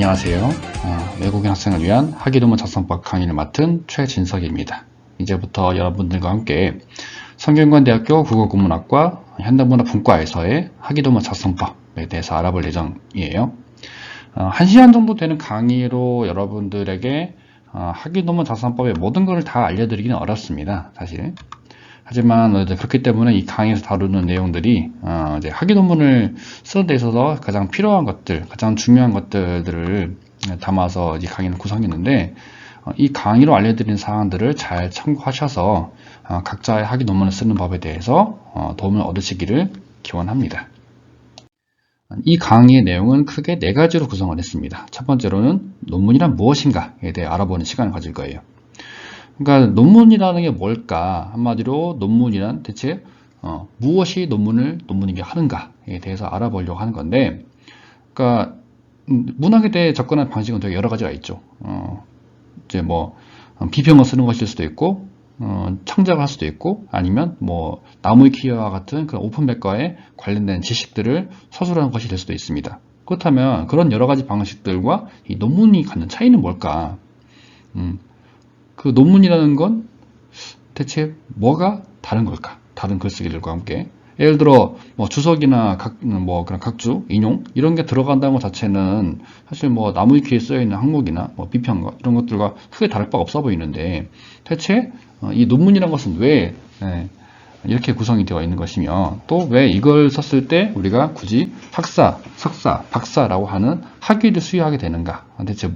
안녕하세요. 외국인 학생을 위한 학위논문 작성법 강의를 맡은 최진석입니다. 이제부터 여러분들과 함께 성균관대학교 국어국문학과 현대문화분과에서의 학위논문 작성법에 대해서 알아볼 예정이에요. 1시간 정도 되는 강의로 여러분들에게 학위논문 작성법의 모든 것을 다 알려드리기는 어렵습니다, 사실. 하지만 그렇기 때문에 이 강의에서 다루는 내용들이 이제 학위논문을 쓰는 데 있어서 가장 필요한 것들, 가장 중요한 것들을 담아서 이 강의를 구성했는데, 이 강의로 알려드린 사항들을 잘 참고하셔서 각자의 학위논문을 쓰는 법에 대해서 도움을 얻으시기를 기원합니다. 이 강의의 내용은 크게 4가지로 구성을 했습니다. 첫 번째로는 논문이란 무엇인가에 대해 알아보는 시간을 가질 거예요. 그러니까 논문이라는 게 뭘까? 한마디로 논문이란 대체 무엇이 논문이게 하는가에 대해서 알아보려고 하는 건데, 그러니까 문학에 대해 접근하는 방식은 되게 여러 가지가 있죠. 이제 뭐 비평을 쓰는 것일 수도 있고, 창작을 할 수도 있고, 아니면 뭐 나무위키와 같은 그런 오픈백과에 관련된 지식들을 서술하는 것이 될 수도 있습니다. 그렇다면 그런 여러 가지 방식들과 이 논문이 갖는 차이는 뭘까? 그 논문이라는 건 대체 뭐가 다른 걸까? 다른 글쓰기들과 함께. 예를 들어, 뭐 주석이나 그런 각주, 인용, 이런 게 들어간다는 것 자체는 사실 뭐 나무위키에 쓰여있는 항목이나 뭐 비평, 이런 것들과 크게 다를 바가 없어 보이는데, 대체 이 논문이라는 것은 왜 이렇게 구성이 되어 있는 것이며, 또 왜 이걸 썼을 때 우리가 굳이 학사, 석사, 박사라고 하는 학위를 수여하게 되는가? 대체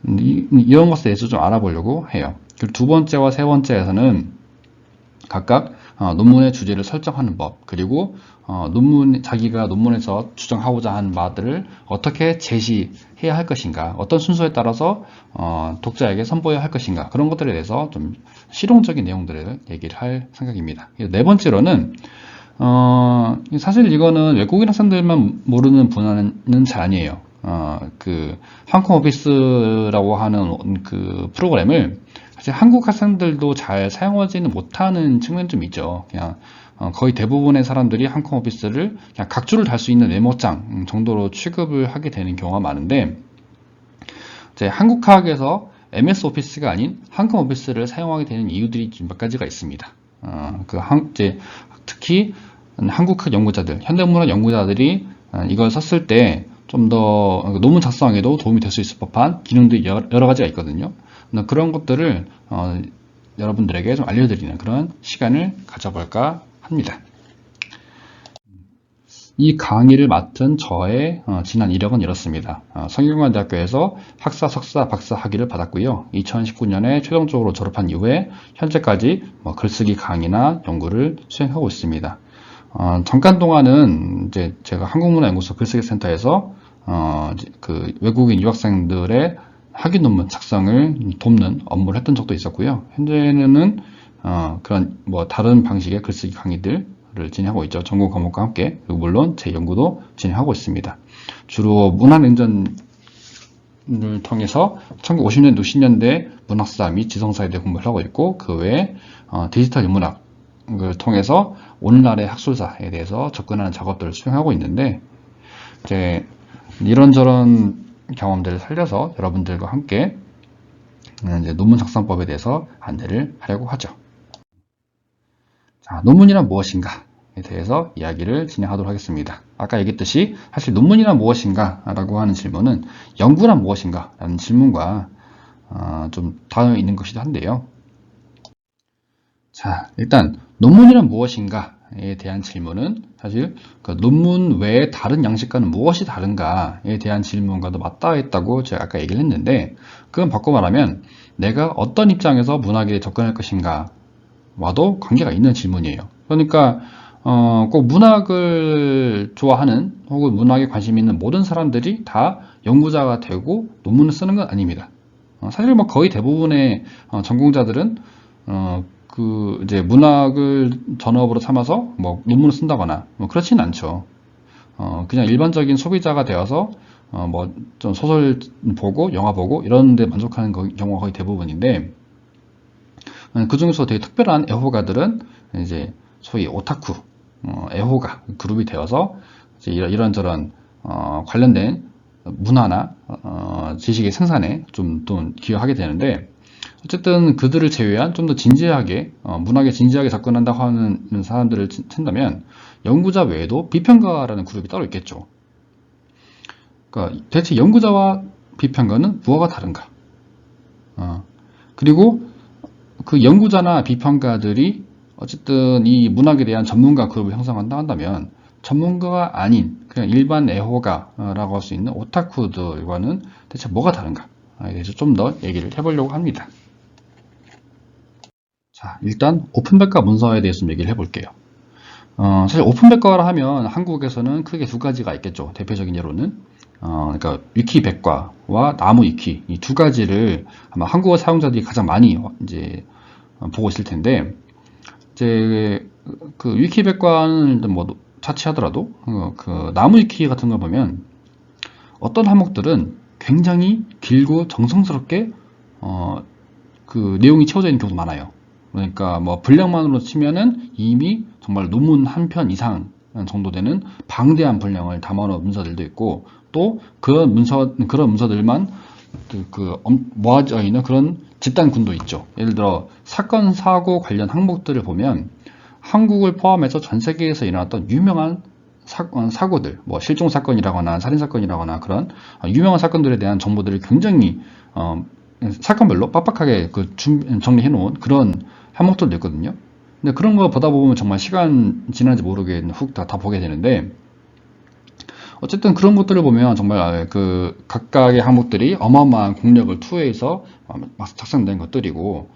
이런 것에 대해서 좀 알아보려고 해요. 그리고 두 번째와 세 번째에서는 각각 논문의 주제를 설정하는 법, 그리고 자기가 논문에서 주장하고자 하는 바들을 어떻게 제시해야 할 것인가, 어떤 순서에 따라서 독자에게 선보여야 할 것인가, 그런 것들에 대해서 좀 실용적인 내용들을 얘기를 할 생각입니다. 네 번째로는 사실 이거는 외국인 학생들만 모르는 분야는 잘 아니에요. 그 한국 오피스라고 하는 그 프로그램을 사실 한국 학생들도 잘 사용하지는 못하는 측면이 좀 있죠. 그냥 거의 대부분의 사람들이 한국 오피스를 그냥 각주를 달 수 있는 메모장 정도로 취급을 하게 되는 경우가 많은데, 이제 한국학에서 MS 오피스가 아닌 한국 오피스를 사용하게 되는 이유들이 몇 가지가 있습니다. 이제 특히 한국학 연구자들, 현대문학 연구자들이 이걸 썼을 때 좀 더 논문 작성에도 도움이 될 수 있을 법한 기능들이 여러 가지가 있거든요. 그런 것들을 여러분들에게 좀 알려드리는 그런 시간을 가져볼까 합니다. 이 강의를 맡은 저의 지난 이력은 이렇습니다. 성균관대학교에서 학사, 석사, 박사 학위를 받았고요. 2019년에 최종적으로 졸업한 이후에 현재까지 글쓰기 강의나 연구를 수행하고 있습니다. 잠깐 동안은 이제 제가 한국문화연구소 글쓰기센터에서 그 외국인 유학생들의 학위 논문 작성을 돕는 업무를 했던 적도 있었고요. 현재는 그런 다른 방식의 글쓰기 강의들을 진행하고 있죠. 전공 과목과 함께. 그리고 물론 제 연구도 진행하고 있습니다. 주로 문화냉전을 통해서 1950년대, 60년대 문학사 및 지성사에 대해 공부를 하고 있고, 그 외에 디지털 인문학을 통해서 오늘날의 학술사에 대해서 접근하는 작업들을 수행하고 있는데, 이제 이런저런 경험들을 살려서 여러분들과 함께 이제 논문 작성법에 대해서 안내를 하려고 하죠. 자, 논문이란 무엇인가에 대해서 이야기를 진행하도록 하겠습니다. 아까 얘기했듯이 사실 논문이란 무엇인가 라고 하는 질문은 연구란 무엇인가 라는 질문과 좀 닿아 있는 것이기도 한데요. 자, 일단 논문이란 무엇인가에 대한 질문은 사실 그 논문 외에 다른 양식과는 무엇이 다른가에 대한 질문과도 맞닿아 있다고 제가 아까 얘기를 했는데, 그건 바꿔 말하면 내가 어떤 입장에서 문학에 접근할 것인가와도 관계가 있는 질문이에요. 그러니까 꼭 문학을 좋아하는 혹은 문학에 관심 있는 모든 사람들이 다 연구자가 되고 논문을 쓰는 건 아닙니다. 사실 거의 대부분의 전공자들은 이제 문학을 전업으로 삼아서 논문을 쓴다거나 그렇지는 않죠. 그냥 일반적인 소비자가 되어서 좀 소설 보고 영화 보고 이런 데 만족하는 경우가 거의 대부분인데, 그 중에서 되게 특별한 애호가들은 이제 소위 오타쿠, 애호가 그룹이 되어서 이제 이런저런 관련된 문화나 지식의 생산에 좀 또 기여하게 되는데, 어쨌든 그들을 제외한 좀 더 진지하게 문학에 진지하게 접근한다고 하는 사람들을 친다면 연구자 외에도 비평가라는 그룹이 따로 있겠죠. 그러니까 대체 연구자와 비평가는 무엇가 다른가? 그리고 그 연구자나 비평가들이 어쨌든 이 문학에 대한 전문가 그룹을 형성한다 한다면 전문가가 아닌 그냥 일반 애호가라고 할 수 있는 오타쿠들과는 대체 뭐가 다른가에 대해서 좀 더 얘기를 해보려고 합니다. 자, 일단 오픈백과 문서에 대해서 좀 얘기를 해볼게요. 사실 오픈백과라 하면 한국에서는 크게 두 가지가 있겠죠. 대표적인 예로는 그러니까 위키백과와 나무위키 이 두 가지를 아마 한국어 사용자들이 가장 많이 이제 보고 있을 텐데, 이제 그 위키백과는 뭐 차치하더라도 그 나무위키 같은 걸 보면 어떤 항목들은 굉장히 길고 정성스럽게 그 내용이 채워져 있는 경우도 많아요. 그러니까 뭐 분량만으로 치면은 이미 정말 논문 한 편 이상 정도 되는 방대한 분량을 담아놓은 문서들도 있고, 또 그런 문서들만 모아져 있는 그런 집단군도 있죠. 예를 들어 사건 사고 관련 항목들을 보면 한국을 포함해서 전 세계에서 일어났던 유명한 사고들, 뭐 실종 사건이라거나 살인 사건이라거나 그런 유명한 사건들에 대한 정보들을 굉장히 사건별로 빡빡하게 정리해 놓은 그런 항목들도 있거든요. 근데 그런 거 보다 보면 정말 시간 지난지 모르게 훅 다 보게 되는데, 어쨌든 그런 것들을 보면 정말 그 각각의 항목들이 어마어마한 공력을 투여해서 작성된 것들이고,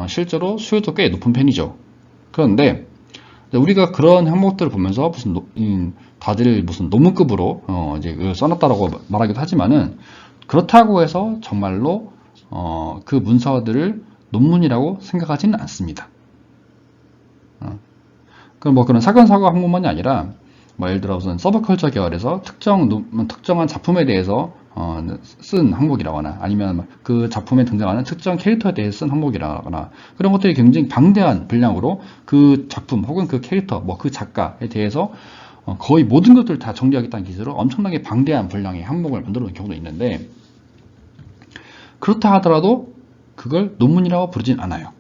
실제로 수요도 꽤 높은 편이죠. 그런데 우리가 그런 항목들을 보면서 다들 무슨 논문급으로 이제 써놨다라고 말하기도 하지만은, 그렇다고 해서 정말로 그 문서들을 논문이라고 생각하지는 않습니다. 뭐 그런 사건 사고 항목만이 아니라 뭐 예를 들어 무슨 서브컬처 계열에서 특정한 작품에 대해서 쓴 항목이라거나, 아니면 그 작품에 등장하는 특정 캐릭터에 대해서 쓴 항목이라거나, 그런 것들이 굉장히 방대한 분량으로 그 작품 혹은 그 캐릭터, 뭐 그 작가에 대해서 거의 모든 것들을 다 정리하겠다는 기세로 엄청나게 방대한 분량의 항목을 만들어 놓은 경우도 있는데, 그렇다 하더라도 그걸 논문이라고 부르진 않아요.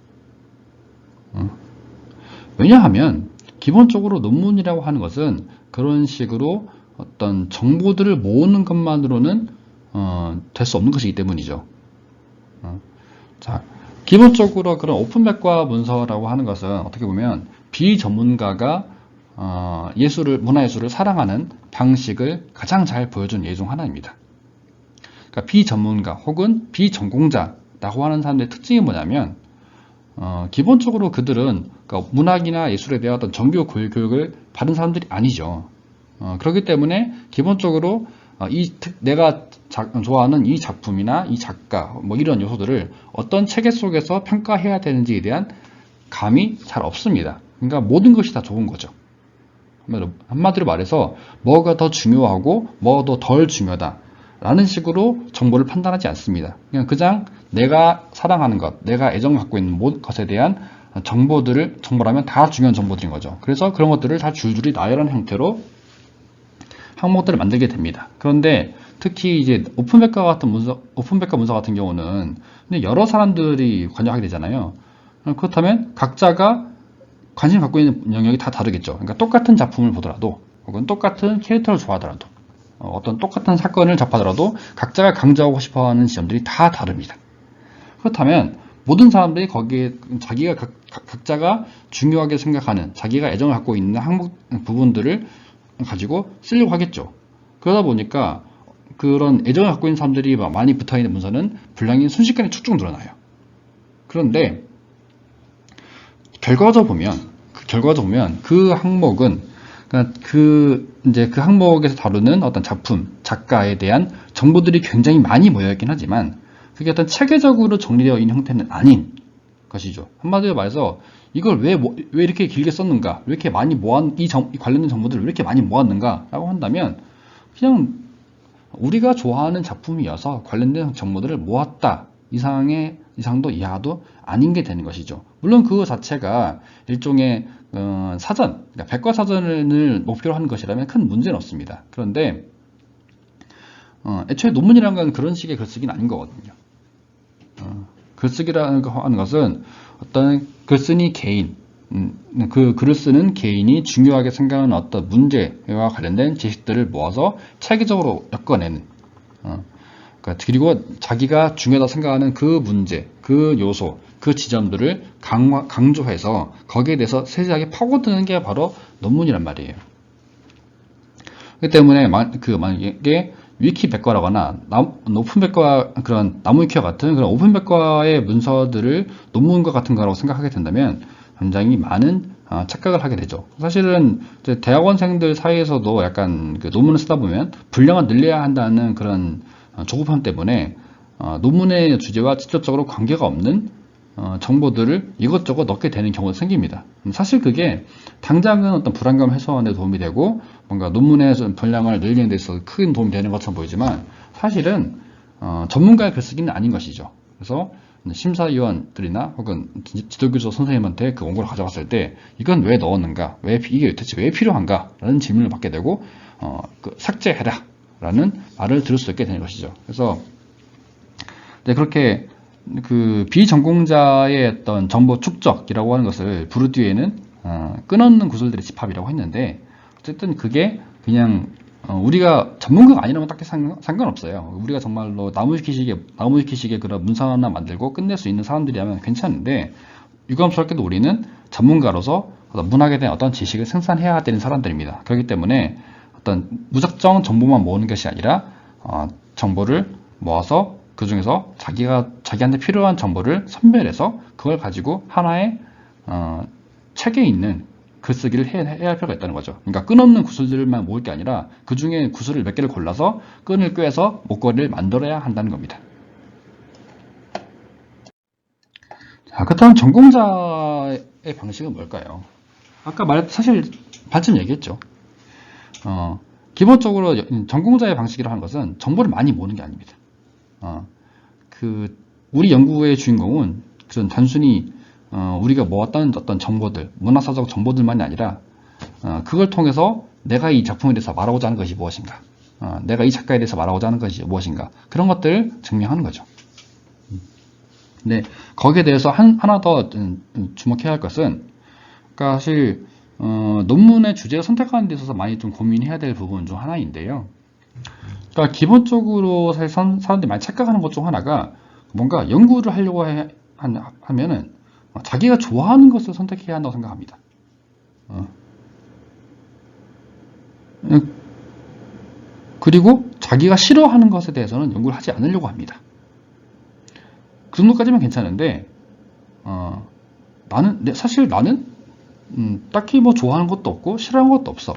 왜냐하면 기본적으로 논문이라고 하는 것은 그런 식으로 어떤 정보들을 모으는 것만으로는 될 수 없는 것이기 때문이죠. 자, 기본적으로 그런 오픈백과 문서라고 하는 것은 어떻게 보면 비전문가가 문화예술을 사랑하는 방식을 가장 잘 보여준 예 중 하나입니다. 그러니까 비전문가 혹은 비전공자라고 하는 사람들의 특징이 뭐냐면, 기본적으로 그들은 그러니까 문학이나 예술에 대한 어떤 정규 교육을 받은 사람들이 아니죠. 그렇기 때문에 기본적으로 내가 좋아하는 이 작품이나 이 작가 뭐 이런 요소들을 어떤 체계 속에서 평가해야 되는지에 대한 감이 잘 없습니다. 그러니까 모든 것이 다 좋은 거죠. 한마디로 말해서 뭐가 더 중요하고 뭐가 덜 중요하다 라는 식으로 정보를 판단하지 않습니다. 그냥 내가 사랑하는 것, 내가 애정 갖고 있는 모든 것에 대한 정보라면 다 중요한 정보들인 거죠. 그래서 그런 것들을 다 줄줄이 나열한 형태로 항목들을 만들게 됩니다. 그런데 특히 이제 오픈백과 문서 같은 경우는 여러 사람들이 관여하게 되잖아요. 그렇다면 각자가 관심 갖고 있는 영역이 다 다르겠죠. 그러니까 똑같은 작품을 보더라도 혹은 똑같은 캐릭터를 좋아하더라도 어떤 똑같은 사건을 접하더라도 각자가 강조하고 싶어하는 지점들이 다 다릅니다. 그렇다면 모든 사람들이 거기에 각자가 중요하게 생각하는, 자기가 애정을 갖고 있는 항목 부분들을 가지고 쓰려고 하겠죠. 그러다 보니까 그런 애정을 갖고 있는 사람들이 많이 붙어있는 문서는 분량이 순식간에 쭉쭉 늘어나요. 그런데 결과적으로 보면 그 항목은 그러니까 그 항목에서 다루는 어떤 작가에 대한 정보들이 굉장히 많이 모여있긴 하지만 그게 어떤 체계적으로 정리되어 있는 형태는 아닌 것이죠. 한마디로 말해서 이걸 왜 이렇게 길게 썼는가, 왜 이렇게 많이 관련된 정보들을 왜 이렇게 많이 모았는가 라고 한다면, 그냥 우리가 좋아하는 작품이어서 관련된 정보들을 모았다 이상도 이하도 아닌 게 되는 것이죠. 물론 그 자체가 일종의 사전, 그러니까 백과사전을 목표로 하는 것이라면 큰 문제는 없습니다. 그런데 애초에 논문이라는 건 그런 식의 글쓰기는 아닌 거거든요. 글쓰기라는 거 하는 것은 어떤 글쓴이 개인, 그 글을 쓰는 개인이 중요하게 생각하는 어떤 문제와 관련된 지식들을 모아서 체계적으로 엮어내는, 그리고 자기가 중요하다 생각하는 그 문제, 그 요소, 그 지점들을 강조해서 거기에 대해서 세세하게 파고드는 게 바로 논문이란 말이에요. 그렇기 때문에 만약에 위키 백과라거나 오픈 백과, 그런 나무 위키와 같은 그런 오픈 백과의 문서들을 논문과 같은 거라고 생각하게 된다면 굉장히 많은 착각을 하게 되죠. 사실은 대학원생들 사이에서도 약간 그 논문을 쓰다 보면 분량을 늘려야 한다는 그런 조급함 때문에 논문의 주제와 직접적으로 관계가 없는 정보들을 이것저것 넣게 되는 경우가 생깁니다. 사실 그게 당장은 어떤 불안감 해소하는 데 도움이 되고 뭔가 논문의 분량을 늘리는 데 있어서 큰 도움이 되는 것처럼 보이지만 사실은 전문가의 글쓰기는 아닌 것이죠. 그래서 심사위원들이나 혹은 지도교수 선생님한테 그 원고를 가져갔을 때 이건 왜 넣었는가, 이게 대체 왜 필요한가 라는 질문을 받게 되고 삭제해라 라는 말을 들을 수 있게 되는 것이죠. 그래서 그렇게 그 비전공자의 어떤 정보 축적이라고 하는 것을 부르디에는 끊어놓는 구슬들의 집합이라고 했는데, 어쨌든 그게 그냥 우리가 전문가가 아니라면 딱히 상관없어요. 우리가 정말로 나무위키식의 그런 문서 하나 만들고 끝낼 수 있는 사람들이라면 괜찮은데, 유감스럽게도 우리는 전문가로서 문학에 대한 어떤 지식을 생산해야 되는 사람들입니다. 그렇기 때문에 어떤 무작정 정보만 모으는 것이 아니라 정보를 모아서 그 중에서 자기한테 필요한 정보를 선별해서 그걸 가지고 하나의 책에 있는 글쓰기를 해야 할 필요가 있다는 거죠. 그러니까 끈없는 구슬들만 모을 게 아니라 그 중에 구슬을 몇 개를 골라서 끈을 꿰서 목걸이를 만들어야 한다는 겁니다. 자, 그렇다면 전공자의 방식은 뭘까요? 아까 사실 반쯤 얘기했죠. 기본적으로 전공자의 방식이라고 하는 것은 정보를 많이 모으는 게 아닙니다. 우리 연구의 주인공은 단순히 우리가 모았던 어떤 정보들, 문화사적 정보들만이 아니라 그걸 통해서 내가 이 작품에 대해서 말하고자 하는 것이 무엇인가, 내가 이 작가에 대해서 말하고자 하는 것이 무엇인가, 그런 것들을 증명하는 거죠. 근데 거기에 대해서 하나 더 주목해야 할 것은, 그러니까 사실 논문의 주제를 선택하는 데 있어서 많이 좀 고민해야 될 부분 중 하나인데요. 그러니까 기본적으로 사실 사람들이 많이 착각하는 것 중 하나가, 뭔가 연구를 하려고 하면은 자기가 좋아하는 것을 선택해야 한다고 생각합니다. 그리고 자기가 싫어하는 것에 대해서는 연구를 하지 않으려고 합니다. 그 정도까지면 괜찮은데, 사실 나는 딱히 뭐 좋아하는 것도 없고 싫어하는 것도 없어.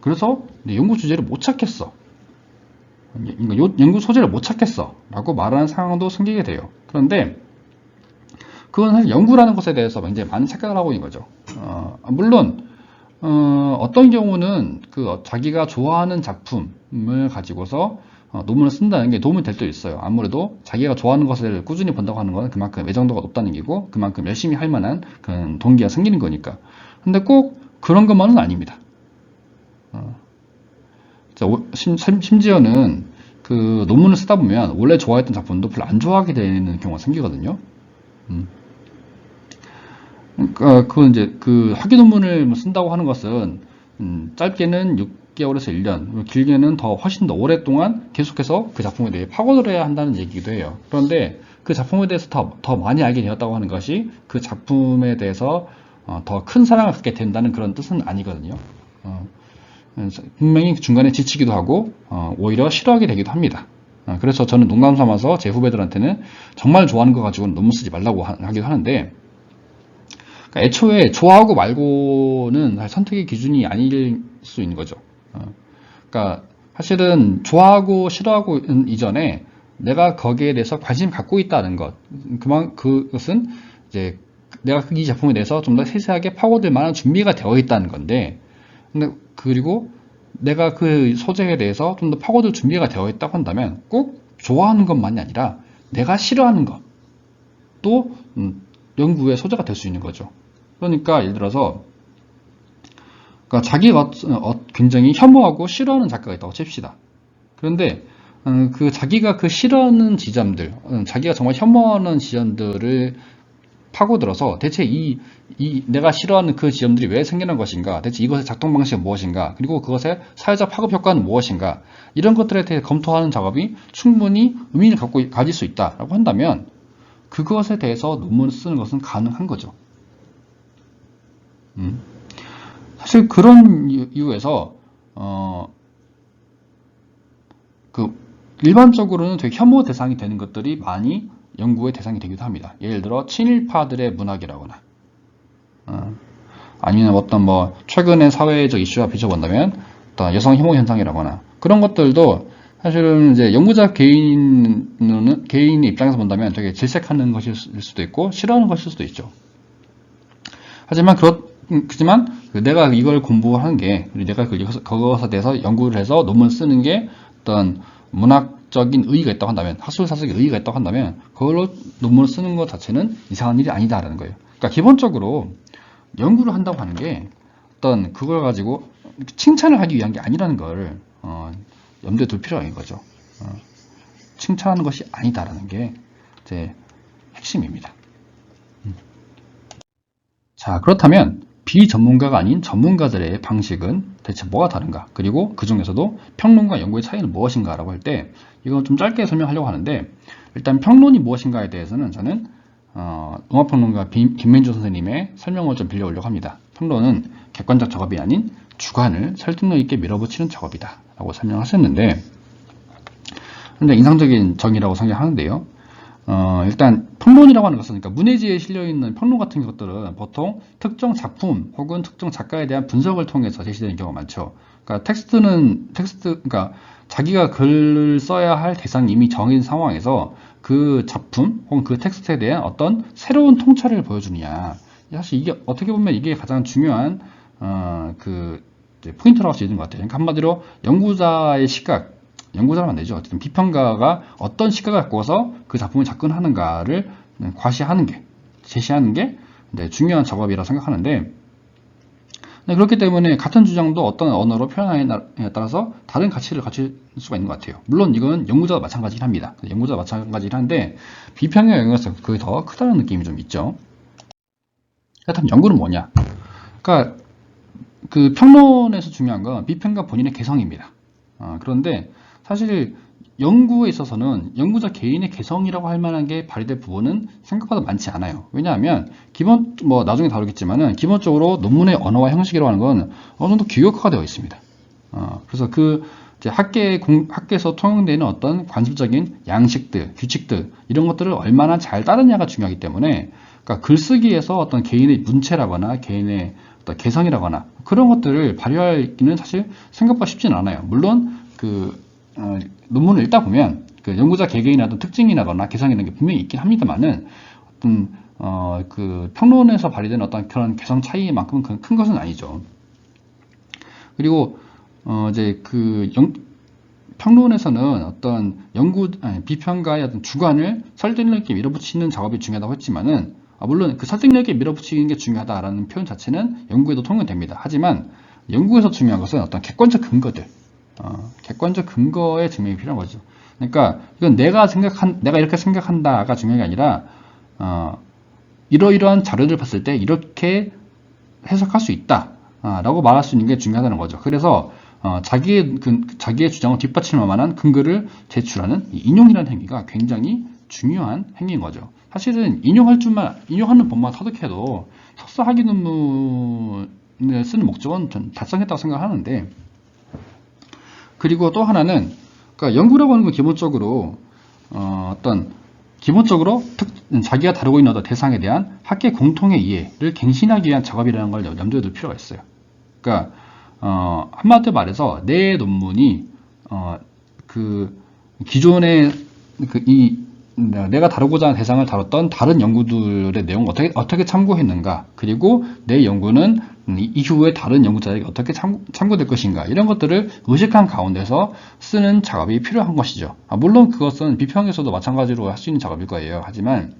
그래서 연구 주제를 못 찾겠어. 연구 소재를 못 찾겠어 라고 말하는 상황도 생기게 돼요. 그런데 그건 사실 연구라는 것에 대해서 굉장히 많은 착각을 하고 있는 거죠. 물론 어떤 경우는 자기가 좋아하는 작품을 가지고서 논문을 쓴다는 게 도움이 될 수도 있어요. 아무래도 자기가 좋아하는 것을 꾸준히 본다고 하는 건 그만큼 애정도가 높다는 얘기고, 그만큼 열심히 할 만한 그런 동기가 생기는 거니까. 근데 꼭 그런 것만은 아닙니다. 심지어는 그 논문을 쓰다 보면 원래 좋아했던 작품도 별로 안 좋아하게 되는 경우가 생기거든요. 그러니까 그 학위 논문을 쓴다고 하는 것은 짧게는 6개월에서 1년, 길게는 훨씬 더 오랫동안 계속해서 그 작품에 대해 파고들어야 한다는 얘기기도 해요. 그런데 그 작품에 대해서 더 많이 알게 되었다고 하는 것이 그 작품에 대해서 더 큰 사랑을 갖게 된다는 그런 뜻은 아니거든요. 분명히 중간에 지치기도 하고 오히려 싫어하게 되기도 합니다. 그래서 저는 농담 삼아서 제 후배들한테는 정말 좋아하는 거 가지고는 논문 쓰지 말라고 하기도 하는데, 그러니까 애초에 좋아하고 말고는 선택의 기준이 아닐 수 있는 거죠. 그러니까 사실은 좋아하고 싫어하고 이전에 내가 거기에 대해서 관심을 갖고 있다는 것, 그것은 이제 내가 이 작품에 대해서 좀 더 세세하게 파고들 만한 준비가 되어 있다는 건데, 그리고 내가 그 소재에 대해서 좀 더 파고들 준비가 되어 있다고 한다면 꼭 좋아하는 것만이 아니라 내가 싫어하는 것도 연구의 소재가 될 수 있는 거죠. 그러니까 예를 들어서 자기가 굉장히 혐오하고 싫어하는 작가가 있다고 칩시다. 그런데 그 자기가 그 싫어하는 지점들, 자기가 정말 혐오하는 지점들을 파고들어서 대체 이 내가 싫어하는 그 지점들이 왜 생기는 것인가, 대체 이것의 작동 방식은 무엇인가, 그리고 그것의 사회적 파급 효과는 무엇인가, 이런 것들에 대해 검토하는 작업이 충분히 의미를 가질 수 있다라고 한다면 그것에 대해서 논문을 쓰는 것은 가능한 거죠. 사실 그런 이유에서 그 일반적으로는 되게 혐오 대상이 되는 것들이 많이 연구의 대상이 되기도 합니다. 예를 들어 친일파들의 문학이라거나 아니면 어떤 뭐 최근의 사회적 이슈와 비춰본다면 어떤 여성 혐오 현상이라거나 그런 것들도 사실은 이제 연구자 개인의 입장에서 본다면 되게 질색하는 것일 수도 있고 싫어하는 것일 수도 있죠. 하지만 내가 이걸 공부하는 게, 내가 그것에 대해서 연구를 해서 논문 쓰는 게 어떤 문학적인 의의가 있다고 한다면, 학술사적인 의의가 있다고 한다면, 그걸로 논문을 쓰는 것 자체는 이상한 일이 아니다라는 거예요. 그러니까 기본적으로 연구를 한다고 하는 게 어떤 그걸 가지고 칭찬을 하기 위한 게 아니라는 걸 염두에 둘 필요가 있는 거죠. 칭찬하는 것이 아니다라는 게 제 핵심입니다. 자, 그렇다면 비전문가가 아닌 전문가들의 방식은 대체 뭐가 다른가? 그리고 그 중에서도 평론과 연구의 차이는 무엇인가? 라고 할 때 이건 좀 짧게 설명하려고 하는데, 일단 평론이 무엇인가에 대해서는 저는 음악평론가 김민주 선생님의 설명을 좀 빌려오려고 합니다. 평론은 객관적 작업이 아닌 주관을 설득력 있게 밀어붙이는 작업이다 라고 설명하셨는데, 근데 인상적인 정의라고 생각하는데요. 일단 평론이라고 하는 것은, 그러니까 문해지에 실려있는 평론 같은 것들은 보통 특정 작품 혹은 특정 작가에 대한 분석을 통해서 제시되는 경우가 많죠. 그러니까 그러니까 자기가 글을 써야 할 대상이 이미 정해진 상황에서 그 작품 혹은 그 텍스트에 대한 어떤 새로운 통찰을 보여주느냐. 사실 이게 어떻게 보면 이게 가장 중요한 포인트라고 할 수 있는 것 같아요. 그러니까 한마디로 연구자의 시각, 연구자는 안 되죠. 어쨌든 비평가가 어떤 시각을 갖고서 그 작품을 접근하는가를 제시하는 게 중요한 작업이라고 생각하는데, 그렇기 때문에 같은 주장도 어떤 언어로 표현하느냐에 따라서 다른 가치를 갖출 수가 있는 것 같아요. 물론 이건 연구자도 마찬가지긴 합니다. 연구자도 마찬가지긴 한데 비평의 영역에서 그게 더 크다는 느낌이 좀 있죠. 그렇다면 연구는 뭐냐? 그러니까 그 평론에서 중요한 건 비평가 본인의 개성입니다. 그런데 사실 연구에 있어서는 연구자 개인의 개성이라고 할 만한 게 발휘될 부분은 생각보다 많지 않아요. 왜냐하면 나중에 다루겠지만은 기본적으로 논문의 언어와 형식이라고 하는 건 어느 정도 규격화가 되어 있습니다. 그래서 이제 학계에서 통용되는 어떤 관습적인 양식들, 규칙들, 이런 것들을 얼마나 잘 따르냐가 중요하기 때문에, 그러니까 글쓰기에서 어떤 개인의 문체라거나 개인의 어떤 개성이라거나 그런 것들을 발휘하기는 사실 생각보다 쉽지는 않아요. 물론 논문을 읽다 보면 그 연구자 개개인의 어떤 특징이라거나 개성이라는 게 분명히 있긴 합니다만은 그 평론에서 발휘되는 어떤 그런 개성 차이만큼은 큰 것은 아니죠. 그리고 이제 평론에서는 어떤 비평가의 어떤 주관을 설득력 있게 밀어붙이는 작업이 중요하다고 했지만은, 물론 그 설득력 있게 밀어붙이는 게 중요하다라는 표현 자체는 연구에도 통용됩니다. 하지만 연구에서 중요한 것은 어떤 객관적 근거들, 객관적 근거의 증명이 필요한 거죠. 그러니까 이건 내가 이렇게 생각한다가 중요한 게 아니라 이러이러한 자료를 봤을 때 이렇게 해석할 수 있다 라고 말할 수 있는 게 중요하다는 거죠. 그래서 자기의 주장을 뒷받침할 만한 근거를 제출하는 인용이라는 행위가 굉장히 중요한 행위인 거죠. 사실은 인용하는 법만 터득해도 석사 학위 논문을 쓰는 목적은 전 달성했다고 생각하는데, 그리고 또 하나는, 그러니까 연구라고 하는 건 기본적으로 자기가 다루고 있는 어떤 대상에 대한 학계 공통의 이해를 갱신하기 위한 작업이라는 걸 염두에 둘 필요가 있어요. 그러니까 한마디로 말해서 내 논문이 기존의 내가 다루고자 하는 대상을 다뤘던 다른 연구들의 내용을 어떻게 참고했는가, 그리고 내 연구는 이후에 다른 연구자에게 어떻게 참고될 것인가, 이런 것들을 의식한 가운데서 쓰는 작업이 필요한 것이죠. 물론 그것은 비평에서도 마찬가지로 할 수 있는 작업일 거예요. 하지만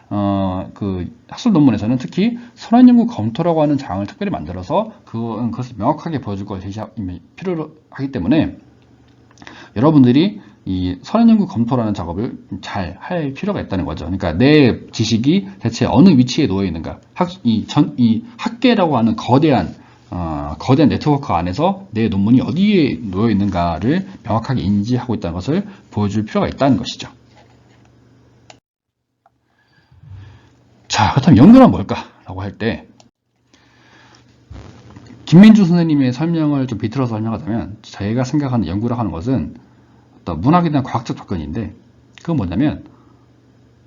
학술 논문에서는 특히 선언 연구 검토라고 하는 장을 특별히 만들어서 그것을 명확하게 보여줄 걸 필요로 하기 때문에, 여러분들이 이 선행연구 검토라는 작업을 잘 할 필요가 있다는 거죠. 그러니까 내 지식이 대체 어느 위치에 놓여 있는가, 이 학계라고 하는 거대한 네트워크 안에서 내 논문이 어디에 놓여 있는가를 명확하게 인지하고 있다는 것을 보여줄 필요가 있다는 것이죠. 자, 그렇다면 연구란 뭘까라고 할 때, 김민주 선생님의 설명을 좀 비틀어서 설명하자면, 제가 생각하는 연구라고 하는 것은 어떤 문학에 대한 과학적 접근인데, 그건 뭐냐면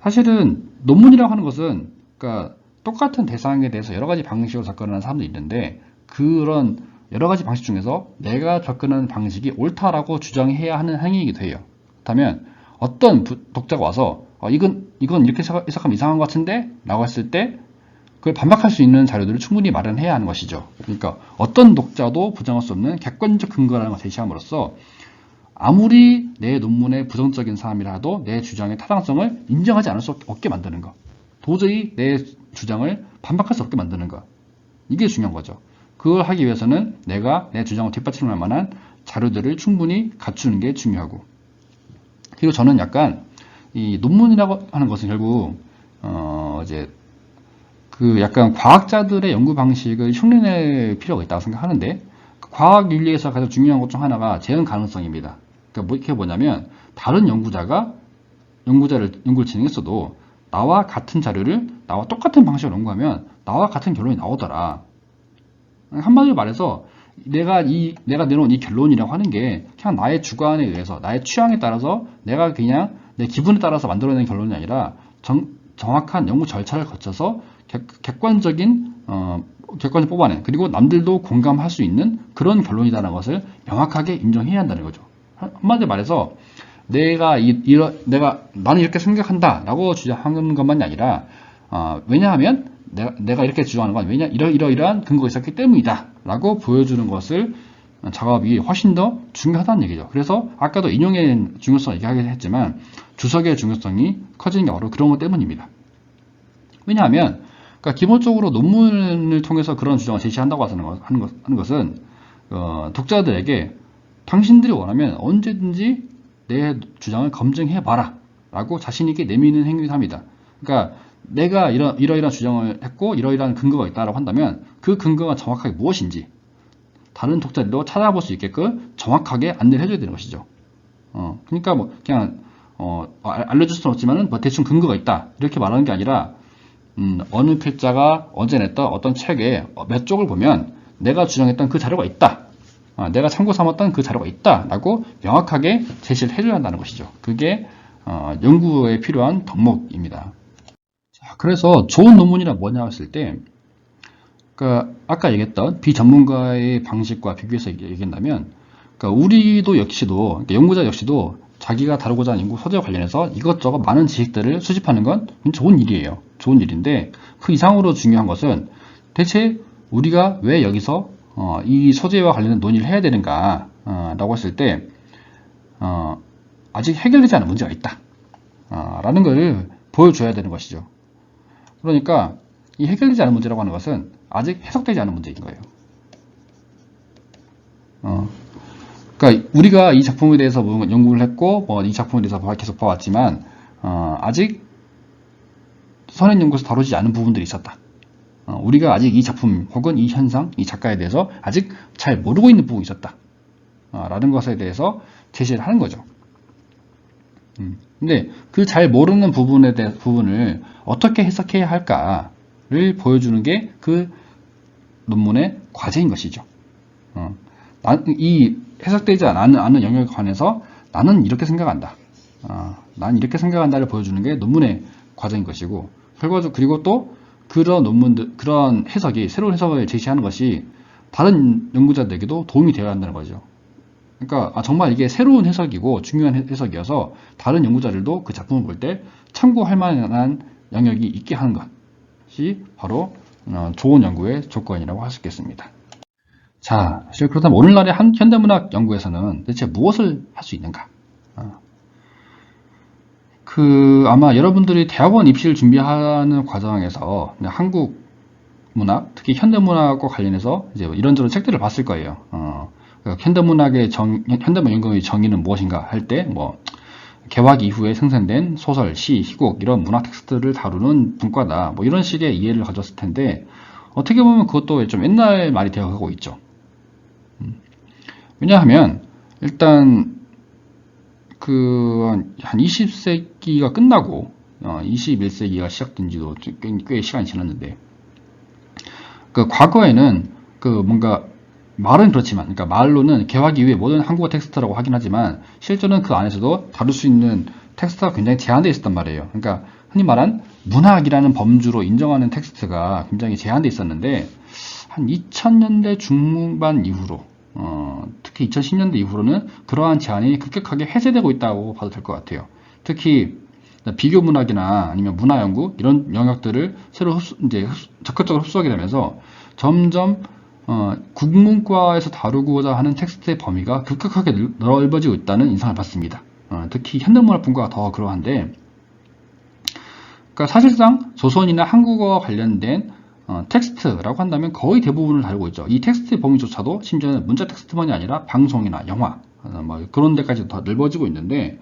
사실은 논문이라고 하는 것은, 그러니까 똑같은 대상에 대해서 여러 가지 방식으로 접근하는 사람도 있는데, 그런 여러 가지 방식 중에서 내가 접근하는 방식이 옳다라고 주장해야 하는 행위이기도 해요. 그렇다면 어떤 독자가 와서 이건 이렇게 해석하면 이상한 것 같은데? 라고 했을 때 그걸 반박할 수 있는 자료들을 충분히 마련해야 하는 것이죠. 그러니까 어떤 독자도 부정할 수 없는 객관적 근거라는 것을 제시함으로써 아무리 내 논문에 부정적인 사람이라도 내 주장의 타당성을 인정하지 않을 수 없게 만드는 것. 도저히 내 주장을 반박할 수 없게 만드는 것. 이게 중요한 거죠. 그걸 하기 위해서는 내가 내 주장을 뒷받침할 만한 자료들을 충분히 갖추는 게 중요하고, 그리고 저는 약간 이 논문이라고 하는 것은 결국 이제 그 약간 과학자들의 연구 방식을 흉내낼 필요가 있다고 생각하는데, 과학 윤리에서 가장 중요한 것 중 하나가 재현 가능성입니다. 그러니까 이게 뭐냐면 다른 연구를 진행했어도 나와 같은 자료를 나와 똑같은 방식으로 연구하면 나와 같은 결론이 나오더라. 한마디로 말해서 내가 내놓은 이 결론이라고 하는 게 그냥 나의 주관에 의해서, 나의 취향에 따라서, 내가 그냥 내 기분에 따라서 만들어낸 결론이 아니라 정확한 연구 절차를 거쳐서 객관적인 뽑아낸, 그리고 남들도 공감할 수 있는 그런 결론이라는 것을 명확하게 인정해야 한다는 거죠. 한마디로 말해서 나는 이렇게 생각한다라고 주장하는 것만이 아니라, 왜냐하면 내가 이렇게 주장하는 건 이러이러한 근거가 있었기 때문이다 라고 보여주는 것을 작업이 훨씬 더 중요하다는 얘기죠. 그래서 아까도 인용의 중요성을 얘기하긴 했지만 주석의 중요성이 커지는 게 바로 그런 것 때문입니다. 왜냐하면 그러니까 기본적으로 논문을 통해서 그런 주장을 제시한다고 하는 것은 독자들에게 당신들이 원하면 언제든지 내 주장을 검증해봐라 라고 자신있게 내미는 행위를 합니다. 그러니까 내가 이러이러한 주장을 했고 이러이러한 근거가 있다고 한다면 그 근거가 정확하게 무엇인지 다른 독자들도 찾아볼 수 있게끔 정확하게 안내를 해줘야 되는 것이죠. 그러니까 뭐 그냥 알려줄 수는 없지만은 뭐 대충 근거가 있다 이렇게 말하는 게 아니라, 어느 필자가 언제 냈던 어떤 책의 몇 쪽을 보면 내가 주장했던 그 자료가 있다, 내가 참고 삼았던 그 자료가 있다 라고 명확하게 제시를 해줘야 한다는 것이죠. 그게 연구에 필요한 덕목입니다. 그래서 좋은 논문이란 뭐냐 했을 때, 그러니까 아까 얘기했던 비전문가의 방식과 비교해서 얘기한다면, 그러니까 우리도 역시도, 그러니까 연구자 역시도 자기가 다루고자 하는 연구 소재와 관련해서 이것저것 많은 지식들을 수집하는 건 좋은 일이에요. 좋은 일인데 그 이상으로 중요한 것은 대체 우리가 왜 여기서 이 소재와 관련된 논의를 해야 되는가 라고 했을 때 아직 해결되지 않은 문제가 있다 라는 것을 보여줘야 되는 것이죠. 그러니까 이 해결되지 않은 문제라고 하는 것은 아직 해석되지 않은 문제인 거예요. 그러니까 우리가 이 작품에 대해서 연구를 했고 이 작품에 대해서 계속 봐왔지만 아직 선행연구에서 다루지 않은 부분들이 있었다. 우리가 아직 이 작품 혹은 이 현상, 이 작가에 대해서 아직 잘 모르고 있는 부분이 있었다 라는 것에 대해서 제시를 하는 거죠. 근데 그 잘 모르는 부분을 어떻게 해석해야 할까를 보여주는 게 그 논문의 과제인 것이죠. 이 해석되지 않는 영역에 관해서 나는 이렇게 생각한다. 난 이렇게 생각한다를 보여주는 게 논문의 과제인 것이고, 결과적으로 그리고 또 그런 논문들, 그런 해석이, 새로운 해석을 제시하는 것이 다른 연구자들에게도 도움이 되어야 한다는 거죠. 그러니까 정말 이게 새로운 해석이고 중요한 해석이어서 다른 연구자들도 그 작품을 볼 때 참고할 만한 영역이 있게 하는 것이 바로 좋은 연구의 조건이라고 할 수 있겠습니다. 자, 그렇다면 오늘날의 현대문학 연구에서는 대체 무엇을 할 수 있는가? 아마 여러분들이 대학원 입시를 준비하는 과정에서 한국 문학, 특히 현대문학과 관련해서 이제 이런저런 책들을 봤을 거예요. 현대문 연구의 정의는 무엇인가 할 때 개학 이후에 생성된 소설, 시, 희곡 이런 문학 텍스트를 다루는 분과다. 뭐 이런 식의 이해를 가졌을 텐데 어떻게 보면 그것도 좀 옛날 말이 되어가고 있죠. 왜냐하면 일단 그 한 20세기가 끝나고 21세기가 시작된 지도 꽤 시간이 지났는데 그 과거에는 그 뭔가 말은 그렇지만 그러니까 말로는 개학 이후에 모든 한국어 텍스트라고 하긴 하지만 실제로는 그 안에서도 다룰 수 있는 텍스트가 굉장히 제한되어 있었단 말이에요. 그러니까 흔히 말한 문학이라는 범주로 인정하는 텍스트가 굉장히 제한되어 있었는데 한 2000년대 중반 이후로 특히 2010년대 이후로는 그러한 제한이 급격하게 해제되고 있다고 봐도 될 것 같아요. 특히 비교 문학이나 아니면 문화 연구 이런 영역들을 새로 적극적으로 흡수하게 되면서 점점 국문과에서 다루고자 하는 텍스트의 범위가 급격하게 넓어지고 있다는 인상을 받습니다. 특히 현대문학분과가 더 그러한데, 그러니까 사실상 조선이나 한국어 관련된 텍스트라고 한다면 거의 대부분을 다루고 있죠. 이 텍스트의 범위조차도 심지어는 문자 텍스트만이 아니라 방송이나 영화 뭐 그런 데까지 더 넓어지고 있는데,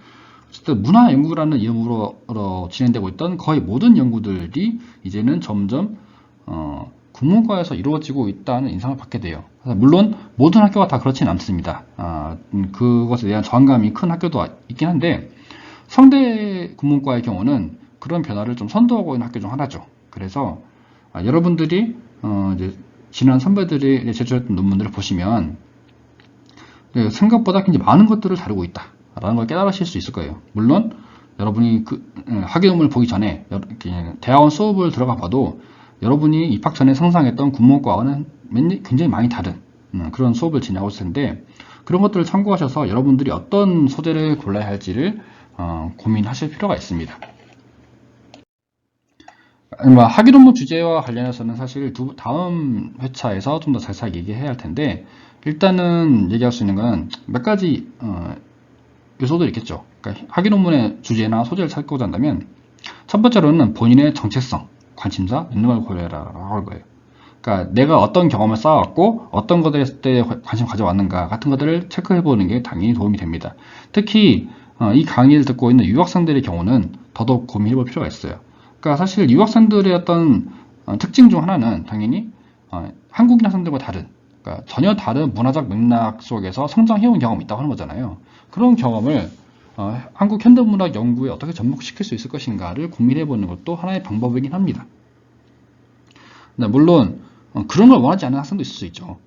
어쨌든 문화 연구라는 이름으로 진행되고 있던 거의 모든 연구들이 이제는 점점 국문과에서 이루어지고 있다는 인상을 받게 돼요. 물론 모든 학교가 다 그렇지는 않습니다. 그것에 대한 저항감이 큰 학교도 있긴 한데 성대 국문과의 경우는 그런 변화를 좀 선도하고 있는 학교 중 하나죠. 그래서 여러분들이 이제 지난 선배들이 제출했던 논문들을 보시면 생각보다 굉장히 많은 것들을 다루고 있다라는 걸 깨달으실 수 있을 거예요. 물론 여러분이 학위 논문을 보기 전에 대학원 수업을 들어가 봐도 여러분이 입학 전에 상상했던 국문과와는 굉장히 많이 다른 그런 수업을 진행하고 있을 텐데, 그런 것들을 참고하셔서 여러분들이 어떤 소재를 골라야 할지를 고민하실 필요가 있습니다. 학위 논문 주제와 관련해서는 사실 다음 회차에서 좀 더 자세하게 얘기해야 할 텐데, 일단은 얘기할 수 있는 건 몇 가지 요소들이 있겠죠. 그러니까 학위 논문의 주제나 소재를 찾고자 한다면 첫 번째로는 본인의 정체성, 관심사, 능력을 고려해라라고 할 거예요. 그러니까 내가 어떤 경험을 쌓아왔고 어떤 것들에 대해 관심을 가져왔는가 같은 것들을 체크해보는 게 당연히 도움이 됩니다. 특히 이 강의를 듣고 있는 유학생들의 경우는 더더욱 고민해볼 필요가 있어요. 그러니까 사실 유학생들의 어떤 특징 중 하나는 당연히 한국인 학생들과 다른, 그러니까 전혀 다른 문화적 맥락 속에서 성장해온 경험이 있다고 하는 거잖아요. 그런 경험을 한국 현대문학 연구에 어떻게 접목시킬 수 있을 것인가를 고민해보는 것도 하나의 방법이긴 합니다. 물론 그런 걸 원하지 않는 학생도 있을 수 있죠.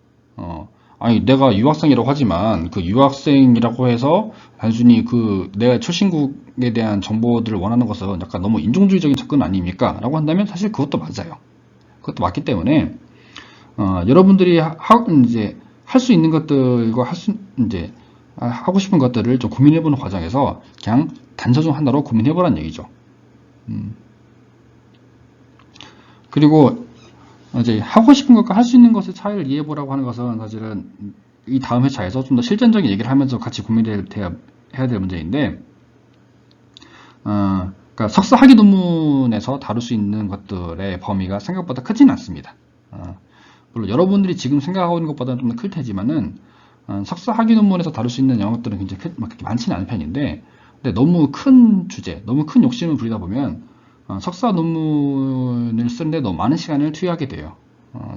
아니 내가 유학생이라고 하지만 그 유학생이라고 해서 단순히 그 내가 출신국에 대한 정보들을 원하는 것은 약간 너무 인종주의적인 접근 아닙니까? 라고 한다면 사실 그것도 맞아요. 그것도 맞기 때문에 여러분들이 이제 할 수 있는 것들과 하고 싶은 것들을 좀 고민해보는 과정에서 그냥 단서 중 하나로 고민해보라는 얘기죠. 그리고 이제 하고 싶은 것과 할 수 있는 것의 차이를 이해해보라고 하는 것은 사실은 이 다음 회차에서 좀 더 실전적인 얘기를 하면서 같이 고민해야 될 문제인데, 그러니까 석사 학위 논문에서 다룰 수 있는 것들의 범위가 생각보다 크지는 않습니다. 물론 여러분들이 지금 생각하고 있는 것보다는 좀 더 클 테지만은 석사 학위 논문에서 다룰 수 있는 영역들은 굉장히 그렇게 많지는 않은 편인데, 근데 너무 큰 주제, 너무 큰 욕심을 부리다 보면 석사 논문을 쓰는데 너무 많은 시간을 투여하게 돼요.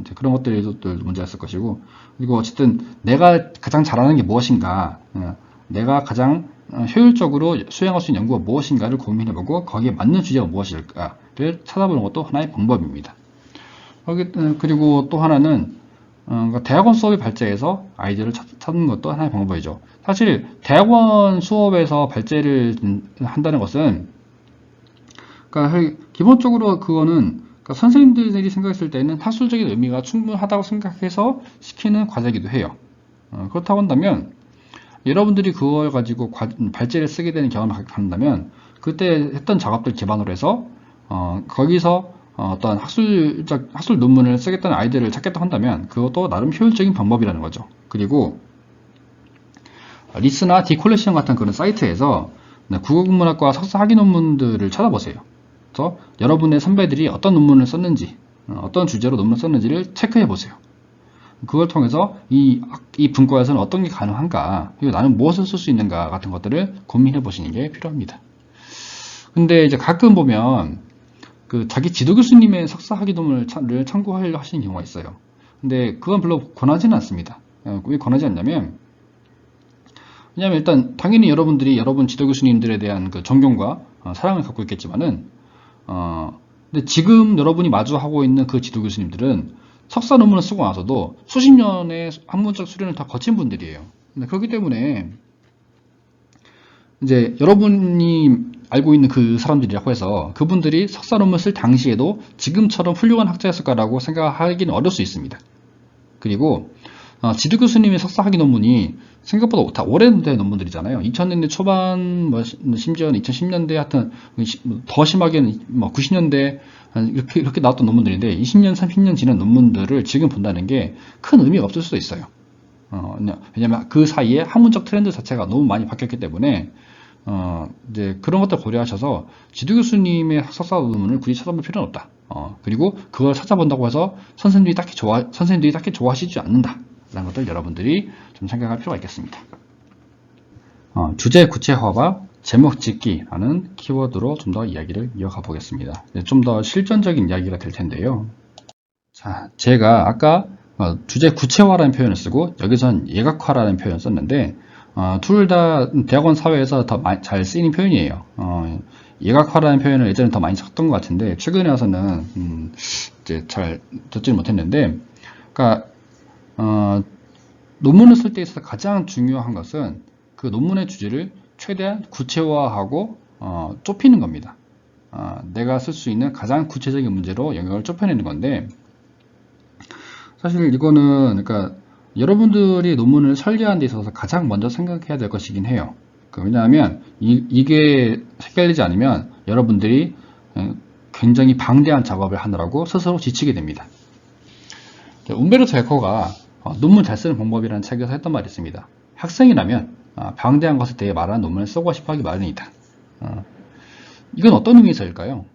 이제 그런 것들도 문제가 있을 것이고, 그리고 어쨌든 내가 가장 잘하는 게 무엇인가, 내가 가장 효율적으로 수행할 수 있는 연구가 무엇인가를 고민해보고 거기에 맞는 주제가 무엇일까를 찾아보는 것도 하나의 방법입니다. 그리고 또 하나는 대학원 수업의 발제에서 아이디어를 찾는 것도 하나의 방법이죠. 사실 대학원 수업에서 발제를 한다는 것은, 그러니까 기본적으로 그거는 그러니까 선생님들이 생각했을 때는 학술적인 의미가 충분하다고 생각해서 시키는 과제이기도 해요. 그렇다고 한다면 여러분들이 그걸 가지고 발제를 쓰게 되는 경험을 갖는다면 그때 했던 작업들 기반으로 해서 거기서 어떤 학술 논문을 쓰겠다는 아이디어를 찾겠다 한다면 그것도 나름 효율적인 방법이라는 거죠. 그리고 리스나 디콜레션 같은 그런 사이트에서 국어국문학과 석사 학위 논문들을 찾아보세요. 그래서 여러분의 선배들이 어떤 논문을 썼는지, 어떤 주제로 논문을 썼는지를 체크해 보세요. 그걸 통해서 이 분과에서는 어떤 게 가능한가, 그리고 나는 무엇을 쓸 수 있는가 같은 것들을 고민해 보시는 게 필요합니다. 근데 이제 가끔 보면 그 자기 지도 교수님의 석사 학위론문을 참고하려 하시는 경우가 있어요. 근데 그건 별로 권하지는 않습니다. 왜 권하지 않냐면, 왜냐면 일단 당연히 여러분들이 여러분 지도 교수님들에 대한 그 존경과 사랑을 갖고 있겠지만은, 근데 지금 여러분이 마주하고 있는 그 지도 교수님들은 석사 논문을 쓰고 나서도 수십 년의 학문적 수련을 다 거친 분들이에요. 그렇기 때문에 이제 여러분이 알고 있는 그 사람들이라고 해서 그분들이 석사 논문 쓸 당시에도 지금처럼 훌륭한 학자였을까라고 생각하기는 어려울 수 있습니다. 그리고 지도 교수님의 석사 학위 논문이 생각보다 다 오래된 논문들이잖아요. 2000년대 초반, 심지어는 2010년대 하여튼 더 심하게는 90년대 이렇게 나왔던 논문들인데 20년, 30년 지난 논문들을 지금 본다는 게 큰 의미가 없을 수도 있어요. 왜냐면 그 사이에 학문적 트렌드 자체가 너무 많이 바뀌었기 때문에 이제 그런 것들 고려하셔서 지도 교수님의 석사 논문을 굳이 찾아볼 필요는 없다. 그리고 그걸 찾아본다고 해서 선생님들이 딱히 좋아하시지 않는다. 라는 것들 여러분들이 좀 생각할 필요가 있겠습니다. 주제 구체화와 제목 짓기라는 키워드로 좀 더 이야기를 이어가 보겠습니다. 좀 더 실전적인 이야기가 될 텐데요. 자, 제가 아까 주제 구체화라는 표현을 쓰고 여기선 예각화라는 표현을 썼는데 둘 다 대학원 사회에서 더 잘 쓰이는 표현이에요. 예각화라는 표현을 예전에 더 많이 썼던 것 같은데 최근에 와서는 이제 잘 듣지는 못했는데, 그러니까 논문을 쓸 때 있어서 가장 중요한 것은 그 논문의 주제를 최대한 구체화하고 좁히는 겁니다. 내가 쓸 수 있는 가장 구체적인 문제로 영역을 좁혀내는 건데, 사실 이거는 그러니까 여러분들이 논문을 설계하는 데 있어서 가장 먼저 생각해야 될 것이긴 해요. 왜냐하면 이게 해결되지 않으면 여러분들이 굉장히 방대한 작업을 하느라고 스스로 지치게 됩니다. 움베르토 에코가 논문 잘 쓰는 방법이라는 책에서 했던 말이 있습니다. 학생이라면 방대한 것에 대해 말하는 논문을 쓰고 싶어 하기 마련이다. 이건 어떤 의미에서일까요?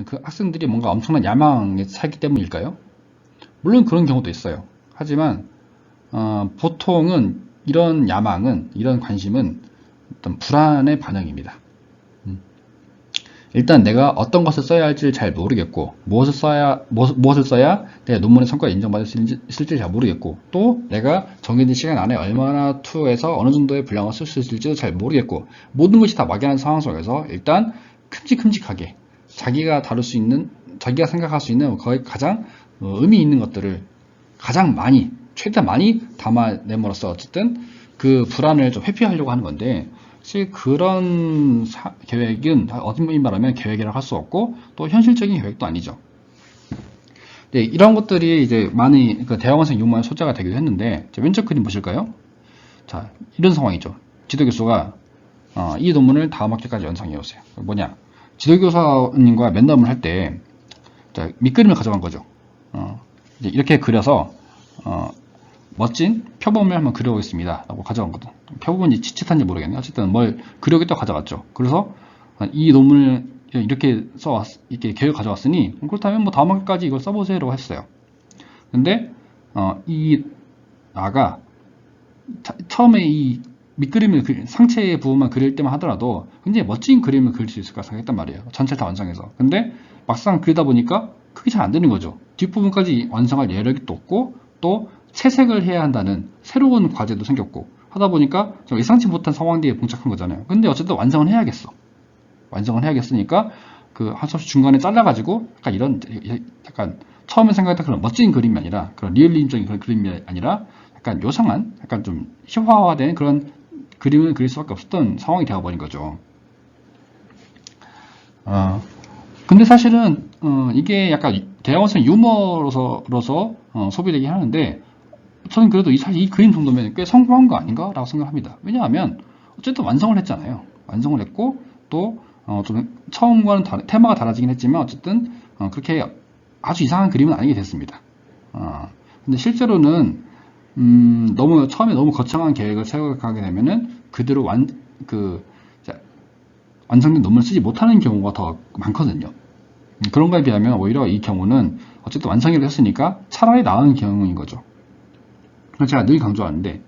그 학생들이 뭔가 엄청난 야망에 차기 때문일까요? 물론 그런 경우도 있어요. 하지만 보통은 이런 야망은, 이런 관심은 어떤 불안의 반영입니다. 일단 내가 어떤 것을 써야 할지를 잘 모르겠고, 무엇을 써야 내 논문의 성과가 인정받을 수 있을지 잘 모르겠고, 또 내가 정해진 시간 안에 얼마나 투에서 어느 정도의 분량을 쓸 수 있을지도 잘 모르겠고, 모든 것이 다 막연한 상황 속에서 일단 큼직큼직하게 자기가 생각할 수 있는 거의 가장 의미 있는 것들을 가장 많이, 최대한 많이 담아냄으로써 어쨌든 그 불안을 좀 회피하려고 하는 건데, 사실 그런 계획은 어떤 말하면 계획이라고 할 수 없고 또 현실적인 계획도 아니죠. 네, 이런 것들이 이제 많이 대학원생 유머의 소재가 되기도 했는데, 왼쪽 그림 보실까요? 자, 이런 상황이죠. 지도교수가 이 논문을 다음 학기까지 연상해 오세요. 뭐냐? 지도교사님과 면담을 할 때 밑그림을 가져간 거죠. 이렇게 그려서 멋진 표범을 한번 그려보겠습니다 라고 가져간 거든. 표범인지 치칫한지 모르겠네. 어쨌든 뭘 그려오겠다고 가져갔죠. 그래서 이 논문을 이렇게 이렇게 계획을 가져왔으니 그렇다면 뭐 다음 학기까지 이걸 써보세요 라고 했어요. 근데 이 아가 처음에 이 밑그림을 상체 부분만 그릴 때만 하더라도 굉장히 멋진 그림을 그릴 수 있을까 생각했단 말이에요. 전체를 다 완성해서. 근데 막상 그리다 보니까 그게 잘 안 되는 거죠. 뒷부분까지 완성할 여력이 또 없고, 또 채색을 해야 한다는 새로운 과제도 생겼고, 하다 보니까 좀 예상치 못한 상황들에 봉착한 거잖아요. 근데 어쨌든 완성을 해야겠어. 완성을 해야겠으니까 그 한 수없이 중간에 잘라가지고 약간 처음에 생각했던 그런 멋진 그림이 아니라, 그런 리얼리즘적인 그런 그림이 아니라 약간 요상한, 약간 좀 희화화된 그런 그림을 그릴 수밖에 없었던 상황이 되어버린 거죠. 근데 사실은 이게 약간 대학원생 유머로서 소비되긴 하는데, 저는 그래도 사실 이 그림 정도면 꽤 성공한 거 아닌가 라고 생각합니다. 왜냐하면 어쨌든 완성을 했잖아요. 완성을 했고, 또 좀 처음과는 테마가 달라지긴 했지만 어쨌든 그렇게 아주 이상한 그림은 아니게 됐습니다. 근데 실제로는 처음에 너무 거창한 계획을 세워가게 되면은 그대로 완성된 논문을 쓰지 못하는 경우가 더 많거든요. 그런 거에 비하면 오히려 이 경우는 어쨌든 완성이라고 했으니까 차라리 나은 경우인 거죠. 제가 늘 강조하는데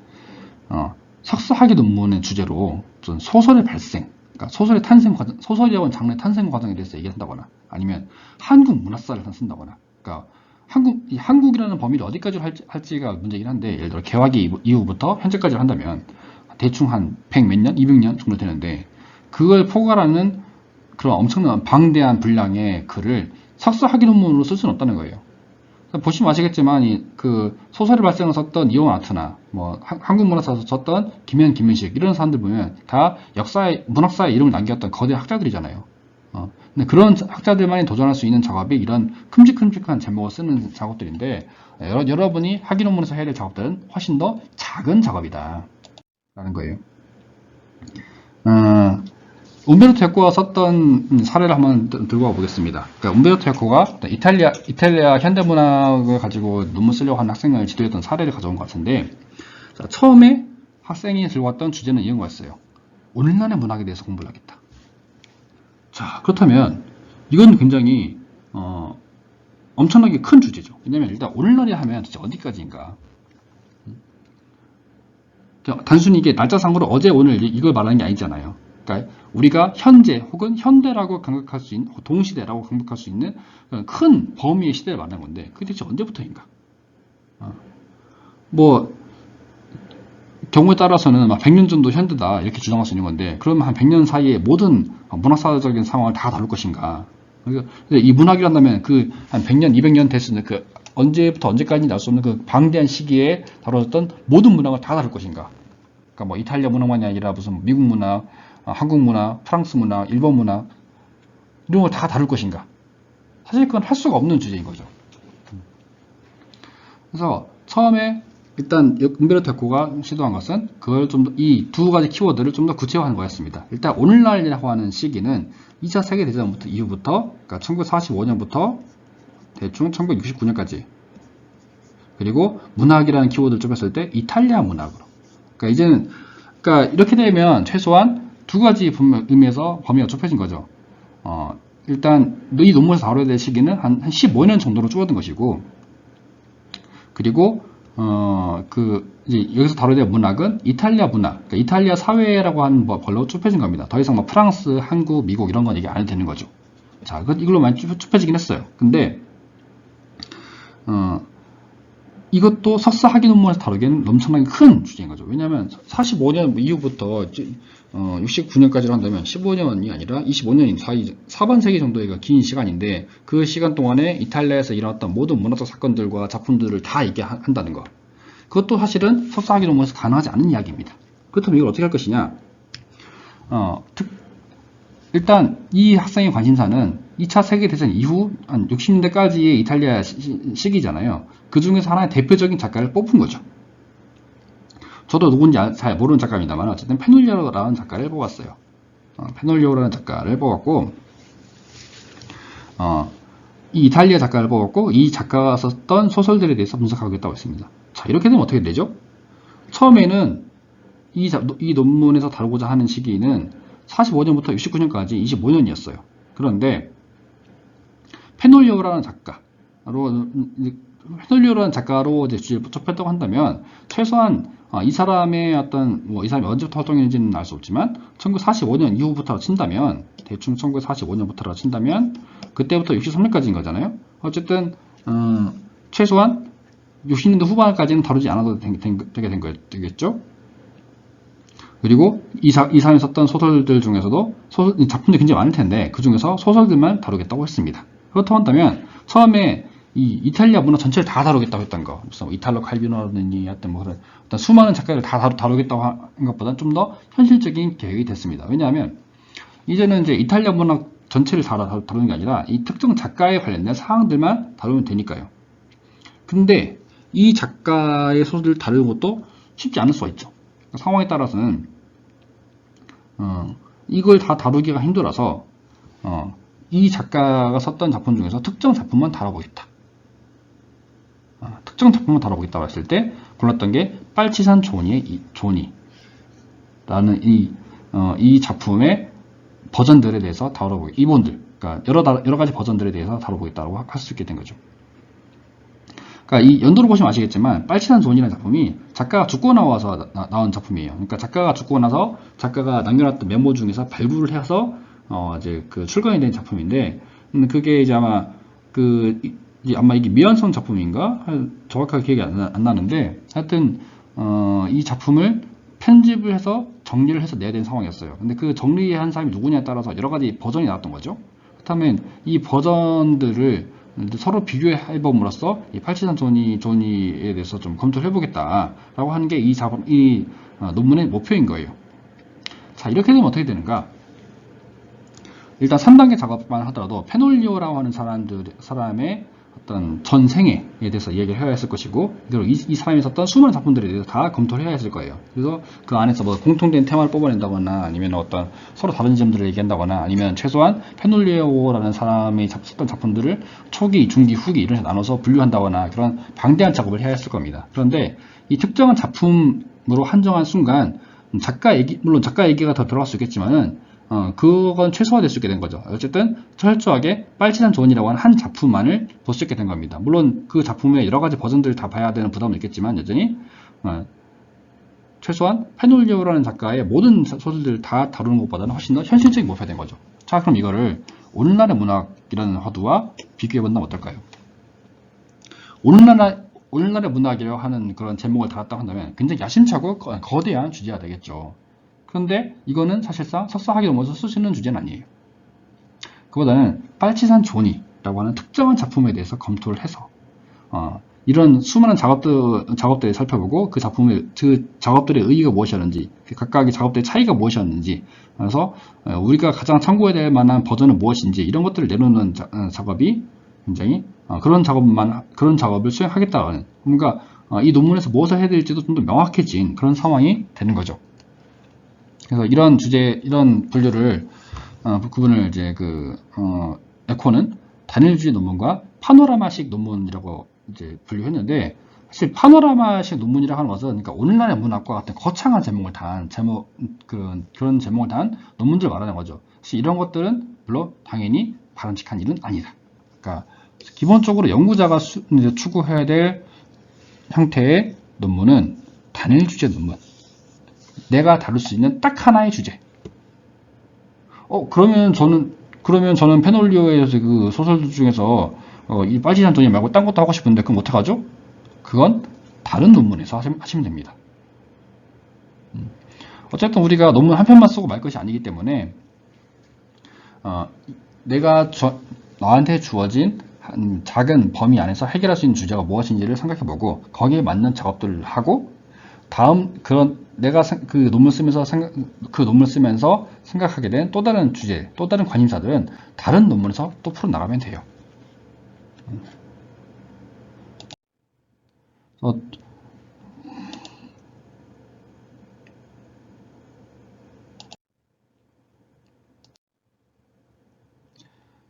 석사 학위 논문의 주제로 어떤 소설의 발생, 그러니까 소설의 탄생 과정, 소설이라는 장르의 탄생 과정에 대해서 얘기한다거나 아니면 한국 문학사를 쓴다거나, 그러니까 한국이라는 범위를 어디까지 할지가 문제긴 한데, 예를 들어 개화기 이후부터 현재까지 한다면 대충 한 100 몇 년, 200년 정도 되는데, 그걸 포괄하는 그런 엄청난 방대한 분량의 글을 석사 학위 논문으로 쓸 수는 없다는 거예요. 보시면 아시겠지만 그 소설의 발생을 썼던 이온 아트나 뭐 한국 문학사에서 썼던 김현식 이런 사람들 보면 다 역사의 문학사에 이름을 남겼던 거대 학자들이잖아요. 근데 그런 학자들만이 도전할 수 있는 작업이 이런 큼직큼직한 제목을 쓰는 작업들인데, 여러분이 학위 논문에서 해야 될 작업들은 훨씬 더 작은 작업이다 라는 거예요. 움베르토 에코가 썼던 사례를 한번 들고 와 보겠습니다. 그러니까 움베르토 에코가 이탈리아 현대문학을 가지고 논문 쓰려고 하는 학생을 지도했던 사례를 가져온 것 같은데, 자, 처음에 학생이 들고 왔던 주제는 이런 거였어요. 오늘날의 문학에 대해서 공부를 하겠다. 자, 그렇다면 이건 굉장히 엄청나게 큰 주제죠. 왜냐면 일단 오늘날이 하면 도대체 어디까지인가? 단순히 이게 날짜상으로 어제 오늘 이걸 말하는 게 아니잖아요. 그러니까 우리가 현재 혹은 현대라고 감각할 수 있는, 동시대라고 감각할 수 있는 큰 범위의 시대를 말하는 건데, 그게 대체 언제부터인가? 뭐 경우에 따라서는 막 100년 정도 현대다 이렇게 주장할 수 있는 건데, 그러면 한 100년 사이에 모든 문학사적인 상황을 다 다룰 것인가? 그러니까 이 문학이란다면 그 한 100년, 200년 됐을 그 언제부터 언제까지 날 수 없는 그 방대한 시기에 다뤄졌던 모든 문학을 다 다룰 것인가? 그러니까 뭐 이탈리아 문학만이 아니라 무슨 미국 문학, 한국 문학, 프랑스 문학, 일본 문학 이런 걸 다 다룰 것인가? 사실 그건 할 수가 없는 주제인 거죠. 그래서 처음에 일단 움베르토 에코가 시도한 것은 그걸 좀 더, 이 두 가지 키워드를 좀 더 구체화하는 거였습니다. 일단 오늘날이라고 하는 시기는 2차 세계대전 이후부터, 그러니까 1945년부터 대충 1969년까지, 그리고 문학이라는 키워드를 좁혔을 때 이탈리아 문학으로. 그러니까 이제는, 그러니까 이렇게 되면 최소한 두 가지 의미에서 범위가 좁혀진 거죠. 일단 이 논문에서 다뤄야 될 시기는 한 15년 정도로 줄어든 것이고, 그리고 이제 여기서 다뤄야 될 문학은 이탈리아 문학, 그러니까 이탈리아 사회라고 하는 걸로 좁혀진 겁니다. 더 이상 뭐 프랑스, 한국, 미국 이런 건 얘기 안 해도 되는 거죠. 자, 이걸로 많이 좁혀지긴 했어요. 근데 이것도 석사 학위 논문에서 다루기에는 엄청나게 큰 주제인 거죠. 왜냐하면 45년 이후부터 69년까지로 한다면 15년이 아니라 25년 사이 4반세기 정도의 긴 시간인데, 그 시간 동안에 이탈리아에서 일어났던 모든 문화적 사건들과 작품들을 다 얘기한다는 거. 그것도 사실은 석사 학위 논문에서 가능하지 않은 이야기입니다. 그렇다면 이걸 어떻게 할 것이냐? 일단 이 학생의 관심사는 2차 세계대전 이후 한 60년대까지의 이탈리아 시기잖아요. 그 중에서 하나의 대표적인 작가를 뽑은 거죠. 저도 누군지 잘 모르는 작가입니다만 어쨌든 페놀리오라는 작가를 뽑았어요. 페놀리오라는 작가를 뽑았고, 이 이탈리아 작가를 뽑았고, 이 작가가 썼던 소설들에 대해서 분석하겠다고 했습니다. 자, 이렇게 되면 어떻게 되죠? 처음에는 이 논문에서 다루고자 하는 시기는 45년부터 69년까지 25년이었어요. 그런데 페놀리오라는 작가로 이제 주제를 좁혔다고 한다면, 최소한 이 사람의 이 사람이 언제부터 활동했는지는 알 수 없지만 1945년 이후부터 친다면, 대충 1945년부터라고 친다면 그때부터 63년까지인 거잖아요. 어쨌든 최소한 60년대 후반까지는 다루지 않아도 되게 되겠죠. 그리고 이 사람이 썼던 소설들 중에서도 작품들이 굉장히 많을 텐데, 그 중에서 소설들만 다루겠다고 했습니다. 그렇다고 한다면 처음에 이 이탈리아 문화 전체를 다 다루겠다고 했던 거, 무슨 이탈로 칼비노라든지 하여튼 뭐 그런 어떤 수많은 작가를 다 다루겠다고 한 것보다는 좀 더 현실적인 계획이 됐습니다. 왜냐하면 이제는 이제 이탈리아 문학 전체를 다루는 게 아니라 이 특정 작가에 관련된 사항들만 다루면 되니까요. 근데 이 작가의 소설을 다루는 것도 쉽지 않을 수가 있죠. 상황에 따라서는 이걸 다 다루기가 힘들어서 이 작가가 썼던 작품 중에서 특정 작품만 다뤄보겠다. 특정 작품만 다뤄보겠다고 했을 때 골랐던 게 빨치산 조니의 조니라는 이 작품의 버전들에 대해서 이본들, 그러니까 여러 가지 버전들에 대해서 다뤄보겠다고 할 수 있게 된 거죠. 그러니까 이 연도를 보시면 아시겠지만 빨치산 존이라는 작품이 작가가 죽고 나와서 나온 작품이에요. 그러니까 작가가 죽고 나서 작가가 남겨놨던 메모 중에서 발부를 해서 이제 그 출간이 된 작품인데 그게 이제 아마 아마 이게 미완성 작품인가 정확하게 기억이 안 나는데 하여튼 이 작품을 편집을 해서 정리를 해서 내야 되는 상황이었어요. 근데 그 정리한 사람이 누구냐에 따라서 여러 가지 버전이 나왔던 거죠. 그렇다면 이 버전들을 서로 비교해봄으로써 이 팔치산 조니에 대해서 좀 검토를 해보겠다라고 하는 게 이 논문의 목표인 거예요. 자, 이렇게 되면 어떻게 되는가? 일단 3단계 작업만 하더라도 페놀리오라고 하는 사람의 어떤 전생에 대해서 얘기를 해야 했을 것이고, 그리고 이 사람이 썼던 수많은 작품들에 대해서 다 검토를 해야 했을 거예요. 그래서 그 안에서 뭐 공통된 테마를 뽑아낸다거나, 아니면 어떤 서로 다른 점들을 얘기한다거나, 아니면 최소한 페놀리오라는 사람이 썼던 작품들을 초기, 중기, 후기 이런 식으로 나눠서 분류한다거나 그런 방대한 작업을 해야 했을 겁니다. 그런데 이 특정한 작품으로 한정한 순간 물론 작가 얘기가 더 들어갈 수 있겠지만은 그건 최소화될 수 있게 된 거죠. 어쨌든 철저하게 빨치산 존이라고 하는 한 작품만을 볼 수 있게 된 겁니다. 물론 그 작품의 여러 가지 버전들을 다 봐야 되는 부담은 있겠지만 여전히 최소한 페놀리오라는 작가의 모든 소설들을 다 다루는 것보다는 훨씬 더 현실적인 목표가 된 거죠. 자, 그럼 이거를 오늘날의 문학이라는 화두와 비교해본다면 어떨까요? 오늘날의 문학이라고 하는 그런 제목을 달았다고 한다면 굉장히 야심차고 거대한 주제가 되겠죠. 그런데 이거는 사실상 석사학위 논문에서 쓸 수 있는 주제는 아니에요. 그보다는 빨치산 존이라고 하는 특정한 작품에 대해서 검토를 해서 이런 수많은 작업들을 살펴보고 그 작업들의 의의가 무엇이었는지, 각각의 작업들의 차이가 무엇이었는지, 그래서 우리가 가장 참고해야 될 만한 버전은 무엇인지 이런 것들을 내놓는 작업이 굉장히 그런 작업을 수행하겠다는, 그러니까 이 논문에서 무엇을 해야 될지도 좀 더 명확해진 그런 상황이 되는 거죠. 그래서 이런 분류를 구분을 이제 에코는 단일 주제 논문과 파노라마식 논문이라고 이제 분류했는데, 사실 파노라마식 논문이라고 하는 것은 그러니까 오늘날의 문학과 같은 거창한 제목을 단 그런 제목을 단 논문들을 말하는 거죠. 사실 이런 것들은 물론 당연히 바람직한 일은 아니다. 그러니까 기본적으로 연구자가 추구해야 될 형태의 논문은 단일 주제 논문. 내가 다룰 수 있는 딱 하나의 주제. 그러면 저는 페놀리오의 그 소설들 중에서 이 빨치산 존이 말고 딴 것도 하고 싶은데 그럼 어떡하죠? 그건 다른 논문에서 하시면 됩니다. 어쨌든 우리가 논문 한 편만 쓰고 말 것이 아니기 때문에 나한테 주어진 작은 범위 안에서 해결할 수 있는 주제가 무엇인지를 생각해보고 거기에 맞는 작업들을 하고, 다음 내가 그 논문 쓰면서 생각하게 된 또 다른 주제, 또 다른 관심사들은 다른 논문에서 또 풀어나가면 돼요.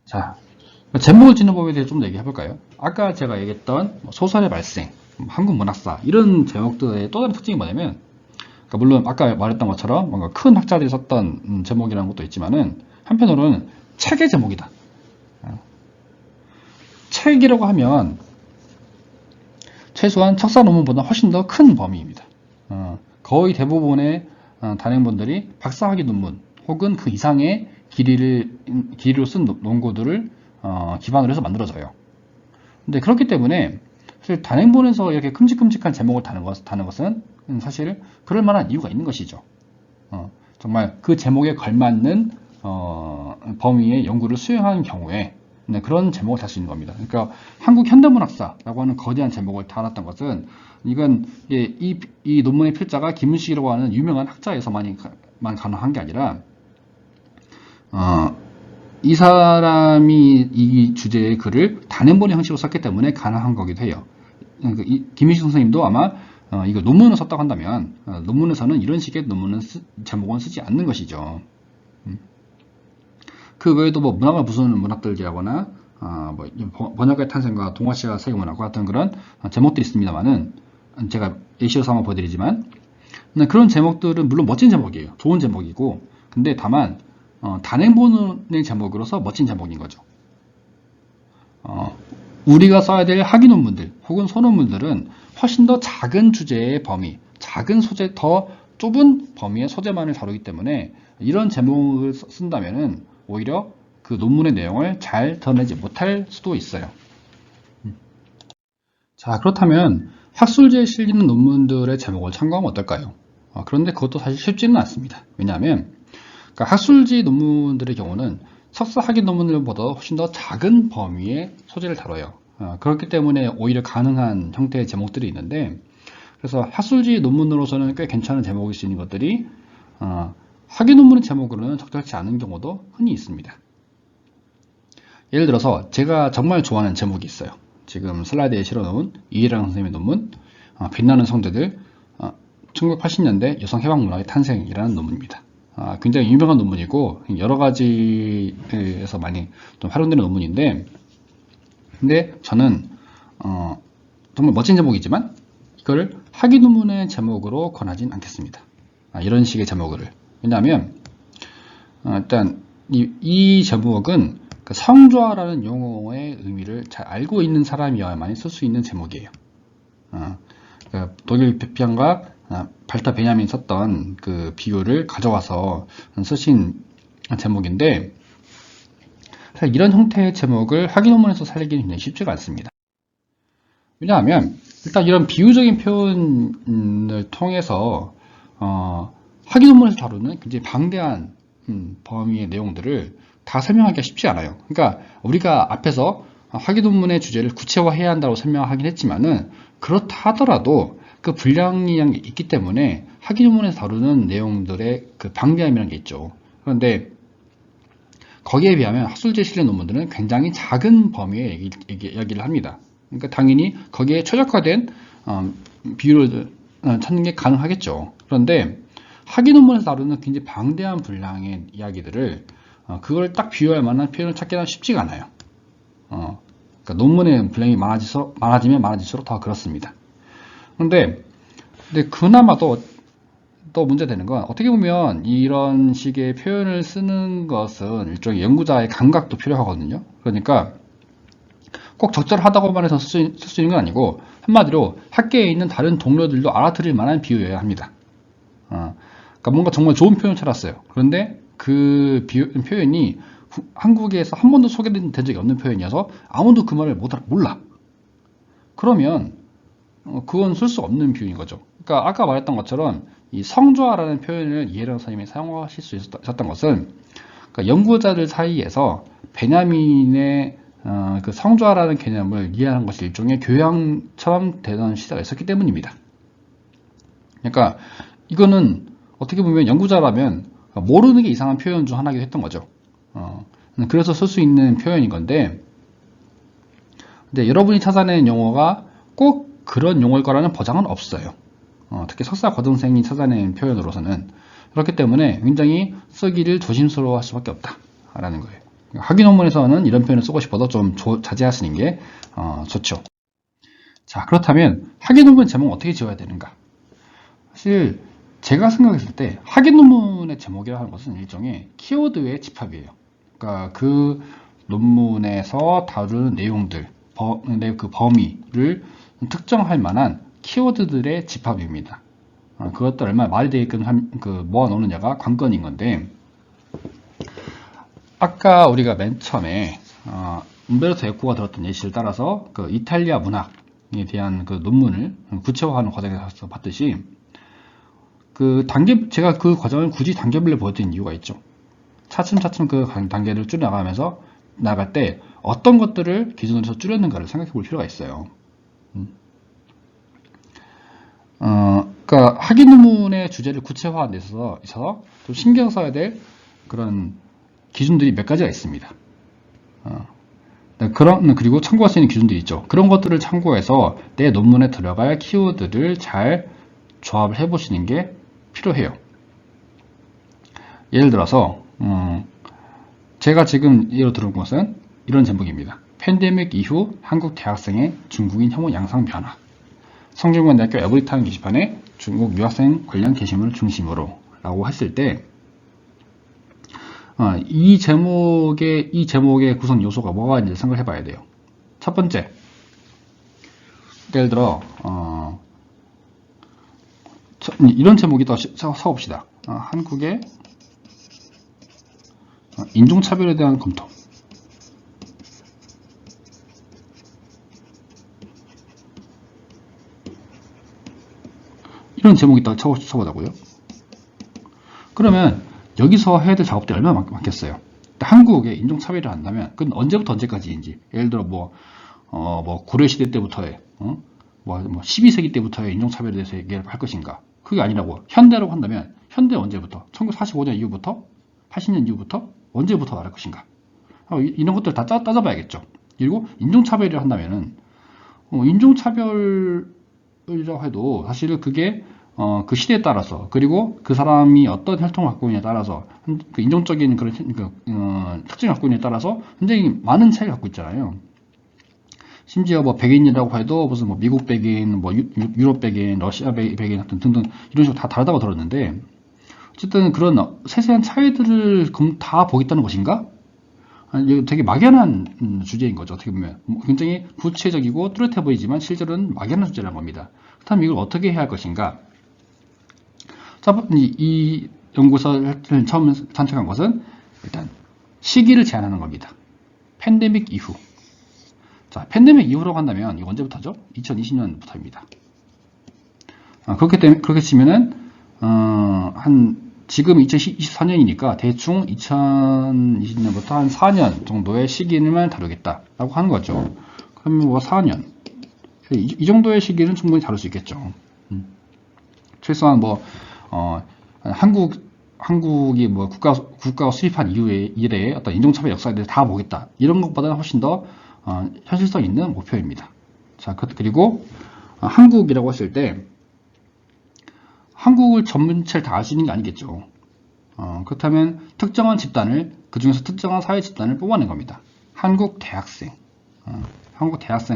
자, 제목을 짓는 법에 대해서 좀 더 얘기해 볼까요? 아까 제가 얘기했던 소설의 발생, 한국 문학사 이런 제목들의 또 다른 특징이 뭐냐면, 그러니까 물론 아까 말했던 것처럼 뭔가 큰 학자들이 썼던 제목이라는 것도 있지만은 한편으로는 책의 제목이다. 책이라고 하면 최소한 석사 논문보다 훨씬 더 큰 범위입니다. 거의 대부분의 단행본들이 박사학위 논문 혹은 그 이상의 길이로 쓴 논고들을 기반으로 해서 만들어져요. 근데 그렇기 때문에 사실 단행본에서 이렇게 큼직큼직한 제목을 다는 것은 사실 그럴 만한 이유가 있는 것이죠. 정말 그 제목에 걸맞는 범위의 연구를 수행하는 경우에 그런 제목을 달 수 있는 겁니다. 그러니까 한국 현대문학사라고 하는 거대한 제목을 달았던 것은 이건 이 논문의 필자가 김은식이라고 하는 유명한 학자에서만 가능한 게 아니라 이 사람이 이 주제의 글을 단행본의 형식으로 썼기 때문에 가능한 거기도 해요. 김인식 선생님도 아마 이거 논문을 썼다고 한다면 논문에서는 이런 식의 제목은 쓰지 않는 것이죠. 그 외에도 뭐 문학을 부수는 문학들이라거나 번역의 탄생과 동아시아 세계문학과 같은 그런 제목들이 있습니다만은 제가 예시로 한번 보여드리지만 그런 제목들은 물론 멋진 제목이에요. 좋은 제목이고, 근데 다만 단행본의 제목으로서 멋진 제목인 거죠. 우리가 써야 될 학위 논문들 혹은 소논문들은 훨씬 더 작은 주제의 범위, 작은 소재, 더 좁은 범위의 소재만을 다루기 때문에 이런 제목을 쓴다면은 오히려 그 논문의 내용을 잘 드러내지 못할 수도 있어요. 자, 그렇다면 학술지에 실리는 논문들의 제목을 참고하면 어떨까요? 그런데 그것도 사실 쉽지는 않습니다. 왜냐하면 그러니까 학술지 논문들의 경우는 석사 학위 논문들보다 훨씬 더 작은 범위의 소재를 다뤄요. 그렇기 때문에 오히려 가능한 형태의 제목들이 있는데, 그래서 학술지 논문으로서는 꽤 괜찮은 제목일 수 있는 것들이 학위 논문의 제목으로는 적절치 않은 경우도 흔히 있습니다. 예를 들어서 제가 정말 좋아하는 제목이 있어요. 지금 슬라이드에 실어놓은 이해랑 선생님의 논문, 빛나는 성대들, 1980년대 여성해방문학의 탄생이라는 논문입니다. 굉장히 유명한 논문이고 여러 가지에서 많이 좀 활용되는 논문인데, 근데 저는 정말 멋진 제목이지만 이걸 학위 논문의 제목으로 권하진 않겠습니다. 이런 식의 제목을. 왜냐하면 일단 이 제목은 그 성좌라는 용어의 의미를 잘 알고 있는 사람이어야만 쓸 수 있는 제목이에요. 그 독일 비평가 발터 베냐민이 썼던 그 비유를 가져와서 쓰신 제목인데, 사실 이런 형태의 제목을 학위 논문에서 살리기는 굉장히 쉽지가 않습니다. 왜냐하면 일단 이런 비유적인 표현을 통해서 학위 논문에서 다루는 굉장히 방대한 범위의 내용들을 다 설명하기가 쉽지 않아요. 그러니까 우리가 앞에서 학위 논문의 주제를 구체화해야 한다고 설명하긴 했지만은, 그렇다 하더라도 그 분량이 있기 때문에 학위 논문에서 다루는 내용들의 그 방대함이라는 게 있죠. 그런데 거기에 비하면 학술지에 실린 논문들은 굉장히 작은 범위의 이야기를 합니다. 그러니까 당연히 거기에 최적화된 비율을 찾는 게 가능하겠죠. 그런데 학위 논문에서 다루는 굉장히 방대한 분량의 이야기들을 그걸 딱 비유할 만한 표현을 찾기는 쉽지가 않아요. 그러니까 논문의 분량이 많아지면 많아질수록 더 그렇습니다. 근데 그나마도 또 문제되는 건, 어떻게 보면 이런 식의 표현을 쓰는 것은 일종의 연구자의 감각도 필요하거든요. 그러니까 꼭 적절하다고만 해서 쓸 수 있는 건 아니고, 한마디로 학계에 있는 다른 동료들도 알아들을 만한 비유여야 합니다. 그러니까 뭔가 정말 좋은 표현을 찾았어요. 그런데 그 표현이 한국에서 한 번도 소개된 적이 없는 표현이어서 아무도 그 말을 몰라. 그러면 그건 쓸 수 없는 비유인 거죠. 그러니까 아까 말했던 것처럼 이 성좌라는 표현을 이해령 선생님이 사용하실 수 있었던 것은, 그러니까 연구자들 사이에서 베냐민의 그 성좌라는 개념을 이해하는 것이 일종의 교양처럼 되던 시대가 있었기 때문입니다. 그러니까 이거는 어떻게 보면 연구자라면 모르는 게 이상한 표현 중 하나이기도 했던 거죠. 그래서 쓸 수 있는 표현인 건데, 근데 여러분이 찾아낸 용어가 꼭 그런 용어일 거라는 보장은 없어요. 특히 석사 과정생이 찾아낸 표현으로서는. 그렇기 때문에 굉장히 쓰기를 조심스러워 할 수밖에 없다라는 거예요. 학위 논문에서는 이런 표현을 쓰고 싶어도 좀 자제하시는 게 좋죠. 자, 그렇다면 학위 논문 제목은 어떻게 지어야 되는가? 사실 제가 생각했을 때 학위 논문의 제목이라 하는 것은 일종의 키워드의 집합이에요. 그러니까 그 논문에서 다루는 내용들, 그 범위를 특정할 만한 키워드들의 집합입니다. 그것도 얼마나 말이 되게끔 모아놓느냐가 관건인 건데, 아까 우리가 맨 처음에 umberto eco가 들었던 예시를 따라서 그 이탈리아 문학에 대한 그 논문을 구체화하는 과정에서 봤듯이, 제가 그 과정을 굳이 단계별로 보여드린 이유가 있죠. 차츰차츰 그 단계를 줄여나가면서 나갈 때 어떤 것들을 기준으로 해서 줄였는가를 생각해 볼 필요가 있어요. 그러니까 학위 논문의 주제를 구체화하는 데 있어서 좀 신경 써야 될 그런 기준들이 몇 가지가 있습니다. 그리고 참고할 수 있는 기준들이 있죠. 그런 것들을 참고해서 내 논문에 들어갈 키워드를 잘 조합을 해 보시는 게 필요해요. 예를 들어서 제가 지금 예로 들은 것은 이런 제목입니다. 팬데믹 이후 한국 대학생의 중국인 혐오 양상 변화. 성균관대학교 에브리타임 게시판에 중국 유학생 관련 게시물을 중심으로 라고 했을 때, 이 제목의 구성 요소가 뭐가 있는지 생각을 해봐야 돼요. 첫 번째, 예를 들어 이런 제목이 더 써봅시다. 한국의 인종차별에 대한 검토. 이런 제목이 있다고 쳐보자고요. 그러면 여기서 해야 될 작업들이 얼마나 많겠어요. 한국에 인종차별을 한다면 그건 언제부터 언제까지인지, 예를 들어 뭐 고려시대 때부터의 뭐 12세기 때부터의 인종차별에 대해서 얘기를 할 것인가. 그게 아니라고 현대라고 한다면 현대 언제부터, 1945년 이후부터 80년 이후부터 언제부터 말할 것인가. 이런 것들 다 따져봐야겠죠. 그리고 인종차별을 한다면은 인종차별이라고 해도 사실은 그게 그 시대에 따라서, 그리고 그 사람이 어떤 혈통을 갖고 있느냐에 따라서, 그 인종적인 그런 특징을 갖고 있느냐에 따라서 굉장히 많은 차이를 갖고 있잖아요. 심지어 뭐 백인이라고 해도 무슨 뭐 미국 백인, 뭐 유럽 백인, 러시아 백인 같은 등등 이런 식으로 다 다르다고 들었는데, 어쨌든 그런 세세한 차이들을 다 보겠다는 것인가? 이거 되게 막연한 주제인 거죠. 어떻게 보면 굉장히 구체적이고 뚜렷해 보이지만 실제로는 막연한 주제라는 겁니다. 그렇다면 이걸 어떻게 해야 할 것인가? 이 연구서를 처음 선택한 것은 일단 시기를 제한하는 겁니다. 팬데믹 이후. 자, 팬데믹 이후라고 한다면 이거 언제부터죠? 2020년부터입니다. 그렇게 치면은 지금 2024년이니까 대충 2020년부터 한 4년 정도의 시기만 다루겠다라고 하는 거죠. 그러면 뭐 4년 이 정도의 시기는 충분히 다룰 수 있겠죠. 최소한 뭐 한국이 뭐 국가가 수립한 이래의 어떤 인종차별 역사에 대해서 다 보겠다, 이런 것보다는 훨씬 더 현실성 있는 목표입니다. 자, 그리고 한국이라고 했을 때 한국을 전체를 다 알 수 있는 게 아니겠죠. 그렇다면 특정한 집단을, 그 중에서 특정한 사회 집단을 뽑아낸 겁니다. 한국 대학생을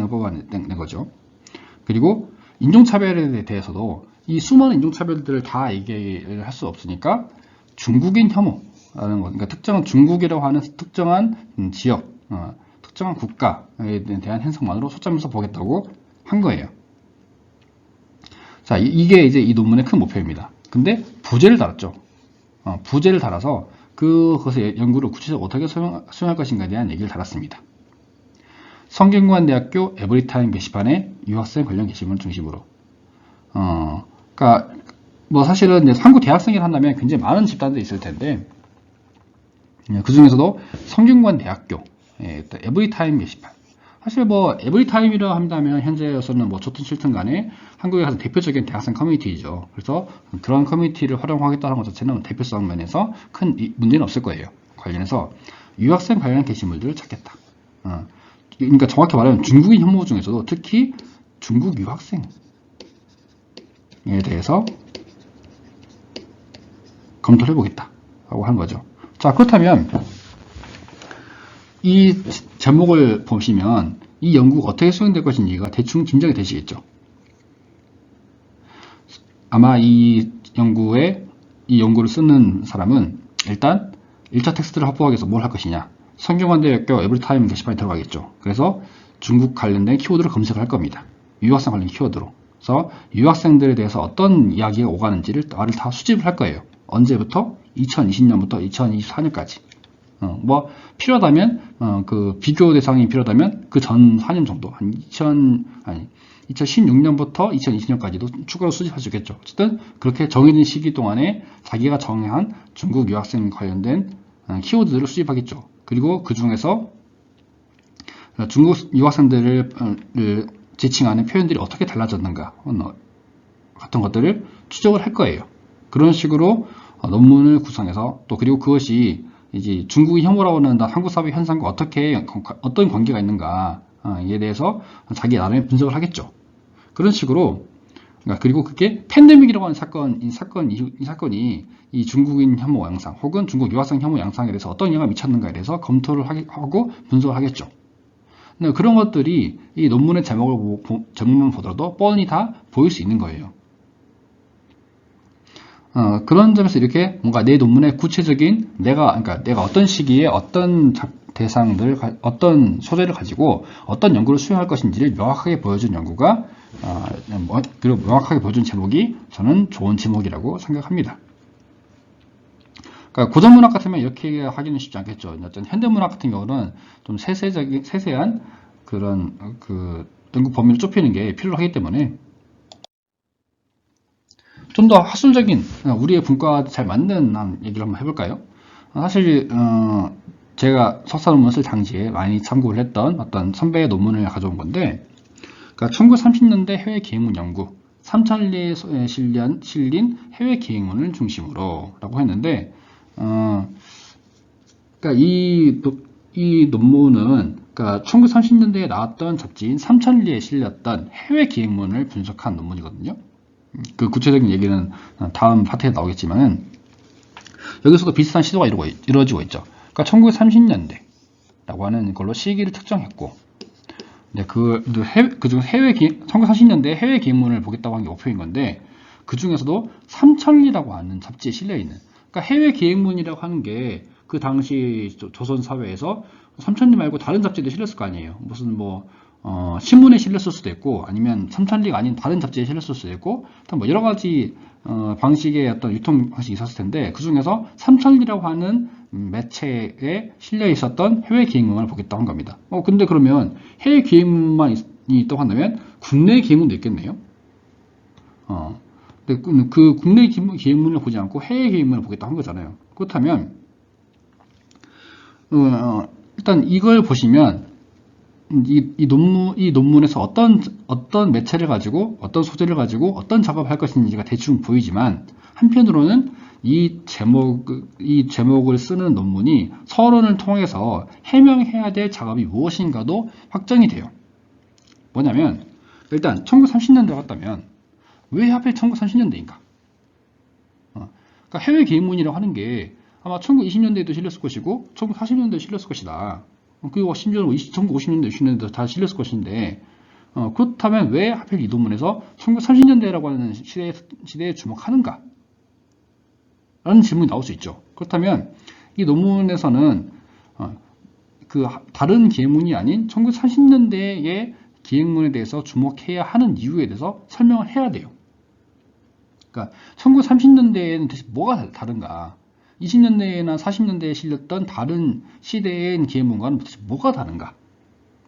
뽑아낸 거죠. 그리고 인종차별에 대해서도 이 수많은 인종차별들을 다 얘기를 할 수 없으니까 중국인 혐오라는 것, 그러니까 특정한 중국이라고 하는 특정한 지역, 특정한 국가에 대한 해석만으로 초점에서 보겠다고 한 거예요. 자, 이게 이제 이 논문의 큰 목표입니다. 근데 부제를 달았죠. 부제를 달아서 그것의 연구를 구체적으로 어떻게 수행할 것인가에 대한 얘기를 달았습니다. 성균관대학교 에브리타임 게시판에 유학생 관련 게시물을 중심으로. 그러니까 뭐 사실은 이제 한국 대학생이라 한다면 굉장히 많은 집단들이 있을 텐데, 그 중에서도 성균관대학교 에브리타임 게시판. 사실 뭐 에브리타임이라고 한다면 현재로서는 뭐 좋든 싫든 간에 한국에 가서 대표적인 대학생 커뮤니티죠. 그래서 그런 커뮤니티를 활용하겠다는 것 자체는 대표성 면에서 큰 문제는 없을 거예요. 관련해서 유학생 관련 게시물들을 찾겠다. 그러니까 정확히 말하면 중국인 혐오 중에서도 특히 중국 유학생에 대해서 검토를 해보겠다 라고 하는 거죠. 자, 그렇다면 이 제목을 보시면 이 연구가 어떻게 수행될 것인지가 대충 짐작이 되시겠죠. 아마 이 연구를 쓰는 사람은 일단 1차 텍스트를 확보하기 위해서 뭘 할 것이냐, 성균관대학교 에브리타임 게시판에 들어가겠죠. 그래서 중국 관련된 키워드를 검색을 할 겁니다. 유학생 관련 키워드로. 그래서 유학생들에 대해서 어떤 이야기가 오가는지를 다 수집을 할 거예요. 언제부터? 2020년부터 2024년까지. 뭐 필요하다면 그 비교 대상이 필요하다면 그 전 4년 정도, 한 2016년부터 2020년까지도 추가로 수집할 수 있겠죠. 어쨌든 그렇게 정해진 시기 동안에 자기가 정한 중국 유학생 관련된 키워드들을 수집하겠죠. 그리고 그 중에서 중국 유학생들을 지칭하는 표현들이 어떻게 달라졌는가 같은 것들을 추적을 할 거예요. 그런 식으로 논문을 구성해서, 또 그리고 그것이 이제 중국인 혐오라고 하는 한국 사회 현상과 어떤 관계가 있는가에 대해서 자기 나름의 분석을 하겠죠. 그런 식으로, 그리고 그게 팬데믹이라고 하는 이 사건이 이 중국인 혐오 양상 혹은 중국 유학생 혐오 양상에 대해서 어떤 영향을 미쳤는가에 대해서 검토를 하고 분석을 하겠죠. 그런 것들이 이 논문의 제목만 보더라도 뻔히 다 보일 수 있는 거예요. 그런 점에서 이렇게 뭔가 내 논문의 구체적인 내가 어떤 시기에 어떤 대상들, 어떤 소재를 가지고 어떤 연구를 수행할 것인지를 명확하게 보여준 연구가 그리고 명확하게 보여준 제목이 저는 좋은 제목이라고 생각합니다. 그러니까 고전문학 같으면 이렇게 하기는 쉽지 않겠죠. 어쨌든 현대문학 같은 경우는 좀 세세한 그런 연구 범위를 좁히는 게 필요하기 때문에 좀 더 학술적인 우리의 분과와 잘 맞는 얘기를 한번 해볼까요? 사실 제가 석사 논문 쓸 당시에 많이 참고를 했던 어떤 선배의 논문을 가져온 건데, 그러니까 1930년대 해외 기행문 연구 3,000리에 실린 해외 기행문을 중심으로 라고 했는데, 그러니까 이 논문은 그러니까 1930년대에 나왔던 잡지인 3,000리에 실렸던 해외 기행문을 분석한 논문이거든요. 그 구체적인 얘기는 다음 파트에 나오겠지만은, 여기서도 비슷한 시도가 이루어지고 있죠. 그러니까 1930년대라고 하는 걸로 시기를 특정했고, 그중 1930년대 해외 기행문을 보겠다고 한 게 목표인 건데, 그 중에서도 3,000리라고 하는 잡지에 실려있는, 그러니까 해외 기행문이라고 하는 게 그 당시 조선 사회에서 3,000리 말고 다른 잡지도 실렸을 거 아니에요. 무슨 신문에 실렸을 수도 있고, 아니면 3,000리가 아닌 다른 잡지에 실렸을 수도 있고, 여러 가지 방식의 어떤 유통 방식이 있었을 텐데, 그 중에서 3,000리라고 하는 매체에 실려 있었던 해외 기행문을 보겠다고 한 겁니다. 근데 그러면 해외 기행문만 있다고 한다면 국내 기행문도 있겠네요. 근데 그 국내 기행문을 보지 않고 해외 기행문을 보겠다고 한 거잖아요. 그렇다면 일단 이걸 보시면 이 논문에서 어떤 매체를 가지고 어떤 소재를 가지고 어떤 작업을 할 것인지가 대충 보이지만, 한편으로는 이 제목을 쓰는 논문이 서론을 통해서 해명해야 될 작업이 무엇인가도 확정이 돼요. 뭐냐면, 일단 1930년대 같다면 왜 하필 1930년대인가? 그러니까 해외 기행문이라고 하는 게 아마 1920년대에도 실렸을 것이고 1940년대에도 실렸을 것이다. 그리고 심지어 1950년대, 60년대도 다 실렸을 것인데, 그렇다면 왜 하필 이 논문에서 1930년대라고 하는 시대에 주목하는가? 라는 질문이 나올 수 있죠. 그렇다면 이 논문에서는 다른 기행문이 아닌 1930년대의 기행문에 대해서 주목해야 하는 이유에 대해서 설명을 해야 돼요. 그러니까 1930년대에는 대체 뭐가 다른가? 20년대나 40년대에 실렸던 다른 시대의 기행문과는 도대체 뭐가 다른가?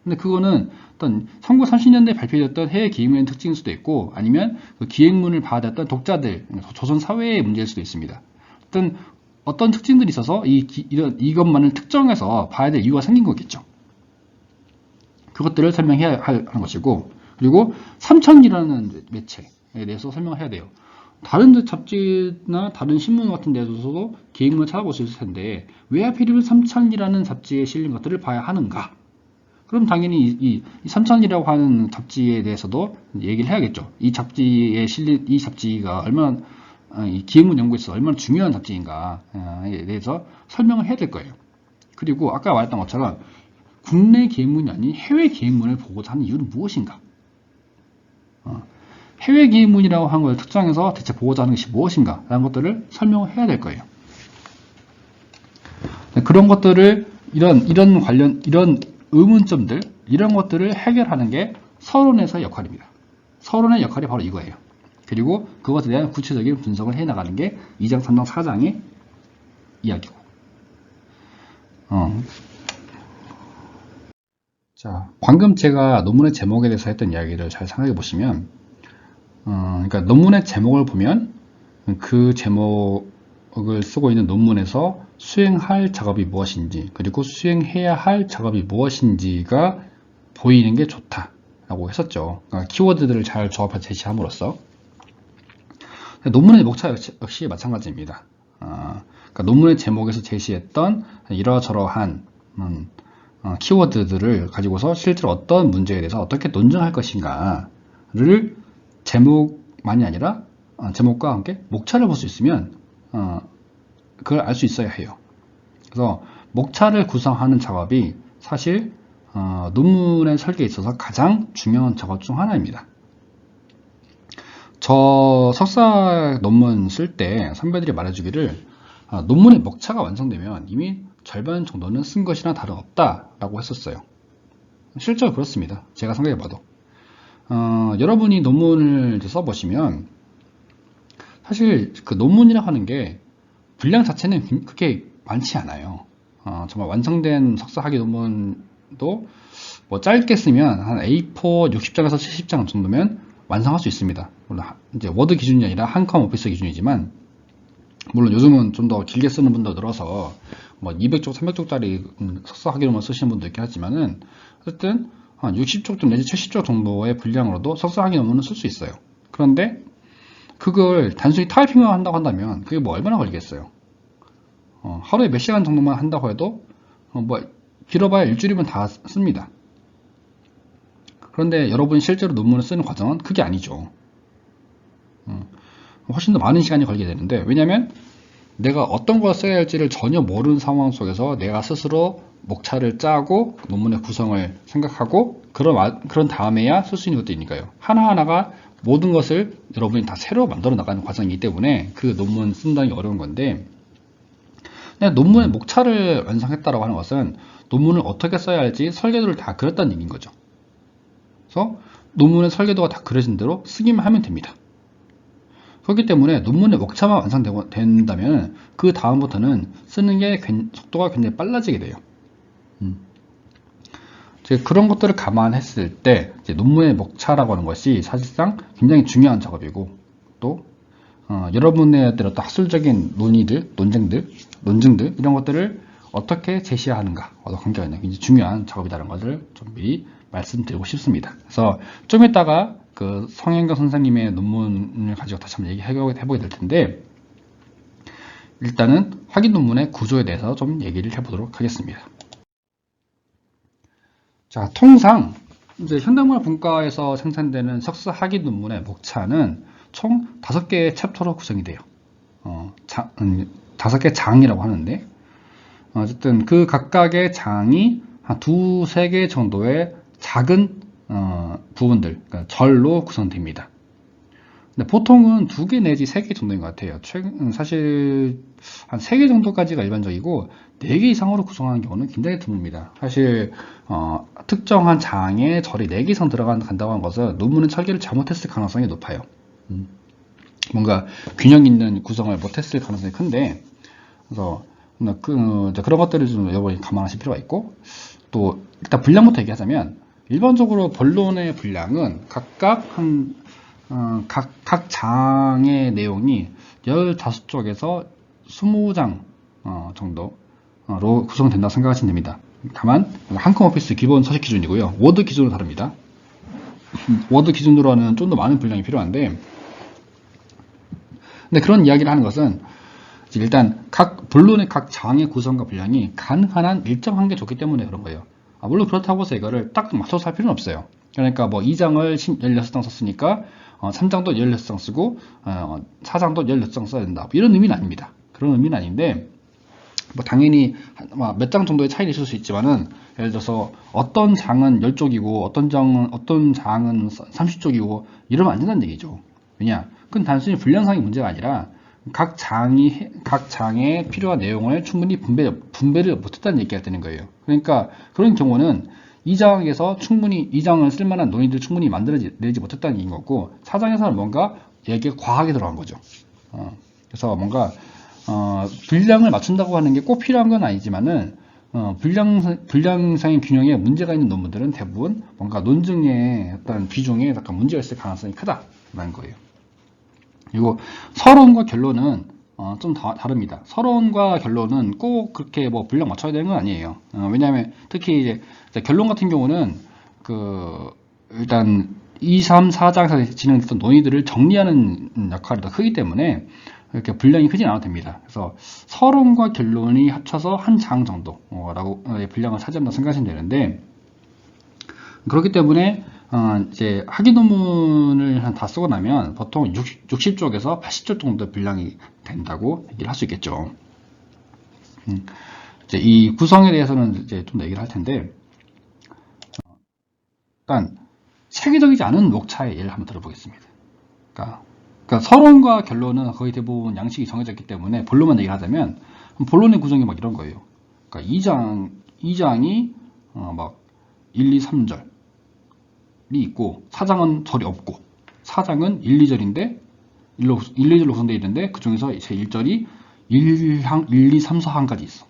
근데 그거는 어떤 1930년대에 발표됐던 해외 기행문의 특징일 수도 있고, 아니면 그 기행문을 받았던 독자들, 조선 사회의 문제일 수도 있습니다. 어떤 특징들이 있어서 이것만을 특정해서 봐야 될 이유가 생긴 거겠죠. 그것들을 설명해야 하는 것이고, 그리고 3,000이라는 매체에 대해서 설명을 해야 돼요. 다른 잡지나 다른 신문 같은 데서도 기행문을 찾아볼 수 있을 텐데 왜 하필이면 3,000이라는 잡지에 실린 것들을 봐야 하는가? 그럼 당연히 이 3,000이라고 하는 잡지에 대해서도 얘기를 해야겠죠. 이 잡지에 실린 이 잡지가 얼마나 이 기행문 연구에서 얼마나 중요한 잡지인가에 대해서 설명을 해야 될 거예요. 그리고 아까 말했던 것처럼 국내 기행문이 아닌 해외 기행문을 보고자 하는 이유는 무엇인가? 해외 기행문이라고 하는 걸 특정해서 대체 보고자 하는 것이 무엇인가? 라는 것들을 설명을 해야 될 거예요. 그런 것들을, 이런 의문점들, 이런 것들을 해결하는 게 서론에서의 역할입니다. 서론의 역할이 바로 이거예요. 그리고 그것에 대한 구체적인 분석을 해 나가는 게 2장, 3장, 4장의 이야기고. 자, 방금 제가 논문의 제목에 대해서 했던 이야기를 잘 생각해 보시면, 그러니까 논문의 제목을 보면 그 제목을 쓰고 있는 논문에서 수행할 작업이 무엇인지, 그리고 수행해야 할 작업이 무엇인지가 보이는 게 좋다라고 했었죠. 그러니까 키워드들을 잘 조합해서 제시함으로써. 논문의 목차 역시 마찬가지입니다. 그러니까 논문의 제목에서 제시했던 이러저러한 키워드들을 가지고서 실제로 어떤 문제에 대해서 어떻게 논증할 것인가를 제목만이 아니라 제목과 함께 목차를 볼 수 있으면 그걸 알 수 있어야 해요. 그래서 목차를 구성하는 작업이 사실 논문의 설계에 있어서 가장 중요한 작업 중 하나입니다. 저 석사 논문 쓸 때 선배들이 말해주기를 논문의 목차가 완성되면 이미 절반 정도는 쓴 것이나 다름없다라고 했었어요. 실제로 그렇습니다. 제가 생각해봐도. 여러분이 논문을 이제 써보시면 사실 그 논문이라고 하는 게 분량 자체는 그렇게 많지 않아요. 정말 완성된 석사 학위 논문도 뭐 짧게 쓰면 한 A4 60장에서 70장 정도면 완성할 수 있습니다. 물론 이제 워드 기준이 아니라 한컴 오피스 기준이지만, 물론 요즘은 좀 더 길게 쓰는 분도 늘어서 뭐 200쪽, 300쪽짜리 석사 학위 논문 쓰시는 분도 있긴 하지만은, 어쨌든 한 60쪽 내지 70쪽 정도의 분량으로도 석사 학위 논문을 쓸 수 있어요. 그런데 그걸 단순히 타이핑만 한다고 한다면 그게 뭐 얼마나 걸리겠어요. 하루에 몇 시간 정도만 한다고 해도 뭐 길어봐야 일주일이면 다 씁니다. 그런데 여러분이 실제로 논문을 쓰는 과정은 그게 아니죠. 훨씬 더 많은 시간이 걸리게 되는데, 왜냐면 내가 어떤 걸 써야 할지를 전혀 모르는 상황 속에서 내가 스스로 목차를 짜고 논문의 구성을 생각하고 그런 다음에야 쓸 수 있는 것들이니까요. 하나하나가 모든 것을 여러분이 다 새로 만들어 나가는 과정이기 때문에 그 논문 쓴다는 게 어려운 건데, 논문의 목차를 완성했다라고 하는 것은 논문을 어떻게 써야 할지 설계도를 다 그렸다는 얘기인 거죠. 그래서 논문의 설계도가 다 그려진 대로 쓰기만 하면 됩니다. 그렇기 때문에 논문의 목차만 완성된다면 그 다음부터는 쓰는 게 속도가 굉장히 빨라지게 돼요. 그런 것들을 감안했을 때 논문의 목차라고 하는 것이 사실상 굉장히 중요한 작업이고, 또 여러분의 어떤 학술적인 논증들 이런 것들을 어떻게 제시하는가와도 관계가 있는 굉장히 중요한 작업이라는 것을 좀 미리 말씀드리고 싶습니다. 그래서 좀 이따가 그 성현경 선생님의 논문을 가지고 다시 한번 얘기해보게 될 텐데, 일단은 확인 논문의 구조에 대해서 좀 얘기를 해보도록 하겠습니다. 자, 통상 이제 현대문화분과에서 생산되는 석사 학위 논문의 목차는 총 5개의 챕터로 구성이 돼요. 5개 장이라고 하는데, 어쨌든 그 각각의 장이 한 2, 3개 정도의 작은 부분들, 그러니까 절로 구성됩니다. 근데 보통은 2개 내지 3개 정도인 것 같아요. 사실 한 3개 정도까지가 일반적이고 4개 이상으로 구성하는 경우는 굉장히 드뭅니다. 사실 특정한 장에 절이 4개 이상 들어간다고 하는 것은 논문의 설계를 잘못했을 가능성이 높아요. 뭔가 균형 있는 구성을 못했을 가능성이 큰데, 그래서 그런 것들을 좀 여러분이 감안하실 필요가 있고, 또 일단 분량부터 얘기하자면, 일반적으로 본론의 분량은 각각 각 장의 내용이 15쪽에서 20장 정도로 구성된다고 생각하시면 됩니다. 다만 한컴 오피스 기본 서식 기준이고요. 워드 기준으로 다릅니다. 워드 기준으로는 좀 더 많은 분량이 필요한데, 근데 그런 이야기를 하는 것은 일단 본론의 각 장의 구성과 분량이 가능한 한 일정 한계 줬기 때문에 그런 거예요. 물론 그렇다고 해서 이거를 딱 맞춰서 할 필요는 없어요. 그러니까 뭐 2장을 16장 썼으니까 3장도 16장 쓰고 4장도 16장 써야 된다, 이런 의미는 아닙니다. 그런 의미는 아닌데, 뭐 당연히 몇 장 정도의 차이는 있을 수 있지만은, 예를 들어서 어떤 장은 10쪽이고 어떤 장은 30쪽이고 이러면 안 된다는 얘기죠. 왜냐? 그건 단순히 분량상의 문제가 아니라 각 장에 필요한 내용을 충분히 분배를 못했다는 얘기가 되는 거예요. 그러니까 그런 경우는 2장을 쓸만한 논의를 충분히 만들어내지 못했다는 얘기인 거고, 4장에서는 뭔가 얘기가 과하게 들어간 거죠. 그래서 뭔가 분량을 맞춘다고 하는 게 꼭 필요한 건 아니지만은, 분량상의 균형에 문제가 있는 논문들은 대부분 뭔가 논증의 어떤 비중에 약간 문제가 있을 가능성이 크다라는 거예요. 그리고 서론과 결론은 좀 다릅니다. 서론과 결론은 꼭 그렇게 뭐 분량 맞춰야 되는 건 아니에요. 왜냐하면 특히 이제 결론 같은 경우는 일단 2, 3, 4장에서 진행됐던 논의들을 정리하는 역할이 더 크기 때문에 이렇게 분량이 크진 않아도 됩니다. 그래서 서론과 결론이 합쳐서 한 장 정도라고 분량을 차지한다고 생각하시면 되는데, 그렇기 때문에 이제 학위 논문을 다 쓰고 나면 보통 60쪽에서 80쪽 정도 분량이 된다고 얘기를 할 수 있겠죠. 이제 이 구성에 대해서는 이제 좀 더 얘기를 할 텐데, 일단 체계적이지 않은 목차의 예를 한번 들어보겠습니다. 그러니까 서론과 결론은 거의 대부분 양식이 정해져 있기 때문에 본론만 얘기를 하자면, 본론의 구성이 막 이런 거예요. 그러니까 2장이 막 1, 2, 3절, 있고 4장은 절이 없고 4장은 1, 2절인데 1, 2절로 구성되어 있는데 그 중에서 제 1절이 1, 2, 3, 4항까지 있어.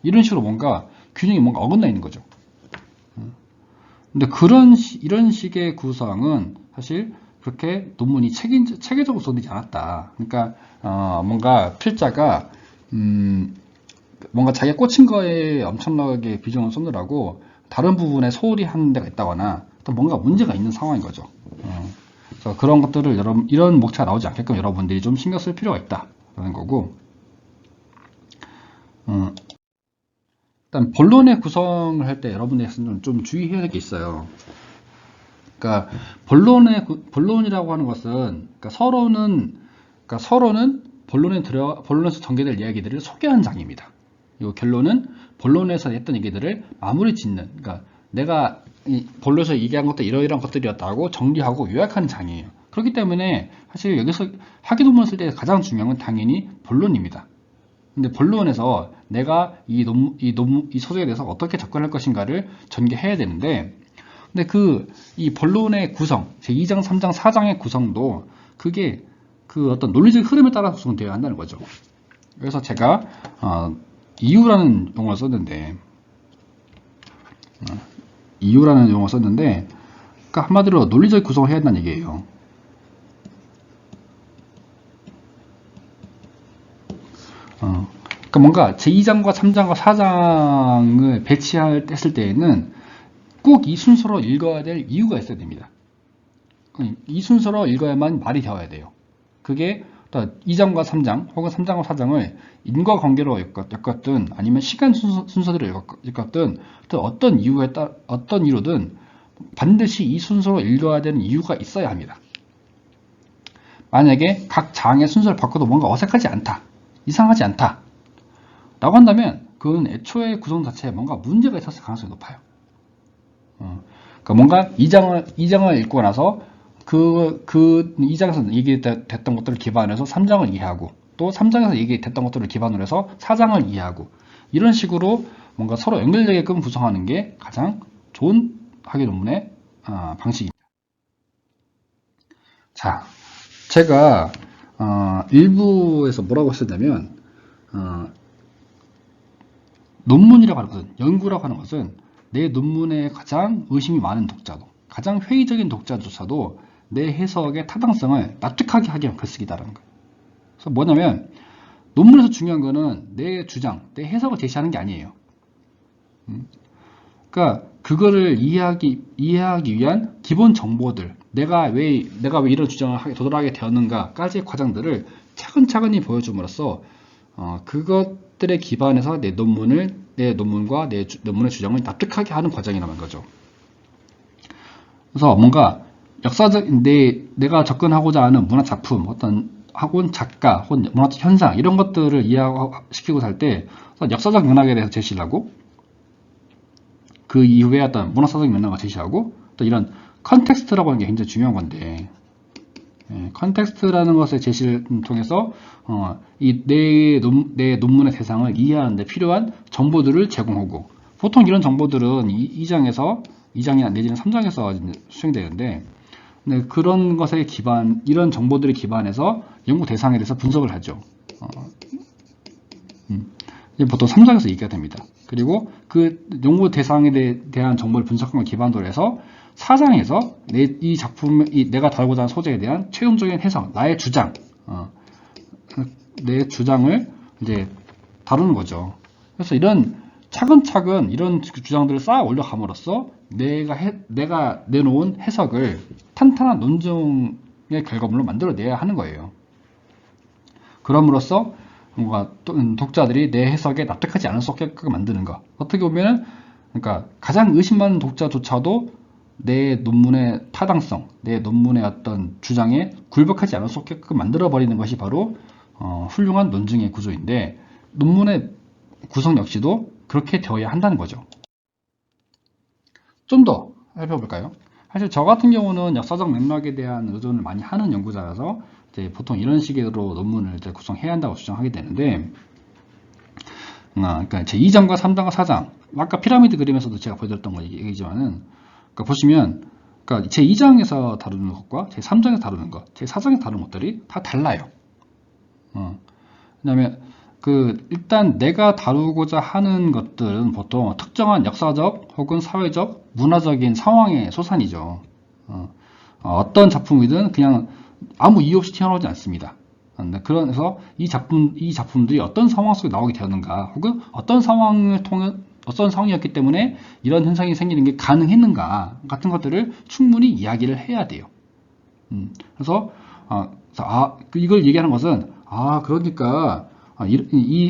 이런 식으로 뭔가 균형이 뭔가 어긋나 있는 거죠. 근데 이런 식의 구성은 사실 그렇게 논문이 체계적으로 구성되지 않았다. 그러니까 뭔가 필자가 뭔가 자기가 꽂힌 거에 엄청나게 비중을 쏟느라고 다른 부분에 소홀히 하는 데가 있다거나 또 뭔가 문제가 있는 상황인 거죠. 그래서 그런 것들을 이런 목차가 나오지 않게끔 여러분들이 좀 신경 쓸 필요가 있다라는 거고, 일단 본론의 구성을 할 때 여러분들이 좀 주의해야 될 게 있어요. 그러니까 본론이라고 하는 것은 서로는 본론에서 전개될 이야기들을 소개하는 장입니다. 그리고 결론은 본론에서 했던 얘기들을 마무리 짓는, 그러니까 내가 본론에서 얘기한 것도 이러이러한 것들이었다고 정리하고 요약하는 장이에요. 그렇기 때문에 사실 여기서 학위논문을 쓸 때 가장 중요한 건 당연히 본론입니다. 근데 본론에서 내가 이 소설에 대해서 어떻게 접근할 것인가를 전개해야 되는데, 근데 이 본론의 구성, 제2장, 3장, 4장의 구성도 그게 그 어떤 논리적 흐름에 따라 구성되어야 한다는 거죠. 그래서 제가 이유라는 용어를 썼는데, 그러니까 한마디로 논리적 구성을 해야 한다는 얘기예요. 그러니까 뭔가 제2장과 3장과 4장을 했을 때에는 꼭 이 순서로 읽어야 될 이유가 있어야 됩니다. 이 순서로 읽어야만 말이 되어야 돼요. 그게 2장과 3장 혹은 3장과 4장을 인과관계로 엮었든 아니면 시간 순서대로 엮었든 어떤 이유로든 반드시 이 순서로 읽어야 되는 이유가 있어야 합니다. 만약에 각 장의 순서를 바꿔도 뭔가 어색하지 않다, 이상하지 않다 라고 한다면 그건 애초에 구성 자체에 뭔가 문제가 있었을 가능성이 높아요. 그러니까 뭔가 2장을 읽고 나서 그 2장에서 얘기됐던 것들을 기반으로 해서 3장을 이해하고, 또 3장에서 얘기됐던 것들을 기반으로 해서 4장을 이해하고, 이런 식으로 뭔가 서로 연결되게끔 구성하는 게 가장 좋은 학위 논문의 방식입니다. 자, 제가 일부에서 뭐라고 했었냐면, 논문이라고 하는 것은, 연구라고 하는 것은 내 논문에 가장 의심이 많은 독자도, 가장 회의적인 독자조차도 내 해석의 타당성을 납득하게 하기 위한 글쓰기다라는 거예요. 그래서 뭐냐면 논문에서 중요한 거는 내 주장, 내 해석을 제시하는 게 아니에요. 그러니까 그거를 이해하기 위한 기본 정보들, 내가 왜 이런 주장을 도달하게 되었는가까지의 과정들을 차근차근히 보여줌으로써 그것들에 기반해서 내 논문과 내 논문의 주장을 납득하게 하는 과정이라는 거죠. 그래서 뭔가 내가 접근하고자 하는 문화 작품, 혹은 작가, 혹은 문화적 현상, 이런 것들을 이해시키고 살 때 역사적 맥락에 대해서 제시를 하고, 그 이후에 어떤 문화사적 맥락을 제시하고, 또 이런 컨텍스트라고 하는 게 굉장히 중요한 건데, 컨텍스트라는 것의 제시를 통해서 내 논문의 대상을 이해하는 데 필요한 정보들을 제공하고, 보통 이런 정보들은 2장이나 내지는 3장에서 수행되는데, 그런 것에 이런 정보들에 기반해서 연구 대상에 대해서 분석을 하죠. 보통 3장에서 얘기가 됩니다. 그리고 그 연구 대상에 대한 정보를 분석한 걸 기반으로 해서 4장에서 이 작품, 내가 다루고자 하는 소재에 대한 최종적인 해석, 나의 주장, 내 주장을 이제 다루는 거죠. 그래서 차근차근 이런 주장들을 쌓아 올려감으로써 내가 내놓은 해석을 탄탄한 논증의 결과물로 만들어내야 하는 거예요. 그럼으로써 뭔가 독자들이 내 해석에 납득하지 않을 수 없게끔 만드는 것. 어떻게 보면 그러니까 가장 의심 많은 독자조차도 내 논문의 타당성, 내 논문의 어떤 주장에 굴복하지 않을 수 없게끔 만들어버리는 것이 바로 훌륭한 논증의 구조인데, 논문의 구성 역시도 그렇게 되어야 한다는 거죠. 좀 더 살펴볼까요? 사실 저 같은 경우는 역사적 맥락에 대한 의존을 많이 하는 연구자라서 이제 보통 이런 식으로 논문을 이제 구성해야 한다고 주장하게 되는데, 그러니까 제 2장과 3장과 4장, 아까 피라미드 그림에서도 제가 보여드렸던 거 얘기지만은, 그러니까 보시면 그러니까 제2장에서 다루는 것과 제3장에서 다루는 것, 제4장에서 다루는 것들이 다 달라요. 왜냐면 일단 내가 다루고자 하는 것들은 보통 특정한 역사적 혹은 사회적, 문화적인 상황의 소산이죠. 어떤 작품이든 그냥 아무 이유 없이 튀어나오지 않습니다. 그래서 이 작품들이 어떤 상황 속에 나오게 되었는가, 혹은 어떤 상황이었기 때문에 이런 현상이 생기는 게 가능했는가 같은 것들을 충분히 이야기를 해야 돼요. 그래서 이걸 얘기하는 것은 그러니까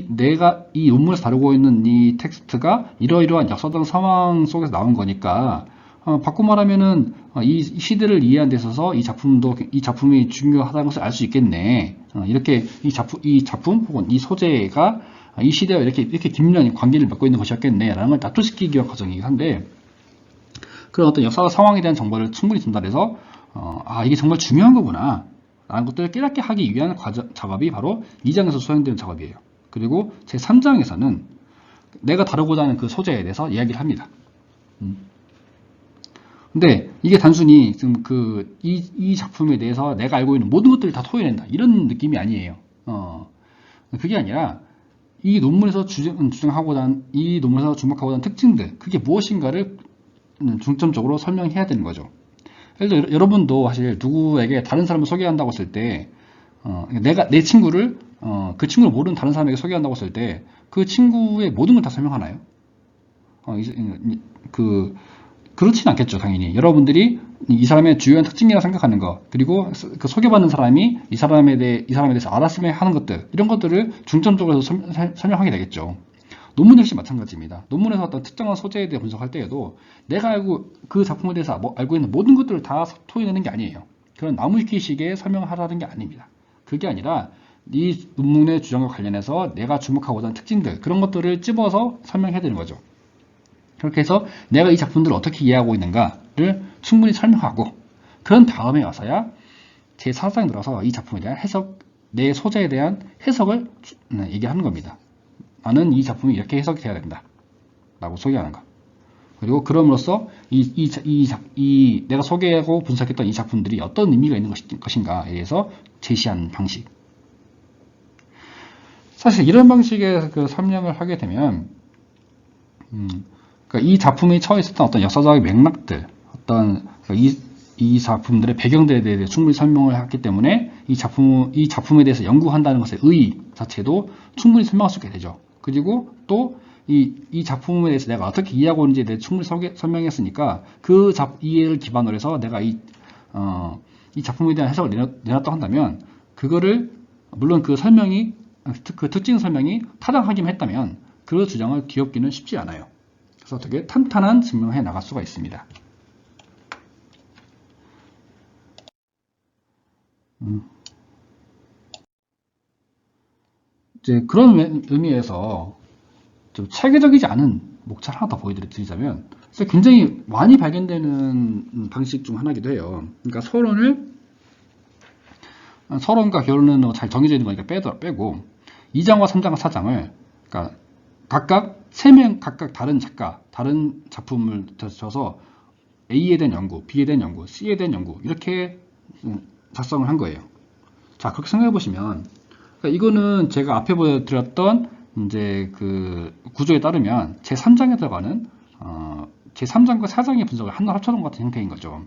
내가 이 논문에서 다루고 있는 이 텍스트가 이러이러한 역사적 상황 속에서 나온 거니까 바꿔 말하면은 이 시대를 이해하는 데 있어서 이 작품이 중요하다는 것을 알 수 있겠네. 이렇게 이 작품 혹은 이 소재가 이 시대와 이렇게 긴밀한 관계를 맺고 있는 것이었겠네라는 걸 납득시키기 위한 과정이긴 한데, 그런 어떤 역사와 상황에 대한 정보를 충분히 전달해서 이게 정말 중요한 거구나 라는 것들을 깨닫게 하기 위한 작업이 바로 2장에서 수행되는 작업이에요. 그리고 제 3장에서는 내가 다루고자 하는 그 소재에 대해서 이야기를 합니다. 근데 이게 단순히 지금 이 작품에 대해서 내가 알고 있는 모든 것들을 다 토해낸다 이런 느낌이 아니에요. 그게 아니라 이 논문에서 이 논문에서 주목하고자 하는 특징들, 그게 무엇인가를 중점적으로 설명해야 되는 거죠. 예를 들어 여러분도 사실 누구에게 다른 사람을 소개한다고 했을 때 내가 내 친구를 그 친구를 모르는 다른 사람에게 소개한다고 했을 때 그 친구의 모든 걸 다 설명하나요? 그렇진 않겠죠, 당연히. 여러분들이 이 사람의 주요한 특징이라고 생각하는 것, 그리고 그 소개받는 사람이 이 사람에 대해서 알았으면 하는 것들, 이런 것들을 중점적으로 설명하게 되겠죠. 논문 역시 마찬가지입니다. 논문에서 어떤 특정한 소재에 대해 분석할 때에도 내가 그 작품에 대해서 알고 있는 모든 것들을 다 토해내는 게 아니에요. 그런 나무위키식의 설명을 하라는 게 아닙니다. 그게 아니라 이 논문의 주장과 관련해서 내가 주목하고자 하는 특징들, 그런 것들을 찝어서 설명해야 되는 거죠. 그렇게 해서 내가 이 작품들을 어떻게 이해하고 있는가를 충분히 설명하고, 그런 다음에 와서야 제4장에 들어서 이 작품에 대한 해석, 내 소재에 대한 해석을 얘기하는 겁니다. 나는 이 작품이 이렇게 해석이 돼야 된다 라고 소개하는 것. 그리고 그럼으로써 내가 소개하고 분석했던 이 작품들이 어떤 의미가 있는 것인가에 대해서 제시하는 방식. 사실 이런 방식의 설명을 하게 되면 그러니까 이 작품이 처해 있었던 어떤 역사적인 맥락들, 이 작품들의 배경들에 대해 충분히 설명을 했기 때문에 이 작품에 대해서 연구한다는 것의 의의 자체도 충분히 설명할 수 있게 되죠. 그리고 또 이 작품에 대해서 내가 어떻게 이해하고 있는지에 대해 충분히 설명했으니까 그 이해를 기반으로 해서 내가 이 작품에 대한 해석을 내놨다고 한다면, 그거를 물론 그 특징 설명이 타당하기만 했다면 그 주장을 뒤엎기는 쉽지 않아요. 그래서 되게 탄탄한 증명을 해 나갈 수가 있습니다. 이제 그런 의미에서 좀 체계적이지 않은 목차를 하나 더 보여드리자면, 굉장히 많이 발견되는 방식 중 하나이기도 해요. 그러니까 서론과 결론은 잘 정해져 있는 거니까 빼고 2장과 3장과 4장을 그러니까 각각 3명 각각 다른 작가, 다른 작품을 줘서 A에 대한 연구, B에 대한 연구, C에 대한 연구 이렇게 작성을 한 거예요. 자, 그렇게 생각해 보시면 그러니까 이거는 제가 앞에 보여드렸던 이제 그 구조에 따르면 제 3장에 들어가는 제 3장과 4장의 분석을 하나 합쳐놓은 것 같은 형태인 거죠.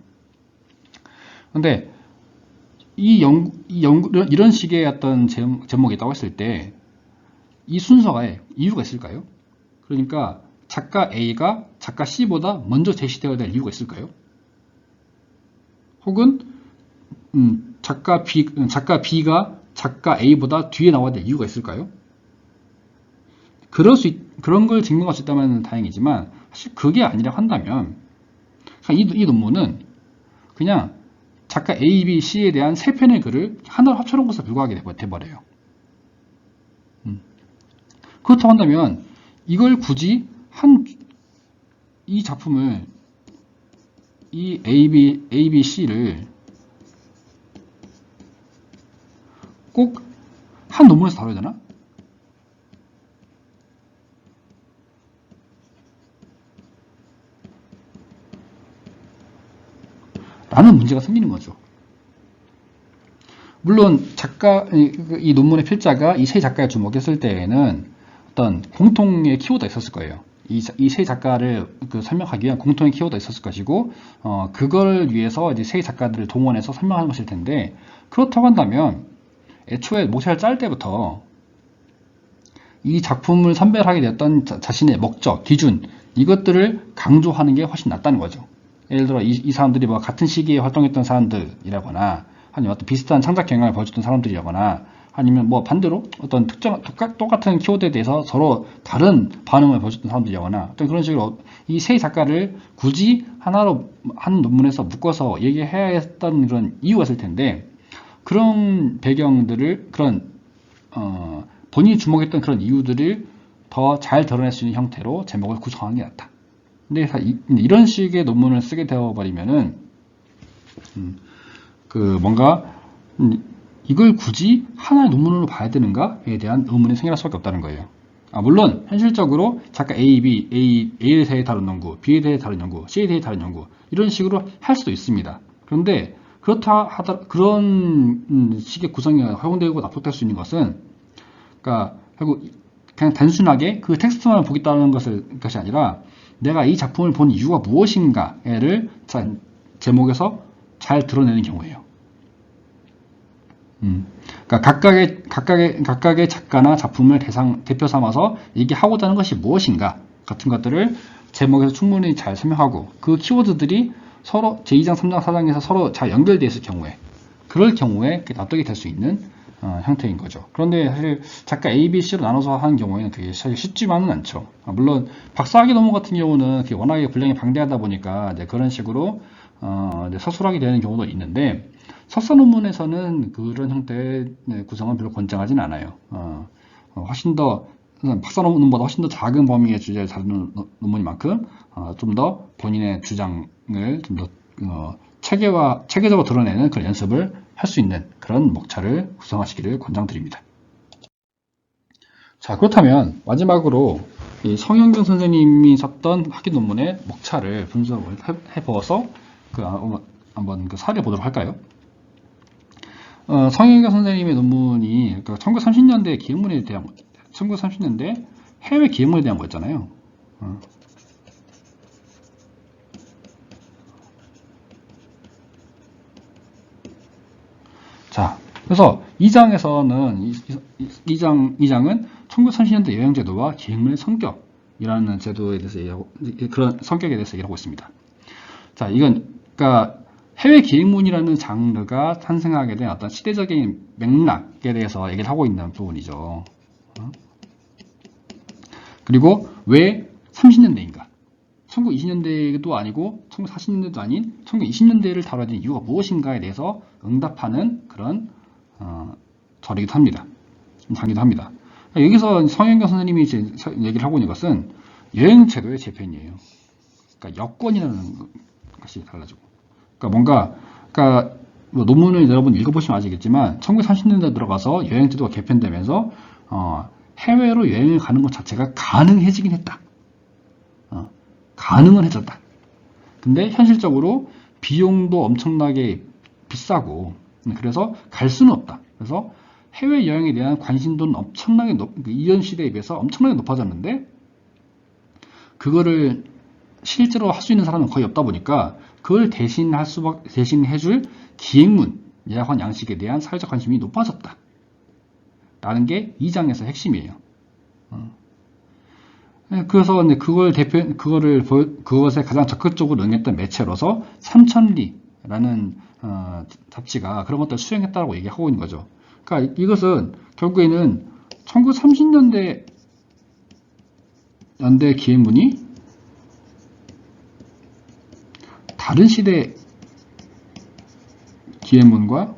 근데 이런 식의 어떤 제목이 있다고 했을 때 이 순서가 이유가 있을까요? 그러니까 작가 A가 작가 C보다 먼저 제시되어야 될 이유가 있을까요? 혹은 작가 B가 작가 A보다 뒤에 나와야 될 이유가 있을까요? 그런 걸 증명할 수 있다면 다행이지만 사실 그게 아니라 한다면 이 논문은 그냥 작가 A, B, C에 대한 3편의 글을 하나로 합쳐놓은 것에 불과하게 돼버려요. 그렇다고 한다면 이걸 굳이 이 작품을 이 A, B, C를 꼭 한 논문에서 다뤄야 되나? 라는 문제가 생기는 거죠. 물론 이 논문의 필자가 이 세 작가에 주목했을 때에는 어떤 공통의 키워드가 있었을 거예요. 이 세 작가를 설명하기 위한 공통의 키워드가 있었을 것이고, 그걸 위해서 이제 세 작가들을 동원해서 설명하는 것일 텐데, 그렇다고 한다면 애초에 목차를 짤 때부터 이 작품을 선별하게 되었던 자신의 목적, 기준, 이것들을 강조하는 게 훨씬 낫다는 거죠. 예를 들어 이 사람들이 뭐 같은 시기에 활동했던 사람들이라거나, 아니면 어떤 비슷한 창작 경향을 보여줬던 사람들이라거나, 아니면 뭐 반대로 어떤 똑같은 키워드에 대해서 서로 다른 반응을 보여줬던 사람들이라거나, 어떤 그런 식으로 이 세 작가를 굳이 하나로 한 논문에서 묶어서 얘기해야 했던 그런 이유가 있을 텐데, 그런 배경들을, 본인이 주목했던 그런 이유들을 더 잘 드러낼 수 있는 형태로 제목을 구성하는 게 낫다. 근데 이런 식의 논문을 쓰게 되어버리면은, 뭔가, 이걸 굳이 하나의 논문으로 봐야 되는가에 대한 의문이 생길 수밖에 없다는 거예요. 물론, 현실적으로 작가 A, B, A에 대해 다룬 연구, B에 대해 다룬 연구, C에 대해 다룬 연구, 이런 식으로 할 수도 있습니다. 그런데, 그런 식의 구성이 허용되고 납득될 수 있는 것은, 결국 그냥 단순하게 그 텍스트만 보겠다는 것이 아니라 내가 이 작품을 본 이유가 무엇인가를 제목에서 잘 드러내는 경우예요. 각각의 작가나 작품을 대표 삼아서 얘기하고자 하는 것이 무엇인가 같은 것들을 제목에서 충분히 잘 설명하고, 그 키워드들이 서로 제2장, 3장, 4장에서 서로 잘 연결되어 있을 경우에, 그럴 경우에 납득이 될 수 있는 형태인 거죠. 그런데 사실 작가 A, B, C로 나눠서 하는 경우에는 그게 사실 쉽지만은 않죠. 물론 박사학위 논문 같은 경우는 워낙에 분량이 방대하다 보니까 이제 그런 식으로 이제 서술하게 되는 경우도 있는데, 석사 논문에서는 그런 형태의 구성은 별로 권장하진 않아요. 훨씬 더 박사 논문보다 훨씬 더 작은 범위의 주제를 다루는 논문인 만큼 좀 더 본인의 주장을 좀 더 체계적으로 드러내는 그런 연습을 할 수 있는 그런 목차를 구성하시기를 권장드립니다. 자, 그렇다면 마지막으로 이 성현경 선생님이 썼던 학위 논문의 목차를 분석을 해보아서 한번 그 사례 보도록 할까요? 성현경 선생님의 논문이 1930년대 기획문에 대한 1930년대 해외 기획문에 대한 거였잖아요. 자, 그래서 2장에서는 2장은 1930년대 여행제도와 기획문의 성격이라는 제도에 대해서 그런 성격에 대해서 얘기하고 있습니다. 자, 이건 그러니까 해외 기획문이라는 장르가 탄생하게 된 어떤 시대적인 맥락에 대해서 얘기를 하고 있는 부분이죠. 그리고 왜 30년대인가? 1920년대도 아니고 1940년대도 아닌 1920년대를 다뤄야 되는 이유가 무엇인가에 대해서 응답하는 그런 절이기도 합니다. 장기도 합니다. 여기서 성현경 선생님이 이제 얘기를 하고 있는 것은 여행제도의 재편이에요. 그러니까 여건이라는 것이 달라지고, 그러니까 뭐 논문을 여러분 읽어보시면 아시겠지만 1930년대 들어가서 여행제도가 개편되면서 해외로 여행을 가는 것 자체가 가능해지긴 했다. 가능은 해졌다. 근데 현실적으로 비용도 엄청나게 비싸고, 그래서 갈 수는 없다. 그래서 해외여행에 대한 관심도는 엄청나게 이전 시대에 비해서 엄청나게 높아졌는데, 그거를 실제로 할 수 있는 사람은 거의 없다 보니까 그걸 대신해줄 기획문, 예약관 양식에 대한 사회적 관심이 높아졌다. 라는 게 2장에서 핵심이에요. 그래서 그것에 가장 적극적으로 응했던 매체로서 삼천리라는 잡지가 그런 것들을 수행했다고 얘기하고 있는 거죠. 그러니까 이것은 결국에는 1930년대 기획문이 다른 시대 기획문과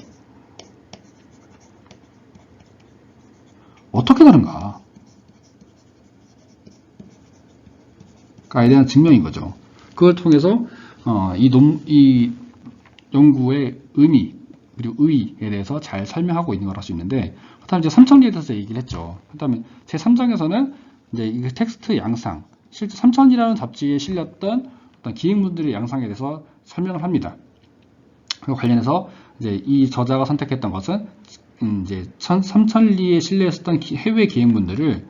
어떻게 다른가? 에 대한 증명인 거죠. 그걸 통해서 이 연구의 의미 그리고 의의에 대해서 잘 설명하고 있는 걸 할 수 있는데, 그다음에 이제 삼천리에 대해서 얘기를 했죠. 그다음에 제 3장에서는 이제 이 텍스트 양상, 실제 삼천리라는 잡지에 실렸던 어떤 기획문들의 양상에 대해서 설명을 합니다. 관련해서 이제 이 저자가 선택했던 것은 이제 3천리에 실려있었던 해외 기행문들을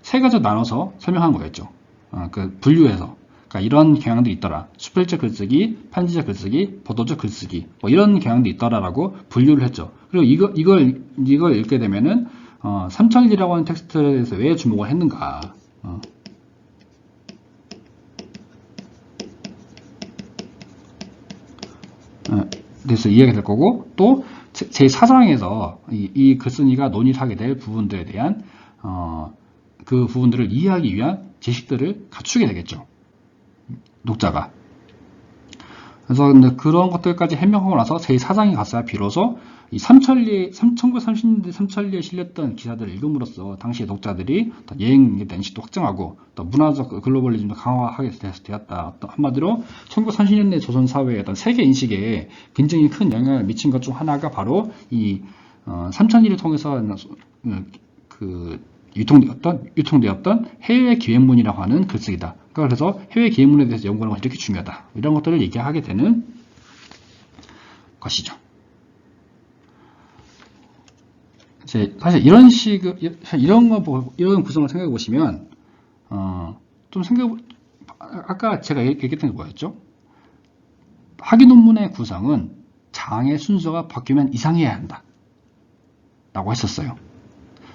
세 가지로 나눠서 설명한 거였죠. 그 분류해서. 그러니까 이런 경향도 있더라. 수필적 글쓰기, 편지적 글쓰기, 보도적 글쓰기, 뭐 이런 경향도 있더라라고 분류를 했죠. 그리고 이걸 읽게 되면은 3천리라고 하는 텍스트에서 왜 주목을 했는가? 그래서 이해가 될 거고, 또 제4장에서 이 글쓴이가 논의하게 될 부분들에 대한 그 부분들을 이해하기 위한 지식들을 갖추게 되겠죠. 독자가. 그래서 근데 그런 것들까지 해명하고 나서 제4장에 갔어야 비로소 이 1930년대 삼천리에 실렸던 기사들을 읽음으로써 당시의 독자들이 여행에 대한 인식도 확장하고 또 문화적 글로벌리즘도 강화하게 되었다. 한마디로 1930년대 조선 사회의 어떤 세계 인식에 굉장히 큰 영향을 미친 것 중 하나가 바로 이 삼천리를 통해서 유통되었던 해외 기획문이라고 하는 글쓰기다. 그래서 해외 기획문에 대해서 연구하는 것이 이렇게 중요하다. 이런 것들을 얘기하게 되는 것이죠. 사실 이런 이런 구성을 생각해 보시면, 아까 제가 얘기했던 게 뭐였죠? 학위 논문의 구성은 장의 순서가 바뀌면 이상해야 한다. 라고 했었어요.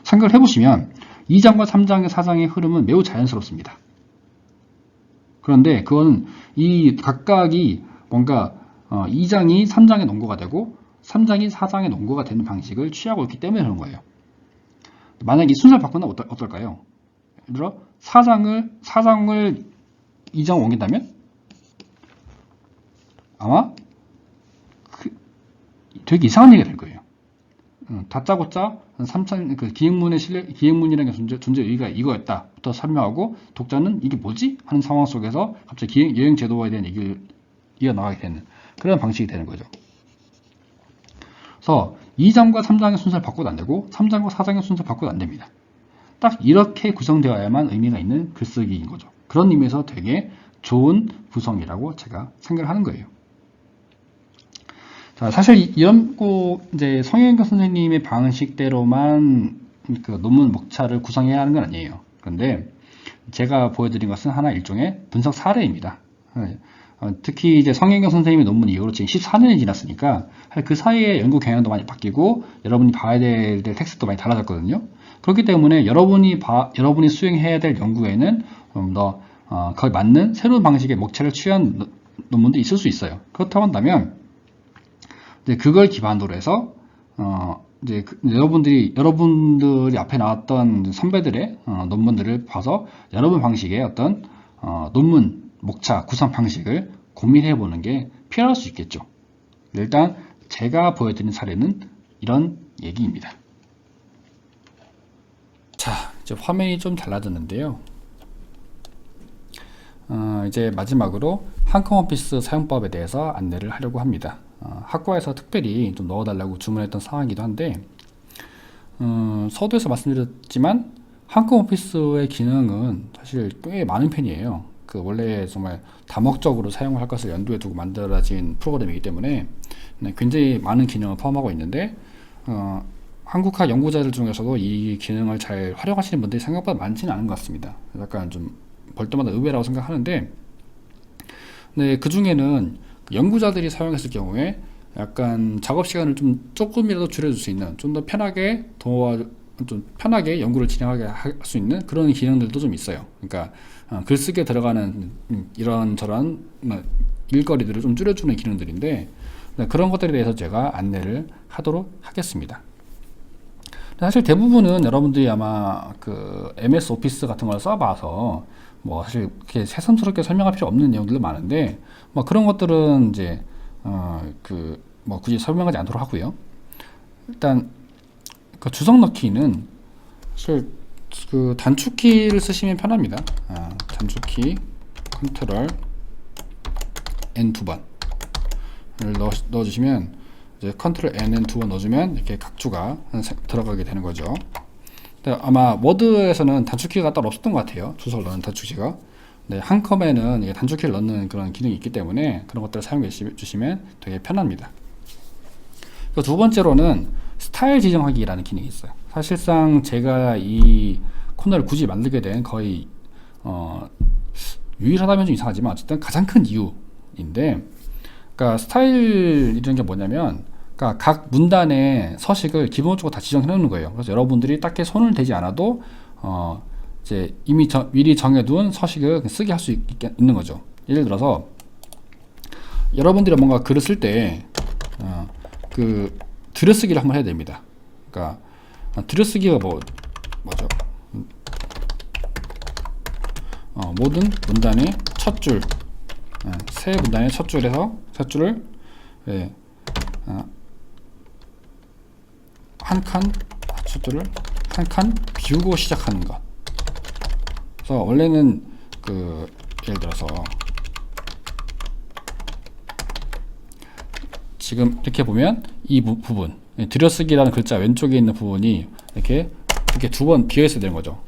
생각을 해보시면 2장과 3장의 4장의 흐름은 매우 자연스럽습니다. 그런데 그건 이 각각이 뭔가 2장이 3장의 논거가 되고 3장이 4장의 논거가 되는 방식을 취하고 있기 때문에 그런 거예요. 만약에 이 순서를 바꾸면 어떨까요? 예를 들어 4장을 2장으로 옮긴다면 아마 되게 이상한 얘기가 될 거예요. 다짜고짜 기행문이라는 게 존재 의의가 이거였다부터 설명하고 독자는 이게 뭐지? 하는 상황 속에서 갑자기 여행 제도화에 대한 얘기를 이어나가게 되는 그런 방식이 되는 거죠. 그래서 2장과 3장의 순서를 바꿔도 안 되고 3장과 4장의 순서를 바꿔도 안 됩니다. 딱 이렇게 구성되어야만 의미가 있는 글쓰기인 거죠. 그런 의미에서 되게 좋은 구성이라고 제가 생각을 하는 거예요. 자, 사실 이런 이제 성현경 선생님의 방식대로만 그 논문 목차를 구성해야 하는 건 아니에요. 그런데 제가 보여드린 것은 하나 일종의 분석 사례입니다. 특히 이제 성현경 선생님의 논문 이후로 지금 14년이 지났으니까 그 사이에 연구 경향도 많이 바뀌고 여러분이 봐야 될 텍스트도 많이 달라졌거든요. 그렇기 때문에 여러분이 수행해야 될 연구에는 좀 더 거기에 맞는 새로운 방식의 목차를 취한 논문도 있을 수 있어요. 그렇다고 한다면 이제 그걸 기반으로 해서 이제 여러분들이 앞에 나왔던 선배들의 논문들을 봐서 여러분 방식의 어떤 논문 목차 구성 방식을 고민해 보는 게 필요할 수 있겠죠. 일단 제가 보여드린 사례는 이런 얘기입니다. 자, 이제 화면이 좀 달라졌는데요. 이제 마지막으로 한컴오피스 사용법에 대해서 안내를 하려고 합니다. 학과에서 특별히 좀 넣어달라고 주문했던 사항이기도 한데, 서두에서 말씀드렸지만 한컴오피스의 기능은 사실 꽤 많은 편이에요. 원래 정말 다목적으로 사용할 것을 염두에 두고 만들어진 프로그램이기 때문에 굉장히 많은 기능을 포함하고 있는데, 한국학 연구자들 중에서도 이 기능을 잘 활용하시는 분들이 생각보다 많지는 않은 것 같습니다. 약간 좀 볼 때마다 의외라고 생각하는데, 그 중에는 연구자들이 사용했을 경우에 약간 작업 시간을 조금이라도 줄여줄 수 있는, 좀 편하게 연구를 진행하게 할 수 있는 그런 기능들도 좀 있어요. 그러니까 글쓰기에 들어가는 이런저런 일거리들을 좀 줄여주는 기능들인데, 그런 것들에 대해서 제가 안내를 하도록 하겠습니다. 사실 대부분은 여러분들이 아마 MS 오피스 같은 걸 써봐서 사실 그렇게 새삼스럽게 설명할 필요 없는 내용들도 많은데, 그런 것들은 이제 굳이 설명하지 않도록 하고요. 일단 주석 넣기는 사실 단축키를 쓰시면 편합니다. 단축키 컨트롤 N 두 번을 넣어주시면 이제 컨트롤 N은 두 번 넣어주면 이렇게 각주가 들어가게 되는 거죠. 아마 워드에서는 단축키가 따로 없었던 것 같아요. 주석을 넣는 단축키가. 한컴에는 단축키를 넣는 그런 기능이 있기 때문에 그런 것들을 사용해 주시면 되게 편합니다. 그리고 두 번째로는 스타일 지정하기라는 기능이 있어요. 사실상 제가 이 코너를 굳이 만들게 된 거의 유일하다면 좀 이상하지만 어쨌든 가장 큰 이유인데, 그러니까 스타일이라는 게 뭐냐면, 그러니까 각 문단의 서식을 기본적으로 다 지정해 놓는 거예요. 그래서 여러분들이 딱히 손을 대지 않아도 이제 이미 미리 정해둔 서식을 쓰게 할 수 있는 거죠. 예를 들어서 여러분들이 뭔가 글을 쓸 때 그 들여쓰기를 한번 해야 됩니다. 그러니까 들여쓰기가 뭐죠? 모든 문단의 첫 줄, 새 문단의 첫 줄에서 첫 줄을 한 칸, 첫 줄을 한 칸 비우고 시작하는 것. 그래서 원래는 예를 들어서 지금 이렇게 보면 이 부분, 들여쓰기라는 글자 왼쪽에 있는 부분이 이렇게 두 번 비어 있어야 되는 거죠.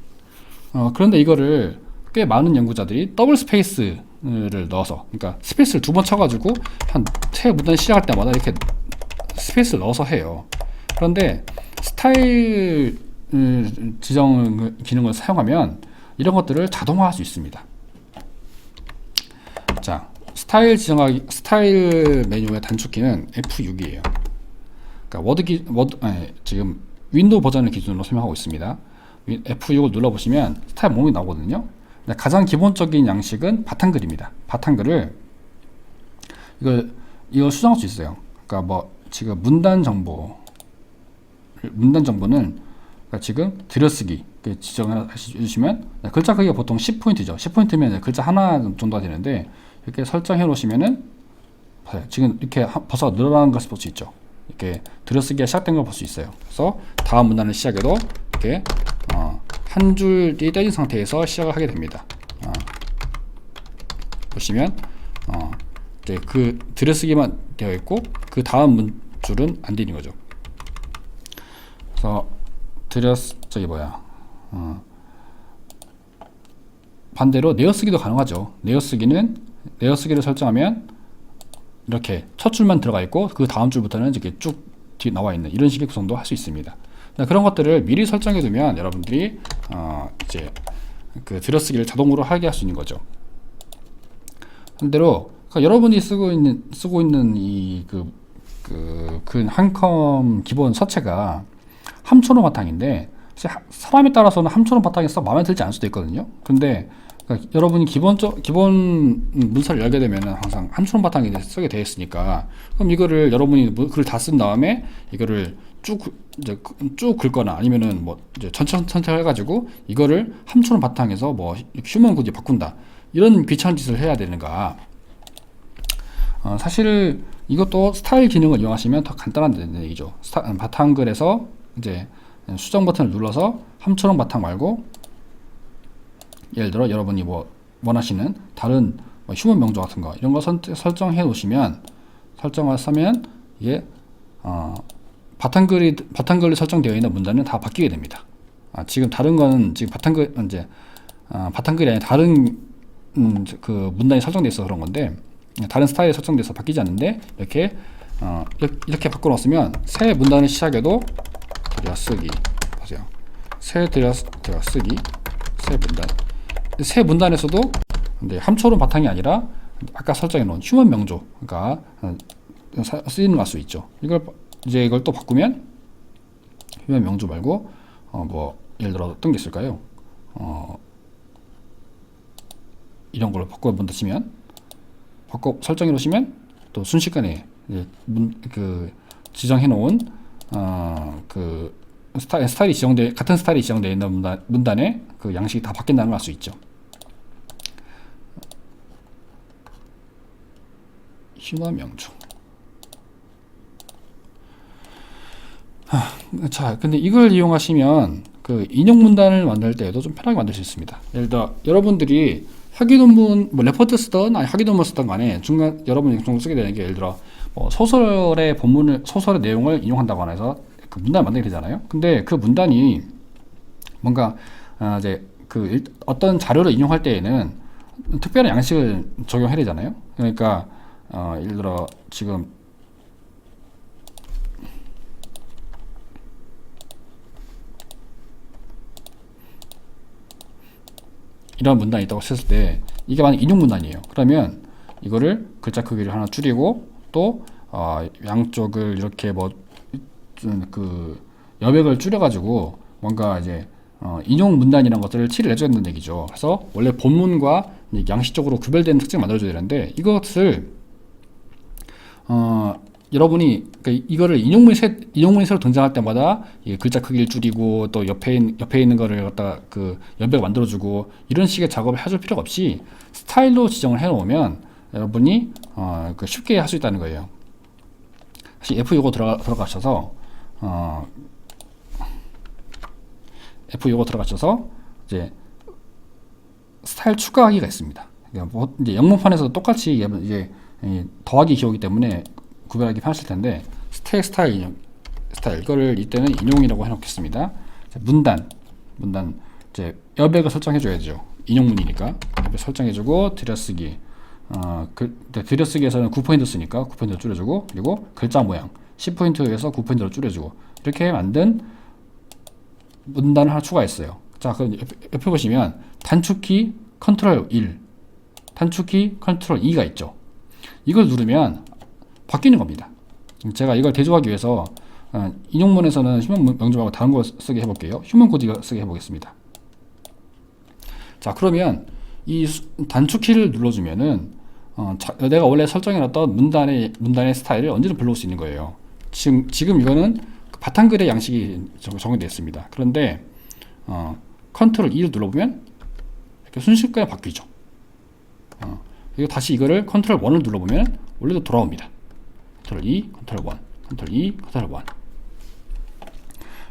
그런데 이거를 꽤 많은 연구자들이 더블 스페이스를 넣어서, 그러니까 스페이스를 두 번 쳐가지고 한 새 문단 시작할 때마다 이렇게 스페이스를 넣어서 해요. 그런데 스타일 지정 기능을 사용하면 이런 것들을 자동화할 수 있습니다. 자, 스타일 메뉴의 단축키는 F6이에요. 그러니까 지금 윈도우 버전을 기준으로 설명하고 있습니다. F6을 눌러보시면 스타일 목록이 나오거든요. 가장 기본적인 양식은 바탕글입니다. 바탕글을 이걸 수정할 수 있어요. 그러니까 지금 문단 정보는 그러니까 지금 들여쓰기 지정을 해주시면 글자 크기가 보통 10포인트죠. 10포인트면 글자 하나 정도가 되는데, 이렇게 설정해 놓으시면은 지금 이렇게 벌써 늘어나는 것을 볼 수 있죠. 이렇게 들여쓰기가 시작된 걸 볼 수 있어요. 그래서 다음 문단을 시작해도 이렇게 한 줄이 떼진 상태에서 시작을 하게 됩니다. 보시면 이제 그 들여쓰기만 되어 있고 그 다음 줄은 안 되는 거죠. 그래서 반대로 내어쓰기도 가능하죠. 내어쓰기를 설정하면 이렇게 첫 줄만 들어가 있고 그 다음 줄부터는 이렇게 쭉 나와 있는 이런 식의 구성도 할 수 있습니다. 그런 것들을 미리 설정해 두면 여러분들이 이제 그 들여쓰기를 자동으로 하게 할 수 있는 거죠. 반대로 여러분이 쓰고 있는 이 그 한컴 기본 서체가 함초롱 바탕인데, 사람에 따라서는 함초롱 바탕이 썩 마음에 들지 않을 수도 있거든요. 근데 여러분이 기본 문서를 열게 되면 항상 함초롱 바탕이 쓰게 되어 있으니까, 그럼 이거를 여러분이 글을 다 쓴 다음에 이거를 쭉 긁거나 아니면은 이제 천천히 해가지고 이거를 함초롱 바탕에서 휴먼 굳이 바꾼다, 이런 귀찮은 짓을 해야 되는가. 사실 이것도 스타일 기능을 이용하시면 더 간단한 얘기죠. 바탕글에서 이제 수정 버튼을 눌러서 함초롱 바탕 말고, 예를 들어 여러분이 원하시는 다른 휴먼 명조 같은 거 이런 거 설정해 놓으시면, 설정하면 이게 바탕글이 설정되어 있는 문단은 다 바뀌게 됩니다. 지금 다른 거는 지금 바탕글이 아니라 다른 그 문단이 설정되어 있어서 그런 건데, 다른 스타일이 설정돼서 바뀌지 않는데 이렇게 바꿔놓으면 새 문단을 시작해도 들여쓰기 보세요. 새 들여쓰기 새 문단에서도 함초롱 바탕이 아니라 아까 설정해 놓은 휴먼 명조, 그러니까 쓰이는 걸 수 있죠. 이걸 또 바꾸면 휴먼 명조 말고 예를 들어 어떤 게 있을까요? 이런 걸로 바꿔본다 치면, 설정해 놓으시면 또 순식간에 지정해 놓은 같은 스타일이 지정되어 있는 문단의 그 양식이 다 바뀐다는 걸 알 수 있죠. 휴먼 명조. 자, 근데 이걸 이용하시면 인용 문단을 만들 때에도 좀 편하게 만들 수 있습니다. 예를 들어 여러분들이 학위논문 레포트 쓰던 학위논문 쓰던 간에 중간 여러분이 종종 쓰게 되는 게, 예를 들어 소설의 내용을 인용한다거나 해서 그 문단을 만들게 되잖아요. 근데 그 문단이 뭔가 이제 어떤 자료를 인용할 때에는 특별한 양식을 적용해야 되잖아요. 그러니까 예를 들어 지금 이런 문단이 있다고 했을 때 이게 만약 인용 문단이에요. 그러면 이거를 글자 크기를 하나 줄이고 또 양쪽을 이렇게 뭐 그 여백을 줄여가지고 뭔가 이제 인용 문단이라는 것들을 칠을 해줘야 된다는 얘기죠. 그래서 원래 본문과 양식적으로 구별되는 특징을 만들어줘야 되는데 이것을 여러분이 그러니까 이거를 인용문이 새로 등장할 때마다 이 글자 크기를 줄이고 또 옆에 있는 거를 갖다 그 여백을 만들어주고 이런 식의 작업을 해줄 필요가 없이 스타일로 지정을 해놓으면 여러분이 그 쉽게 할 수 있다는 거예요. 다시 F 요거 들어가셔서 F 요거 들어가셔서 이제 스타일 추가하기가 있습니다. 그러니까 뭐 이제 영문판에서도 똑같이 이제 더하기 기호이기 때문에 구별하기 편하실 텐데 스타일 이거를 이때는 인용이라고 해놓겠습니다. 문단 이제 여백을 설정해 줘야죠. 인용문이니까 여백 설정해주고 들여쓰기 들여쓰기에서는 9포인트 쓰니까 9포인트 줄여주고 그리고 글자 모양 10포인트에서 9포인트로 줄여주고 이렇게 만든 문단을 하나 추가했어요. 자, 그럼 옆에 보시면 단축키 컨트롤 1 단축키 컨트롤 2가 있죠. 이걸 누르면 바뀌는 겁니다. 제가 이걸 대조하기 위해서 인용문에서는 휴먼 명중하고 다른 거 쓰게 해볼게요. 휴먼 코드 쓰게 해보겠습니다. 자, 그러면 이 단축키를 눌러주면은 내가 원래 설정해놨던 문단의 스타일을 언제든 불러올 수 있는 거예요. 지금 이거는 바탕글의 양식이 적용되어 있습니다. 그런데 컨트롤 2를 눌러보면 이렇게 순식간에 바뀌죠. 그리고 다시 이거를 컨트롤 1을 눌러보면 원래도 돌아옵니다. 컨트롤 2, 컨트롤 1, 컨트롤 2, 컨트롤 1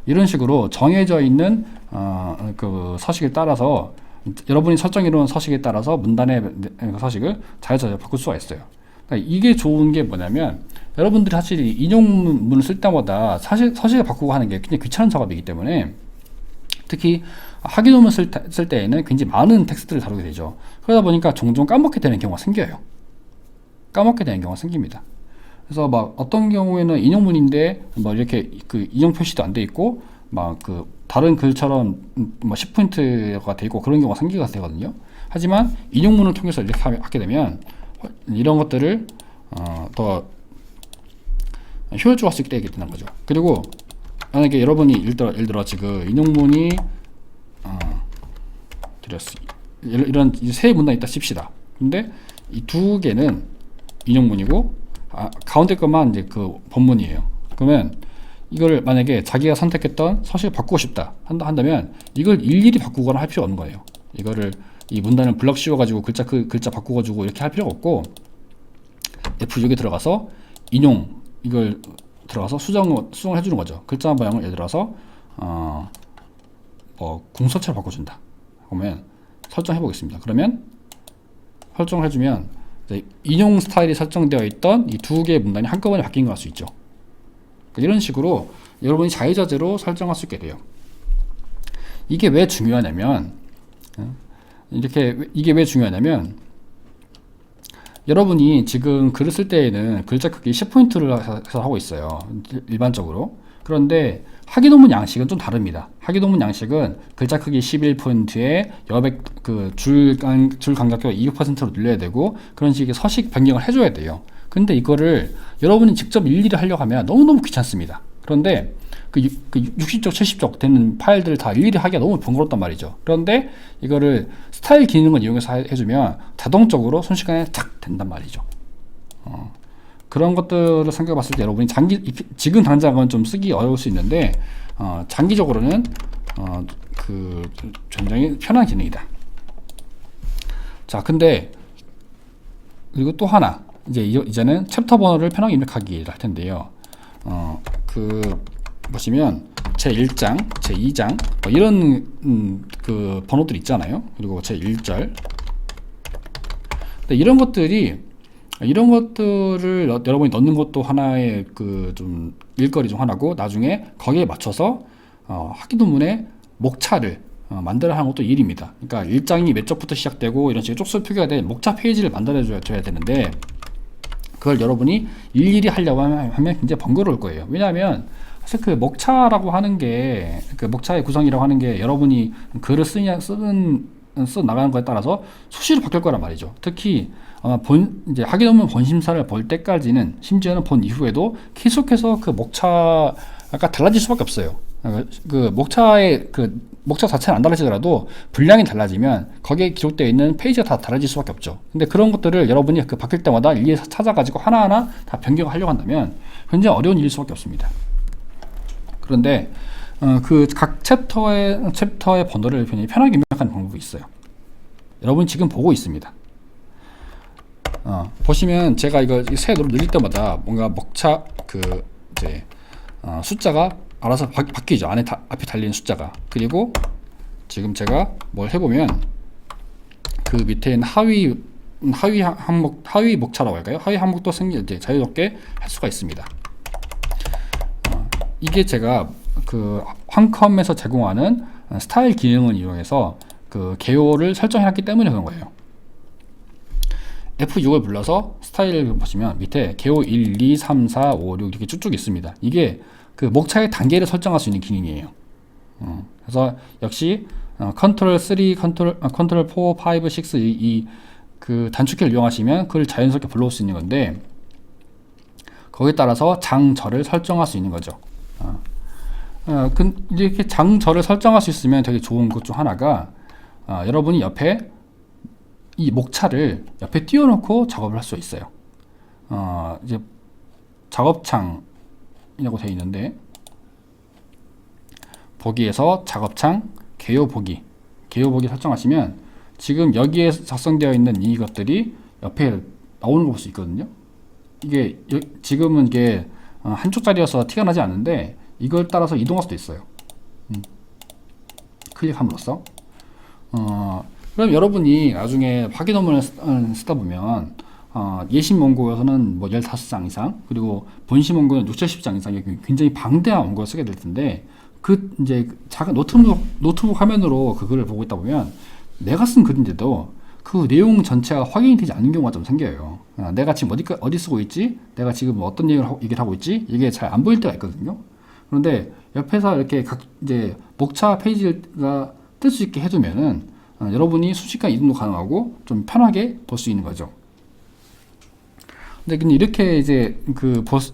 이런 식으로 정해져 있는 그 서식에 따라서 여러분이 설정해놓은 서식에 따라서 문단의 서식을 자유자재로 바꿀 수가 있어요. 그러니까 이게 좋은 게 뭐냐면 여러분들이 사실 인용문을 쓸 때마다 사실 서식을 바꾸고 하는 게 굉장히 귀찮은 작업이기 때문에 특히 하기도문 쓸 때에는 굉장히 많은 텍스트를 다루게 되죠. 그러다 보니까 종종 까먹게 되는 경우가 생겨요. 까먹게 되는 경우가 생깁니다. 그래서 막 어떤 경우에는 인용문인데 뭐 이렇게 그 인용 표시도 안 돼 있고 막 그 다른 글처럼 뭐 10포인트가 돼 있고 그런 경우가 생기게 되거든요. 하지만 인용문을 통해서 이렇게 하게 되면 이런 것들을 더 효율적으로 할 수 있게 되는 거죠. 그리고 만약에 여러분이 예를 들어 지금 인용문이 이런 세 문단이 있다 칩시다. 근데 이 두 개는 인용문이고 가운데 것만 이제 그 본문이에요. 그러면 이걸 만약에 자기가 선택했던 서식을 바꾸고 싶다 한다면 이걸 일일이 바꾸거나 할 필요 없는 거예요. 이거를 이 문단을 블럭 씌워가지고 글자 바꾸어주고 이렇게 할 필요가 없고 F6에 들어가서 인용 이걸 들어가서 수정을 해주는 거죠. 글자 모양을 예를 들어서 궁서체로 바꿔준다. 그러면 설정해 보겠습니다. 그러면 설정을 해주면 인용 스타일이 설정되어 있던 이 두 개의 문단이 한꺼번에 바뀐 걸 알 수 있죠. 이런 식으로 여러분이 자유자재로 설정할 수 있게 돼요. 이게 왜 중요하냐면 이게 왜 중요하냐면 여러분이 지금 글을 쓸 때에는 글자 크기 10포인트를 해서 하고 있어요. 일반적으로. 그런데 하기도문 양식은 좀 다릅니다. 하기도문 양식은 글자 크기 11포인트에 여백 줄 간격도 200%로 늘려야 되고 그런 식의 서식 변경을 해줘야 돼요. 근데 이거를 여러분이 직접 일일이 하려고 하면 너무너무 귀찮습니다. 그런데 그 60쪽, 70쪽 되는 파일들을 다 일일이 하기가 너무 번거롭단 말이죠. 그런데 이거를 스타일 기능을 이용해서 해주면 자동적으로 순식간에 탁 된단 말이죠. 그런 것들을 생각해 봤을 때 여러분이 지금 당장은 좀 쓰기 어려울 수 있는데 장기적으로는 굉장히 편한 기능이다. 자, 근데 그리고 또 하나 이제는 챕터 번호를 편하게 입력하기를 할 텐데요. 보시면 제1장, 제2장 뭐 이런 그 번호들 있잖아요. 그리고 제1절 이런 것들을 여러분이 넣는 것도 하나의 좀 일거리 중 하나고 나중에 거기에 맞춰서 하기도문의 목차를 만들어 하는 것도 일입니다. 그러니까 1장이 몇 쪽부터 시작되고 이런 식의 쪽수 표기가 된 목차 페이지를 만들어 줘야 되는데 그걸 여러분이 일일이 하려고 하면 굉장히 번거로울 거예요. 왜냐하면 사실 그 목차라고 하는 게 그 목차의 구성이라고 하는 게 여러분이 글을 쓰는 써 나가는 거에 따라서 수시로 바뀔 거란 말이죠. 특히 아마 이제 하기 논문 본심사를 볼 때까지는, 심지어는 본 이후에도 계속해서 그 목차가 달라질 수밖에 없어요. 그 목차 자체는 안 달라지더라도 분량이 달라지면 거기에 기록되어 있는 페이지가 다 달라질 수밖에 없죠. 근데 그런 것들을 여러분이 그 바뀔 때마다 일일이 찾아가지고 하나하나 다 변경하려고 한다면 굉장히 어려운 일일 수밖에 없습니다. 그런데 그 각 챕터의 번호를 편하게 입력하는 방법이 있어요. 여러분 지금 보고 있습니다. 보시면 제가 이거 새 노를 늘릴 때마다 뭔가 목차 이제 숫자가 알아서 바뀌죠. 앞에 달리는 숫자가. 그리고 지금 제가 뭘 해보면 그 밑에 있는 하위 목차라고 할까요? 하위 항목도 이제 자유롭게 할 수가 있습니다. 이게 제가 그 황컴에서 제공하는 스타일 기능을 이용해서 그 개요를 설정했기 때문에 그런 거예요. F6을 불러서 스타일을 보시면 밑에 개요 1, 2, 3, 4, 5, 6 이렇게 쭉쭉 있습니다. 이게 그 목차의 단계를 설정할 수 있는 기능이에요. 그래서 역시 컨트롤 3, 컨트롤 4, 5, 6 이 그 단축키를 이용하시면 그걸 자연스럽게 불러올 수 있는 건데, 거기에 따라서 장절을 설정할 수 있는 거죠. 이렇게 장절을 설정할 수 있으면 되게 좋은 것 중 하나가, 여러분이 옆에 이 목차를 옆에 띄워놓고 작업을 할 수 있어요. 이제 작업창이라고 되어 있는데, 보기에서 작업창 개요 보기 설정하시면 지금 여기에 작성되어 있는 이것들이 옆에 나오는 걸 볼 수 있거든요. 이게 지금은 이게 한쪽짜리여서 티가 나지 않는데 이걸 따라서 이동할 수도 있어요. 클릭함으로써. 그럼 여러분이 나중에 확인 논문을 쓰다 보면 예심 원고에서는 뭐 15장 이상, 그리고 본심 원고는 6, 70장 이상, 굉장히 방대한 원고를 쓰게 될 텐데, 이제 작은 노트북 화면으로 그 글을 보고 있다 보면 내가 쓴 글인데도 그 내용 전체가 확인이 되지 않는 경우가 좀 생겨요. 내가 지금 어디 쓰고 있지? 내가 지금 뭐 어떤 얘기를 하고 있지? 이게 잘 안 보일 때가 있거든요. 그런데 옆에서 이렇게 이제 목차 페이지가 뜰 수 있게 해두면은 여러분이 순식간 이동도 가능하고 좀 편하게 볼 수 있는 거죠. 근데 이렇게 이제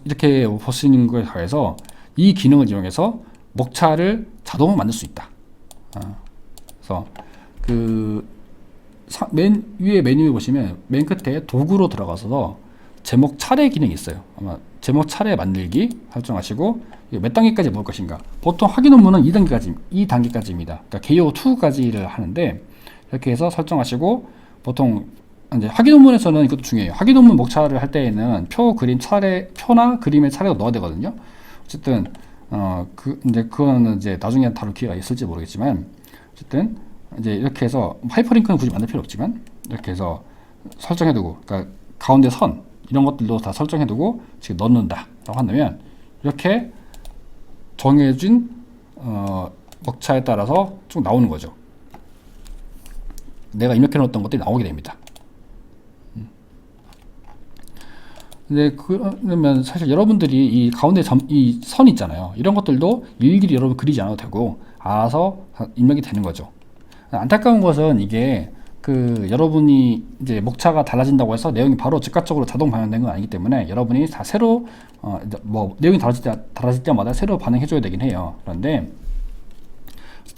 이렇게 볼 수 있는 거에 더해서 이 기능을 이용해서 목차를 자동으로 만들 수 있다. 그래서 맨 위에 메뉴에 보시면 맨 끝에 도구로 들어가서 제목 차례 기능이 있어요. 아마 제목 차례 만들기 설정하시고 몇 단계까지 모을 것인가. 보통 확인 논문은 2단계까지입니다. 그러니까 개요 2까지를 하는데, 이렇게 해서 설정하시고, 보통 이제 확인 논문에서는 이것도 중요해요. 확인 논문 목차를 할 때에는 표나 그림의 차례가 넣어야 되거든요. 어쨌든 그거는 이제 나중에 다룰 기회가 있을지 모르겠지만, 어쨌든 이제 이렇게 해서 하이퍼링크는 굳이 만들 필요 없지만 이렇게 해서 설정해두고, 그러니까 가운데 선 이런 것들도 다 설정해두고 지금 넣는다라고 한다면 이렇게 정해진 목차에 따라서 쭉 나오는 거죠. 내가 입력해 놓았던 것들이 나오게 됩니다. 근데 그러면 사실 여러분들이 이 가운데 이 선 있잖아요. 이런 것들도 일일이 여러분 그리지 않아도 되고 알아서 입력이 되는 거죠. 안타까운 것은 이게 여러분이 이제 목차가 달라진다고 해서 내용이 바로 즉각적으로 자동 반영된 건 아니기 때문에 여러분이 다 새로 내용이 달라질 때마다 새로 반영해 줘야 되긴 해요. 그런데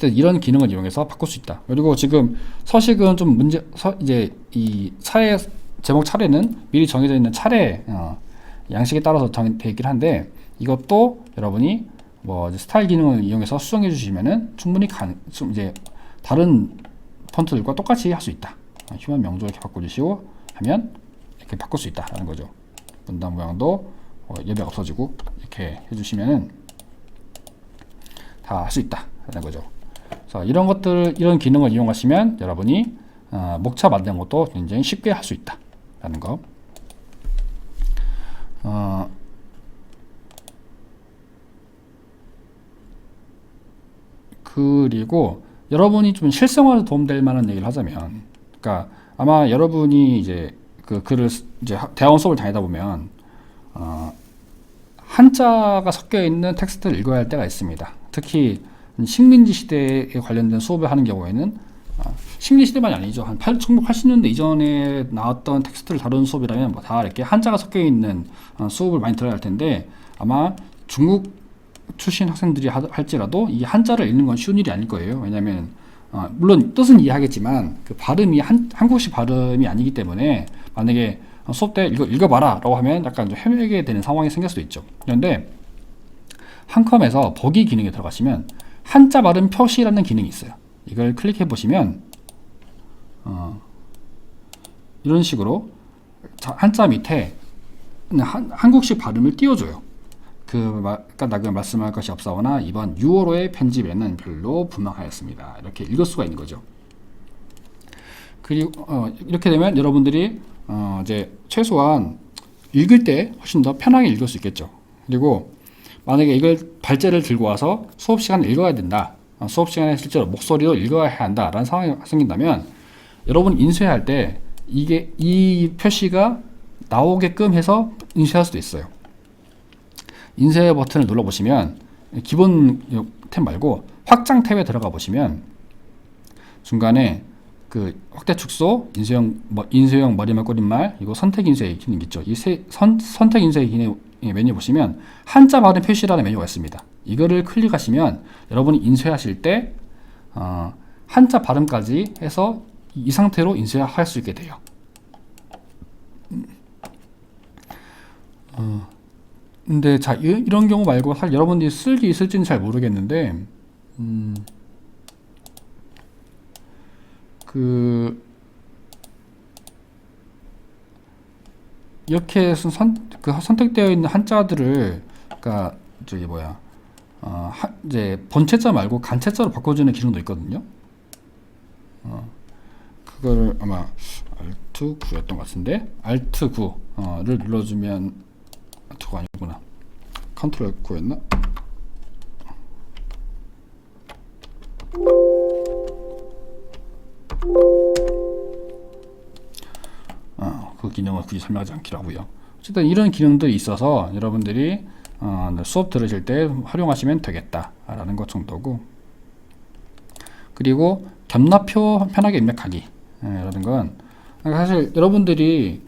이런 기능을 이용해서 바꿀 수 있다. 그리고 지금 서식은 좀 이제 이 제목 차례는 미리 정해져 있는 차례 양식에 따라서 정해져 있긴 한데, 이것도 여러분이 스타일 기능을 이용해서 수정해 주시면은 충분히 이제 다른 폰트들과 똑같이 할 수 있다. 휴먼 명조 이렇게 바꿔주시고 하면 이렇게 바꿀 수 있다라는 거죠. 문단 모양도 예배가 없어지고 이렇게 해주시면은 다 할 수 있다라는 거죠. 그래서 이런 기능을 이용하시면 여러분이 목차 만드는 것도 굉장히 쉽게 할 수 있다라는 거. 그리고 여러분이 좀 실생활에 도움될 만한 얘기를 하자면, 그러니까 아마 여러분이 이제 그 글을 이제 대학원 수업을 다니다 보면 한자가 섞여 있는 텍스트를 읽어야 할 때가 있습니다. 특히 식민지 시대에 관련된 수업을 하는 경우에는 식민 시대만이 아니죠. 한 1980년대 이전에 나왔던 텍스트를 다루는 수업이라면 뭐 다 이렇게 한자가 섞여 있는 수업을 많이 들어야 할 텐데, 아마 중국 출신 학생들이 할지라도 이 한자를 읽는 건 쉬운 일이 아닐 거예요. 왜냐하면 물론 뜻은 이해하겠지만 그 발음이 한국식 발음이 아니기 때문에, 만약에 수업 때 이거 읽어봐라 라고 하면 약간 좀 헤매게 되는 상황이 생길 수도 있죠. 그런데 한컴에서 보기 기능에 들어가시면 한자 발음 표시라는 기능이 있어요. 이걸 클릭해 보시면 이런 식으로 한자 밑에 한국식 발음을 띄워줘요. 아까 말씀할 것이 없사오나 이번 6월호의 편집에는 별로 분명하였습니다. 이렇게 읽을 수가 있는 거죠. 그리고 이렇게 되면 여러분들이 이제 최소한 읽을 때 훨씬 더 편하게 읽을 수 있겠죠. 그리고 만약에 이걸 발제를 들고 와서 수업 시간에 읽어야 된다. 수업 시간에 실제로 목소리로 읽어야 한다라는 상황이 생긴다면, 여러분 인쇄할 때 이 표시가 나오게끔 해서 인쇄할 수도 있어요. 인쇄 버튼을 눌러 보시면 기본 탭 말고 확장 탭에 들어가 보시면 중간에 그 확대 축소, 인쇄형 머리말 꼬릿말, 이거 선택 인쇄 기능 있죠. 이 선택 인쇄 기능 메뉴 보시면 한자 발음 표시라는 메뉴가 있습니다. 이거를 클릭하시면 여러분이 인쇄하실 때 한자 발음까지 해서 이 상태로 인쇄할 수 있게 돼요. 근데 자, 이런 경우 말고 사실 여러분들이 쓸기 있을지는 잘 모르겠는데, 이렇게 선택되어 있는 한자들을, 그러니까 이제 본체자 말고 간체자로 바꿔주는 기능도 있거든요. 그걸 아마 Alt 9였던 것 같은데, Alt 9를 눌러주면, Alt9가 아니구나, Ctrl 9였나? 그 기능은 굳이 설명하지 않기로 하고요. 어쨌든 이런 기능들이 있어서 여러분들이 수업 들으실 때 활용하시면 되겠다라는 것 정도고, 그리고 겸납표 편하게 입력하기 라는 건 사실 여러분들이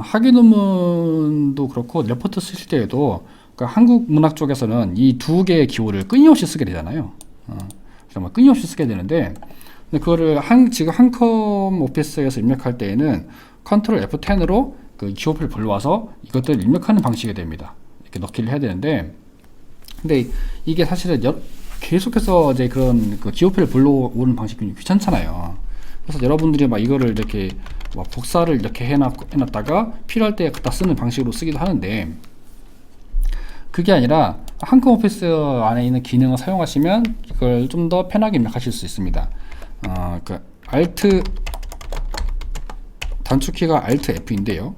학위 논문도 그렇고 레포트 쓰실 때에도, 그러니까 한국 문학 쪽에서는 이 두 개의 기호를 끊임없이 쓰게 되잖아요. 정말 끊임없이 쓰게 되는데, 근데 그거를 지금 한컴 오피스에서 입력할 때에는 Ctrl F10으로 그 기호표를 불러와서 이것들을 입력하는 방식이 됩니다. 이렇게 넣기를 해야 되는데, 근데 이게 사실은 계속해서 이제 그런 그 기호표를 불러오는 방식이 귀찮잖아요. 그래서 여러분들이 막 이거를 이렇게 막 복사를 이렇게 해놨다가 필요할 때 갖다 쓰는 방식으로 쓰기도 하는데, 그게 아니라 한컴 오피스 안에 있는 기능을 사용하시면 이걸 좀 더 편하게 입력하실 수 있습니다. 그 Alt 단축키가 Alt F인데요.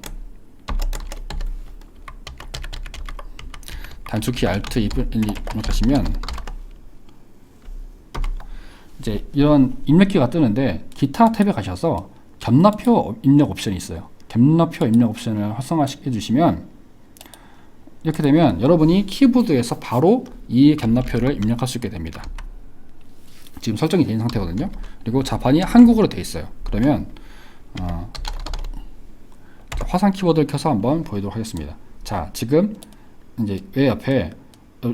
단축키 Alt 입력하시면 이제 이런 입력키가 뜨는데, 기타 탭에 가셔서 겸납표 입력 옵션이 있어요. 겸납표 입력 옵션을 활성화시켜 주시면, 이렇게 되면 여러분이 키보드에서 바로 이 겸납표를 입력할 수 있게 됩니다. 지금 설정이 된 상태거든요. 그리고 자판이 한국어로 되어 있어요. 그러면 화상 키보드를 켜서 한번 보여드리도록 하겠습니다. 자, 지금 이제 왜 옆에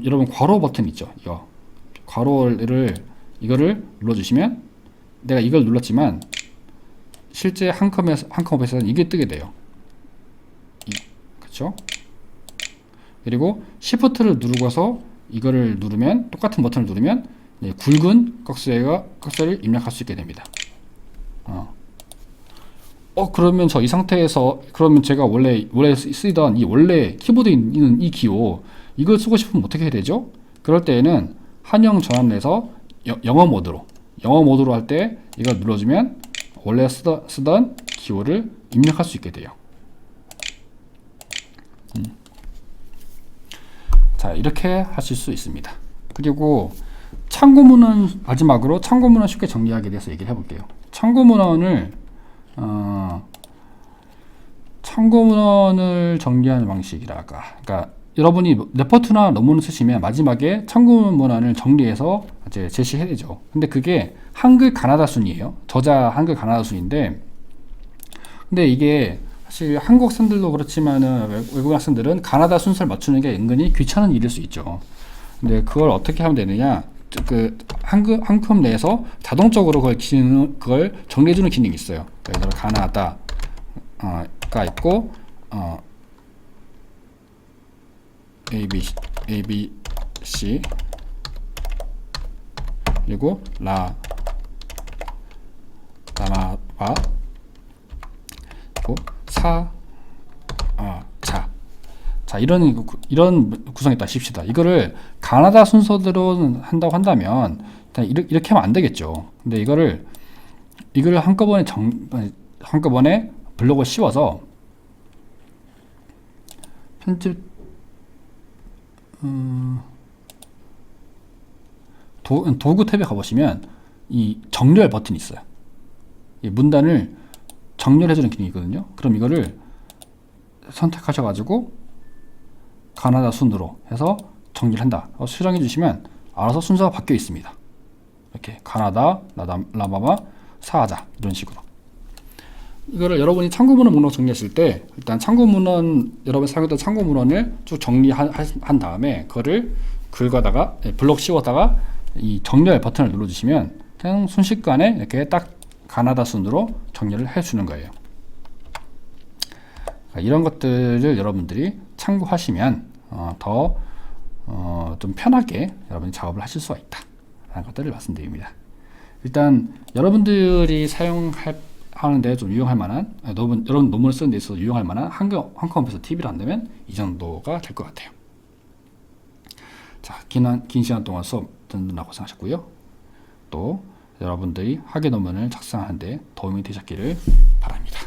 여러분 괄호 버튼 있죠? 이거 이거를 눌러주시면, 내가 이걸 눌렀지만 실제 한컴에서는 이게 뜨게 돼요. 그렇죠? 그리고 Shift를 누르고서 이거를 누르면, 똑같은 버튼을 누르면 굵은 꺽쇠를 입력할 수 있게 됩니다. 그러면 이 상태에서, 그러면 제가 원래 쓰던 원래 키보드에 있는 이 기호, 이걸 쓰고 싶으면 어떻게 해야 되죠? 그럴 때에는 한영 전환해서 영어 모드로 할 때 이걸 눌러주면 원래 쓰던 기호를 입력할 수 있게 돼요. 자, 이렇게 하실 수 있습니다. 그리고 마지막으로 참고문헌 쉽게 정리하기 위해서 얘기를 해볼게요. 참고문헌을 정리하는 방식이랄까. 그러니까 여러분이 레포트나 논문을 쓰시면 마지막에 참고 문헌을 정리해서 이제 제시해야 되죠. 근데 그게 한글 가나다 순이에요. 저자 한글 가나다 순인데, 근데 이게 사실 한국 학생들도 그렇지만은 외국 학생들은 가나다 순서를 맞추는 게 은근히 귀찮은 일일 수 있죠. 근데 그걸 어떻게 하면 되느냐? 그 한컴 내에서 자동적으로 그걸 정리해주는 기능이 있어요. 예를 들어 가나다가 있고 ABC 그리고 라마바 그리고 자 이런 구성이 있다 칩시다. 이거를 가나다 순서대로 한다고 한다면 이렇게 하면 안 되겠죠. 근데 이거를 한꺼번에 블록을 씌워서 편집 도구 탭에 가보시면 이 정렬 버튼이 있어요. 이 문단을 정렬해주는 기능이 있거든요. 그럼 이거를 선택하셔가지고 가나다 순으로 해서 정리를 한다. 수정해 주시면 알아서 순서가 바뀌어 있습니다. 이렇게 가나다, 라마마, 사하자 이런 식으로. 이거를 여러분이 참고문헌 목록 정리했을 때 일단 여러분 사용했던 참고문헌을 쭉 정리한 다음에 그거를 긁어다가 블록 씌웠다가 이 정렬 버튼을 눌러주시면 그냥 순식간에 이렇게 딱 가나다 순으로 정리를 해주는 거예요. 이런 것들을 여러분들이 참고하시면 더 좀 편하게 여러분이 작업을 하실 수가 있다 라는 것들을 말씀드립니다. 일단 여러분들이 사용하는데 좀 유용할 만한 여러분 논문을 쓰는 데 있어서 유용할 만한 한컴퓨터 TV를 한다면 이 정도가 될 것 같아요. 자, 긴 시간 동안 수업 듣느라 고생하셨고요. 또 여러분들이 학예 논문을 작성하는 데 도움이 되셨기를 바랍니다.